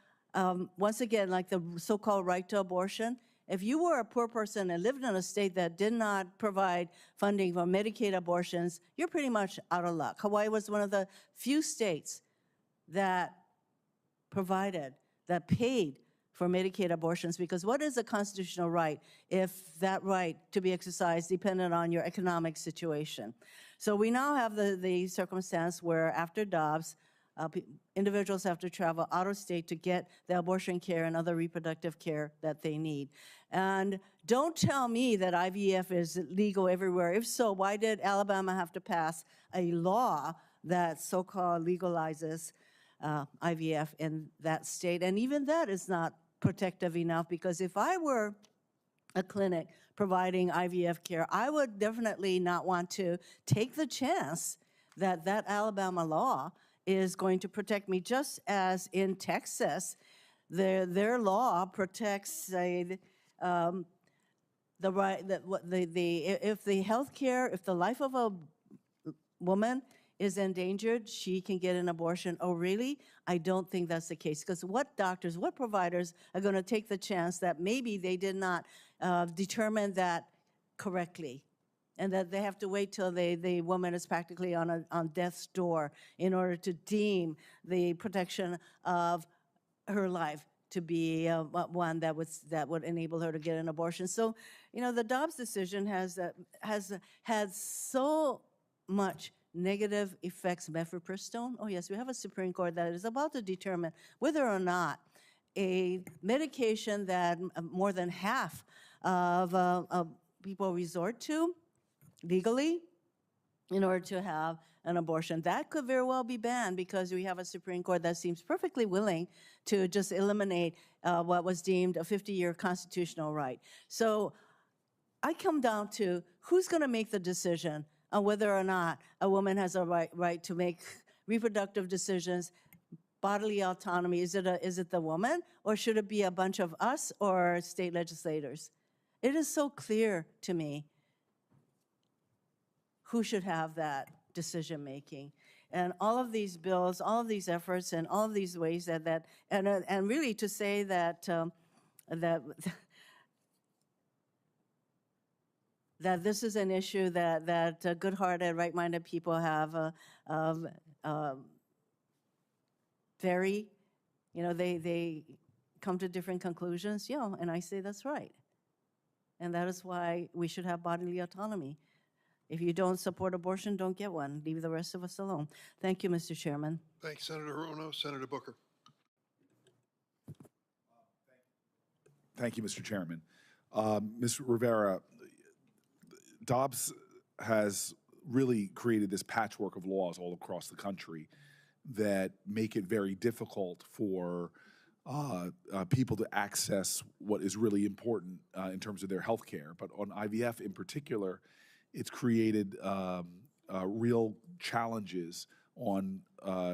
once again, like the so-called right to abortion, if you were a poor person and lived in a state that did not provide funding for Medicaid abortions, you're pretty much out of luck. Hawaii was one of the few states that provided, that paid for Medicaid abortions, because what is a constitutional right if that right to be exercised depended on your economic situation? So we now have the circumstance where after Dobbs, individuals have to travel out of state to get the abortion care and other reproductive care that they need. And don't tell me that IVF is legal everywhere. If so, why did Alabama have to pass a law that so-called legalizes IVF in that state? And even that is not protective enough, because if I were a clinic providing IVF care, I would definitely not want to take the chance that that Alabama law is going to protect me, just as in Texas, their law protects the right that if the health care, if the life of a woman is endangered, she can get an abortion. Oh, really? I don't think that's the case, because what doctors, what providers are going to take the chance that maybe they did not determine that correctly, and that they have to wait till the woman is practically on death's door in order to deem the protection of her life to be one that would enable her to get an abortion. So, you know, the Dobbs decision has had so much negative effects. Mifepristone, oh yes, we have a Supreme Court that is about to determine whether or not a medication that more than half of people resort to legally in order to have an abortion, that could very well be banned, because we have a Supreme Court that seems perfectly willing to just eliminate what was deemed a 50-year constitutional right. So I come down to who's going to make the decision on whether or not a woman has a right to make reproductive decisions, bodily autonomy. Is it the woman, or should it be a bunch of us or state legislators? It is so clear to me who should have that decision making. And all of these bills, all of these efforts, and all of these ways and really to say that that this is an issue that good-hearted, right-minded people have very, they come to different conclusions. Yeah, and I say that's right. And that is why we should have bodily autonomy. If you don't support abortion, don't get one. Leave the rest of us alone. Thank you, Mr. Chairman. Thanks, Senator Hirono. Senator Booker. Thank you, Mr. Chairman. Ms. Rivera, Dobbs has really created this patchwork of laws all across the country that make it very difficult for people to access what is really important in terms of their health care. But on IVF in particular, it's created real challenges on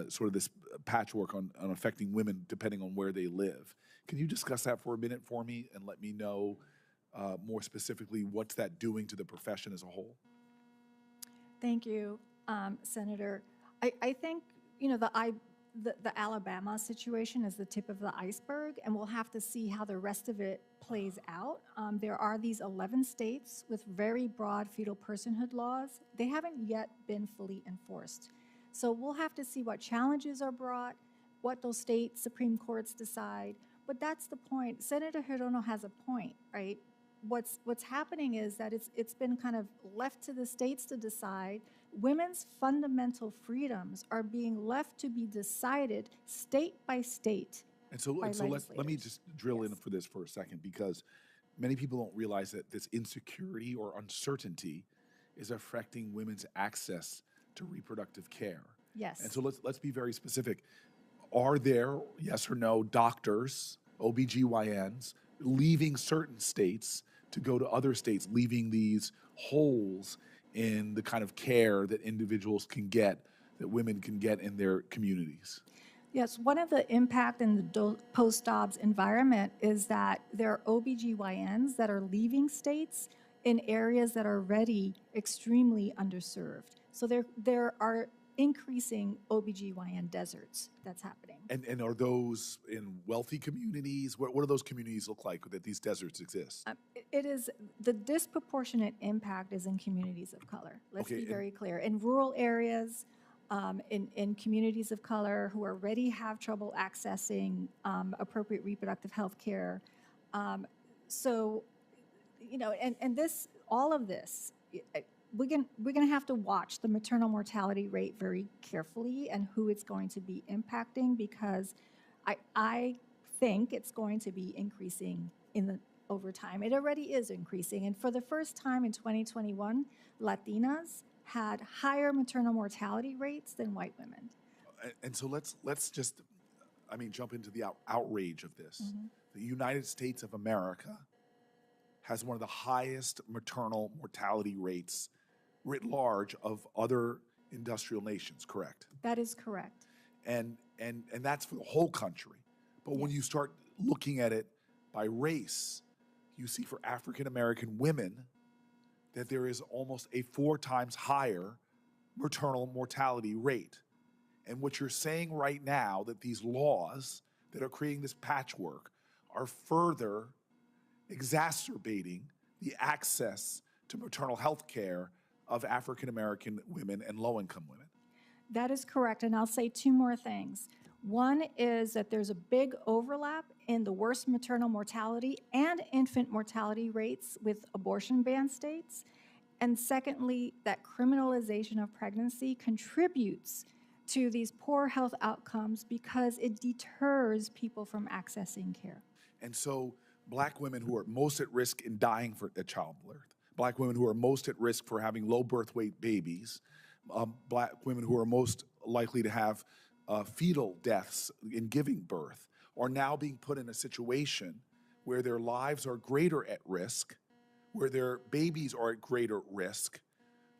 sort of this patchwork on affecting women depending on where they live. Can you discuss that for a minute for me and let me know more specifically what's that doing to the profession as a whole? Thank you, Senator. I think, the Alabama situation is the tip of the iceberg, and we'll have to see how the rest of it plays out. There are these 11 states with very broad fetal personhood laws. They haven't yet been fully enforced. So we'll have to see what challenges are brought, what those state Supreme Courts decide. But that's the point. Senator Hirono has a point, right? What's happening is that it's been kind of left to the states to decide. Women's fundamental freedoms are being left to be decided state by state. And so let me just drill in for this for a second, because many people don't realize that this insecurity or uncertainty is affecting women's access to reproductive care. Yes. And so let's be very specific. Are there, yes or no, doctors, OBGYNs, leaving certain states to go to other states, leaving these holes in the kind of care that individuals can get, that women can get in their communities? Yes, one of the impact in the post-Dobbs environment is that there are OBGYNs that are leaving states in areas that are already extremely underserved. So there are increasing OBGYN deserts that's happening. And are those in wealthy communities? What do those communities look like that these deserts exist? It is, the disproportionate impact is in communities of color. Let's be very clear. In rural areas, in communities of color who already have trouble accessing appropriate reproductive health care. So, and this, all of this, we're going to have to watch the maternal mortality rate very carefully and who it's going to be impacting, because I think it's going to be increasing over time. It already is increasing. And for the first time in 2021, Latinas had higher maternal mortality rates than white women. And so let's just, jump into the outrage of this. Mm-hmm. The United States of America has one of the highest maternal mortality rates writ large of other industrial nations, correct? That is correct. And that's for the whole country. But when you start looking at it by race, you see for African American women that there is almost a 4 times higher maternal mortality rate. And what you're saying right now, that these laws that are creating this patchwork are further exacerbating the access to maternal health care of African American women and low-income women. That is correct, and I'll say 2 more things. One is that there's a big overlap in the worst maternal mortality and infant mortality rates with abortion ban states. And secondly, that criminalization of pregnancy contributes to these poor health outcomes because it deters people from accessing care. And so Black women who are most at risk in dying at childbirth, Black women who are most at risk for having low birth weight babies, Black women who are most likely to have fetal deaths in giving birth, are now being put in a situation where their lives are greater at risk, where their babies are at greater risk,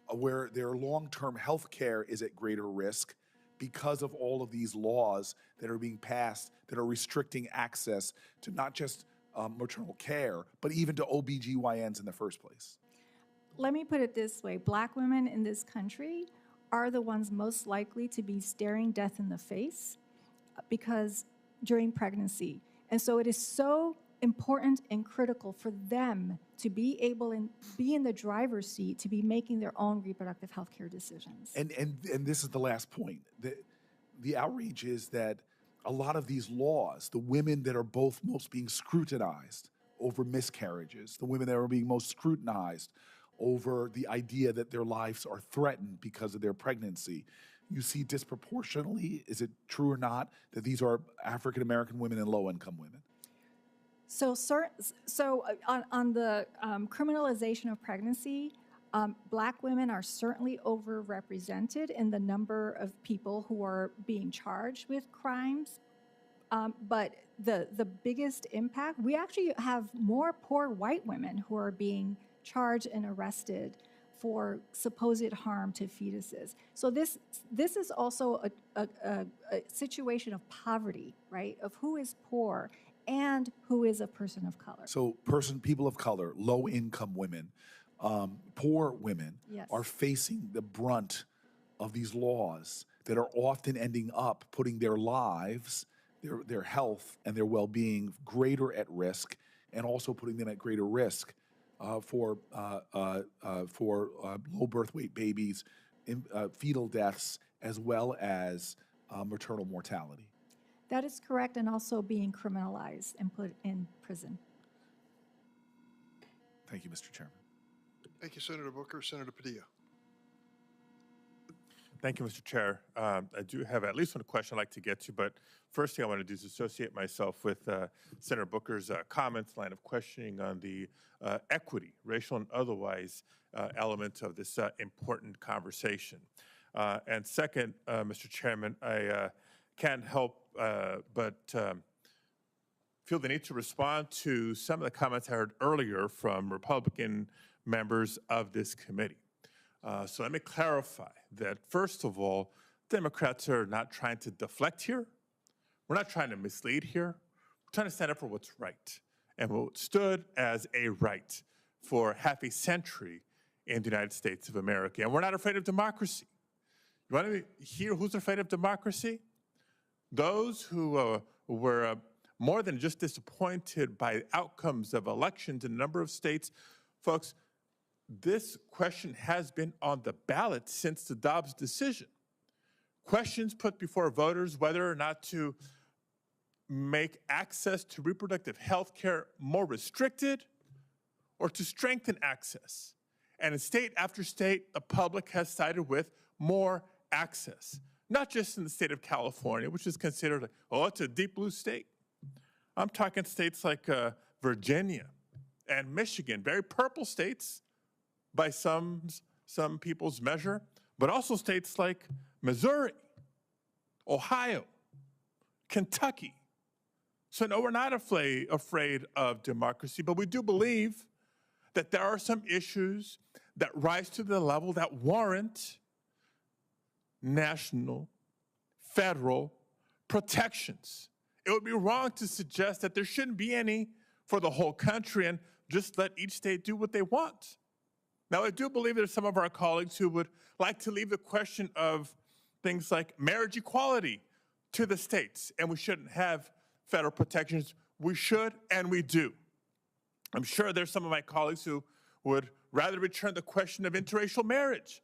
where their long-term health care is at greater risk because of all of these laws that are being passed that are restricting access to not just maternal care, but even to OBGYNs in the first place? Let me put it this way. Black women in this country are the ones most likely to be staring death in the face because during pregnancy. And so it is so important and critical for them to be able and be in the driver's seat to be making their own reproductive health care decisions. And this is the last point. The outrage is that a lot of these laws, the women that are both most being scrutinized over miscarriages, the women that are being most scrutinized over the idea that their lives are threatened because of their pregnancy, you see disproportionately, is it true or not, that these are African-American women and low-income women? So on the criminalization of pregnancy, Black women are certainly overrepresented in the number of people who are being charged with crimes. But the biggest impact, we actually have more poor white women who are being charged and arrested for supposed harm to fetuses. So this is also a situation of poverty, right? Of who is poor and who is a person of color. So people of color, low-income women, poor women Yes. are facing the brunt of these laws that are often ending up putting their lives, their health, and their well-being greater at risk, and also putting them at greater risk for low birth weight babies, fetal deaths, as well as maternal mortality. That is correct, and also being criminalized and put in prison. Thank you, Mr. Chairman. Thank you, Senator Booker. Senator Padilla. Thank you, Mr. Chair. I do have at least one question I'd like to get to, but first thing I want to do is associate myself with Senator Booker's comments, line of questioning on the equity, racial and otherwise, element of this important conversation. And second, Mr. Chairman, I can't help but feel the need to respond to some of the comments I heard earlier from Republican members of this committee. So let me clarify that, first of all, Democrats are not trying to deflect here. We're not trying to mislead here. We're trying to stand up for what's right and what stood as a right for half a century in the United States of America. And we're not afraid of democracy. You want to hear who's afraid of democracy? Those who were more than just disappointed by outcomes of elections in a number of states. Folks, this question has been on the ballot since the Dobbs decision. Questions put before voters whether or not to make access to reproductive health care more restricted or to strengthen access. And in state after state, the public has sided with more access. Not just in the state of California, which is considered, oh, it's a deep blue state. I'm talking states like Virginia and Michigan, very purple states by some people's measure, but also states like Missouri, Ohio, Kentucky. So no, we're not afraid of democracy, but we do believe that there are some issues that rise to the level that warrant national, federal protections. It would be wrong to suggest that there shouldn't be any for the whole country and just let each state do what they want. Now, I do believe there's some of our colleagues who would like to leave the question of things like marriage equality to the states, and we shouldn't have federal protections. We should, and we do. I'm sure there's some of my colleagues who would rather return the question of interracial marriage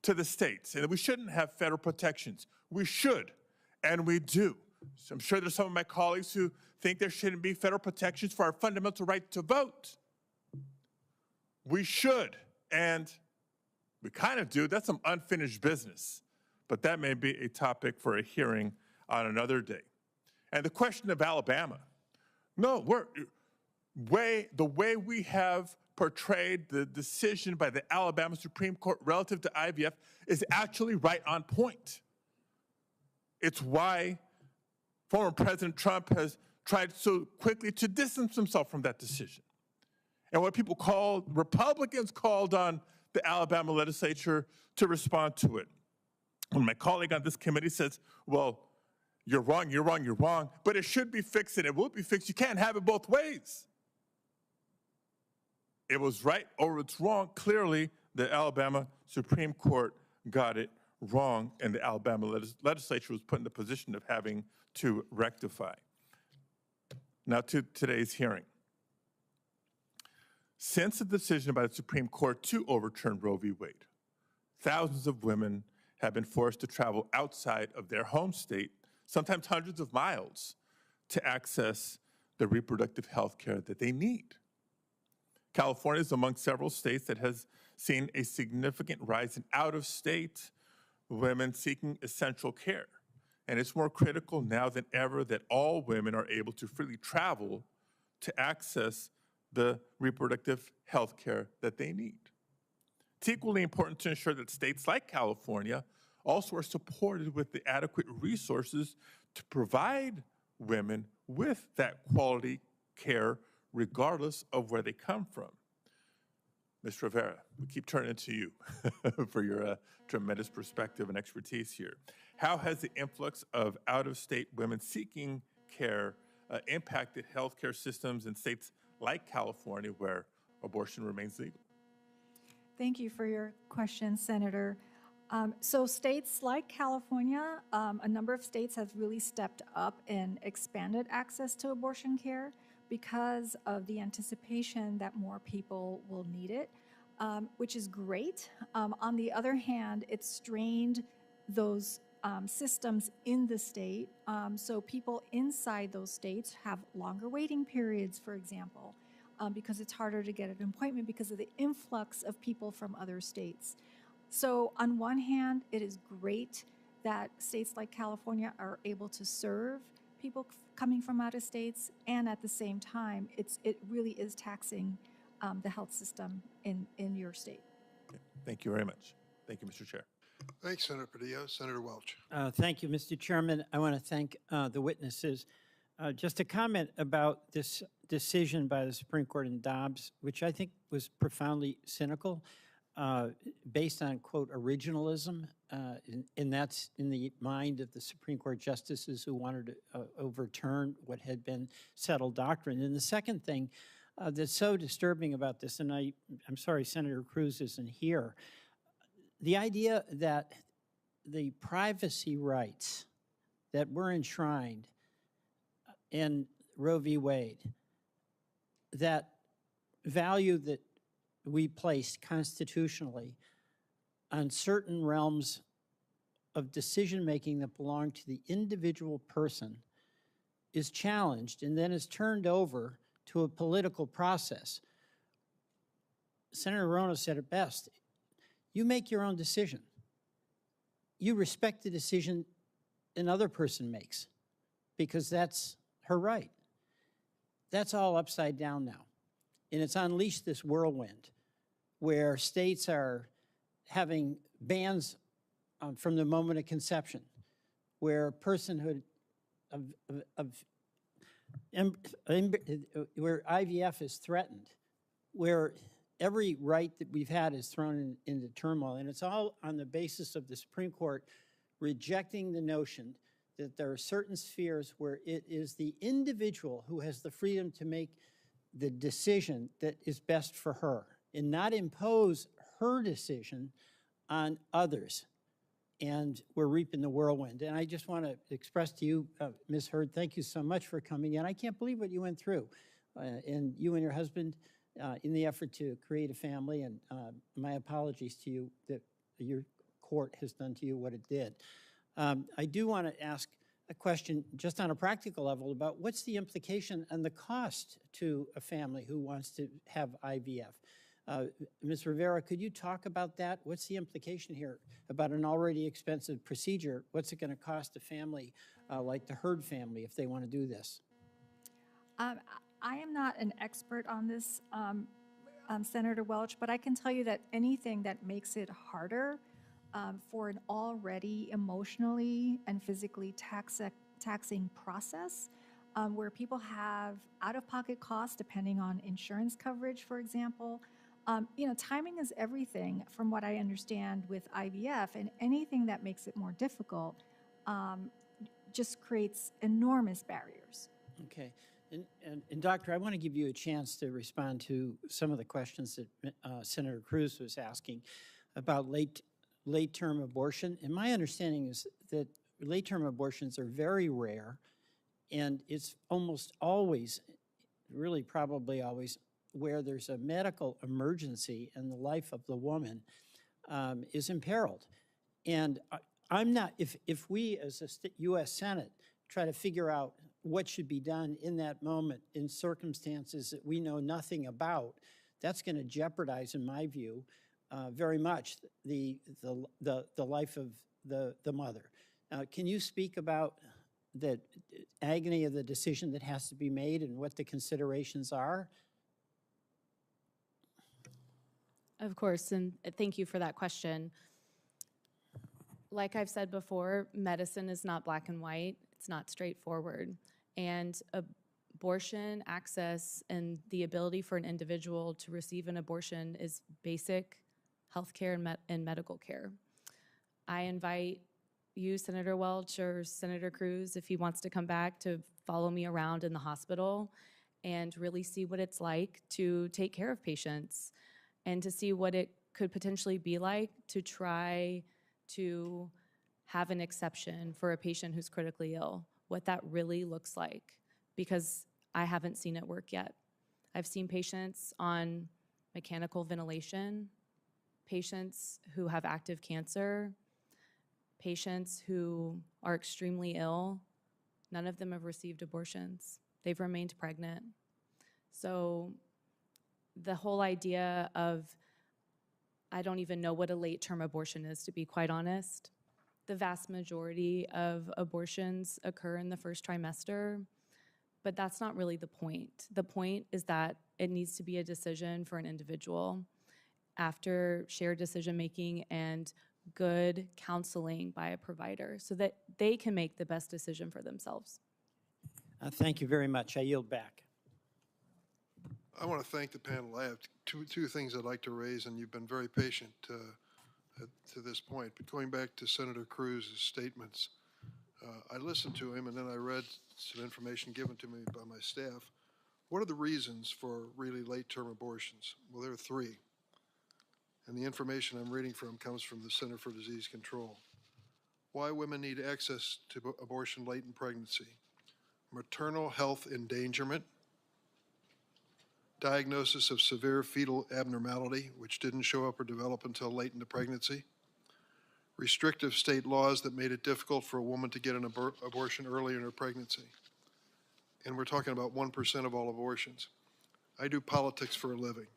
to the states, and we shouldn't have federal protections. We should, and we do. So I'm sure there's some of my colleagues who think there shouldn't be federal protections for our fundamental right to vote. We should, and we kind of do. That's some unfinished business, but that may be a topic for a hearing on another day. And the question of Alabama, no, the way we have portrayed the decision by the Alabama Supreme Court relative to IVF is actually right on point. It's why former President Trump has tried so quickly to distance himself from that decision. And when Republicans called on the Alabama legislature to respond to it. When my colleague on this committee says, well, you're wrong, but it should be fixed and it will be fixed. You can't have it both ways. It was right or it's wrong. Clearly, the Alabama Supreme Court got it wrong, and the Alabama legislature was put in the position of having to rectify. Now to today's hearing. Since the decision by the Supreme Court to overturn Roe v. Wade, thousands of women have been forced to travel outside of their home state, sometimes hundreds of miles, to access the reproductive health care that they need. California is among several states that has seen a significant rise in out-of-state women seeking essential care. And it's more critical now than ever that all women are able to freely travel to access the reproductive health care that they need. It's equally important to ensure that states like California also are supported with the adequate resources to provide women with that quality care regardless of where they come from. Ms. Rivera, we keep turning to you for your tremendous perspective and expertise here. How has the influx of out-of-state women seeking care impacted healthcare systems in states like California where abortion remains legal? Thank you for your question, Senator. So states like California, a number of states have really stepped up and expanded access to abortion care because of the anticipation that more people will need it, which is great. On the other hand, it's strained those systems in the state. So people inside those states have longer waiting periods, for example, because it's harder to get an appointment because of the influx of people from other states. So on one hand, it is great that states like California are able to serve people coming from out of states, and at the same time, it really is taxing the health system in your state. Okay. Thank you very much. Thank you, Mr. Chair. Thanks, Senator Padilla. Senator Welch. Thank you, Mr. Chairman. I want to thank the witnesses. Just a comment about this decision by the Supreme Court in Dobbs, which I think was profoundly cynical, based on, quote, originalism, and that's in the mind of the Supreme Court justices who wanted to overturn what had been settled doctrine. And the second thing that's so disturbing about this, and I'm sorry Senator Cruz isn't here, the idea that the privacy rights that were enshrined in Roe v. Wade, that value that we placed constitutionally on certain realms of decision-making that belong to the individual person is challenged and then is turned over to a political process. Senator Rono said it best. You make your own decision. You respect the decision another person makes because that's her right. That's all upside down now. And it's unleashed this whirlwind where states are having bans from the moment of conception, where personhood where IVF is threatened, where every right that we've had is thrown into turmoil. And it's all on the basis of the Supreme Court rejecting the notion that there are certain spheres where it is the individual who has the freedom to make the decision that is best for her and not impose her decision on others. And we're reaping the whirlwind. And I just want to express to you, Ms. Hurd, thank you so much for coming in. I can't believe what you went through. And you and your husband in the effort to create a family. And my apologies to you that your court has done to you what it did. I do want to ask a question just on a practical level about what's the implication and the cost to a family who wants to have IVF. Ms. Rivera, could you talk about that? What's the implication here about an already expensive procedure? What's it going to cost a family like the Hurd family if they want to do this? I am not an expert on this, Senator Welch, but I can tell you that anything that makes it harder for an already emotionally and physically taxing process where people have out-of-pocket costs depending on insurance coverage, for example. Timing is everything from what I understand with IVF, and anything that makes it more difficult just creates enormous barriers. Okay. And Doctor, I want to give you a chance to respond to some of the questions that Senator Cruz was asking about late-term abortion. And my understanding is that late-term abortions are very rare, and it's almost always, really probably always, where there's a medical emergency and the life of the woman is imperiled. And I'm not, if we as a U.S. Senate try to figure out what should be done in that moment in circumstances that we know nothing about, that's going to jeopardize, in my view, very much the life of the mother. Can you speak about the agony of the decision that has to be made and what the considerations are? Of course, and thank you for that question. Like I've said before, medicine is not black and white. It's not straightforward. And abortion access and the ability for an individual to receive an abortion is basic healthcare and medical care. I invite you, Senator Welch or Senator Cruz, if he wants to come back, to follow me around in the hospital and really see what it's like to take care of patients and to see what it could potentially be like to try to have an exception for a patient who's critically ill, what that really looks like, because I haven't seen it work yet. I've seen patients on mechanical ventilation, patients who have active cancer, patients who are extremely ill. None of them have received abortions. They've remained pregnant. So the whole idea of, I don't even know what a late-term abortion is, to be quite honest. The vast majority of abortions occur in the first trimester, but that's not really the point. The point is that it needs to be a decision for an individual after shared decision-making and good counseling by a provider so that they can make the best decision for themselves. Thank you very much. I yield back. I want to thank the panel. I have two things I'd like to raise, and you've been very patient to this point. But going back to Senator Cruz's statements, I listened to him, and then I read some information given to me by my staff. What are the reasons for really late-term abortions? Well, there are three. And the information I'm reading from comes from the Center for Disease Control. Why women need access to abortion late in pregnancy: maternal health endangerment, diagnosis of severe fetal abnormality, which didn't show up or develop until late into pregnancy, restrictive state laws that made it difficult for a woman to get an abortion early in her pregnancy. And we're talking about 1% of all abortions. I do politics for a living.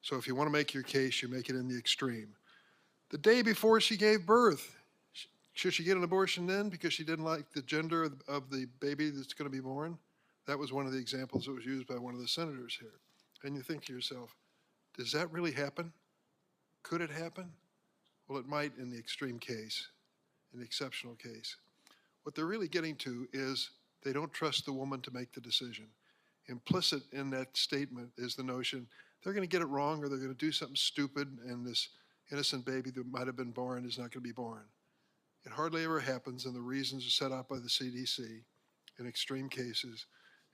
So if you want to make your case, you make it in the extreme. The day before she gave birth, should she get an abortion then because she didn't like the gender of the baby that's going to be born? That was one of the examples that was used by one of the senators here. And you think to yourself, does that really happen? Could it happen? Well, it might in the extreme case, in the exceptional case. What they're really getting to is they don't trust the woman to make the decision. Implicit in that statement is the notion they're going to get it wrong, or they're going to do something stupid, and this innocent baby that might have been born is not going to be born. It hardly ever happens, and the reasons are set out by the CDC in extreme cases.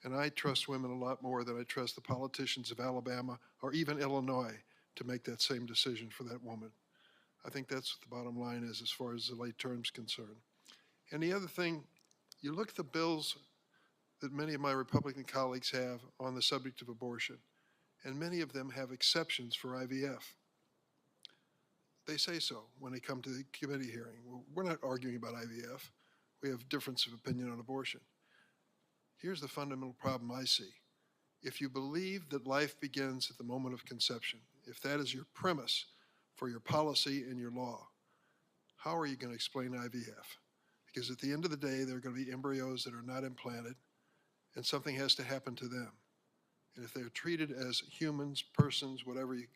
And I trust women a lot more than I trust the politicians of Alabama or even Illinois to make that same decision for that woman. I think that's what the bottom line is as far as the late term's concerned. And the other thing, you look at the bills that many of my Republican colleagues have on the subject of abortion, and many of them have exceptions for IVF. They say so when they come to the committee hearing. We're not arguing about IVF. We have difference of opinion on abortion. Here's the fundamental problem I see. If you believe that life begins at the moment of conception, if that is your premise for your policy and your law, how are you going to explain IVF? Because at the end of the day, there are going to be embryos that are not implanted, and something has to happen to them. And if they're treated as humans, persons, whatever you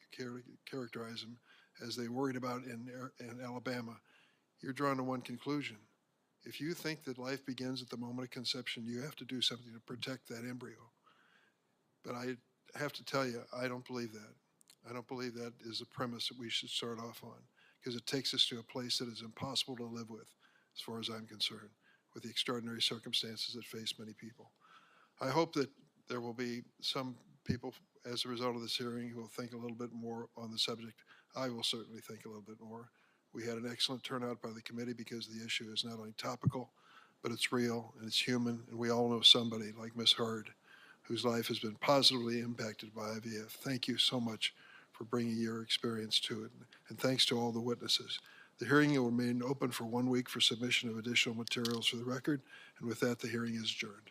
characterize them, as they worried about in Alabama, you're drawn to one conclusion. If you think that life begins at the moment of conception, you have to do something to protect that embryo. But I have to tell you, I don't believe that. I don't believe that is a premise that we should start off on, because it takes us to a place that is impossible to live with, as far as I'm concerned, with the extraordinary circumstances that face many people. I hope that there will be some people, as a result of this hearing, who will think a little bit more on the subject. I will certainly think a little bit more. We had an excellent turnout by the committee because the issue is not only topical, but it's real and it's human, and we all know somebody like Ms. Hurd, whose life has been positively impacted by IVF. Thank you so much for bringing your experience to it, and thanks to all the witnesses. The hearing will remain open for 1 week for submission of additional materials for the record, and with that, the hearing is adjourned.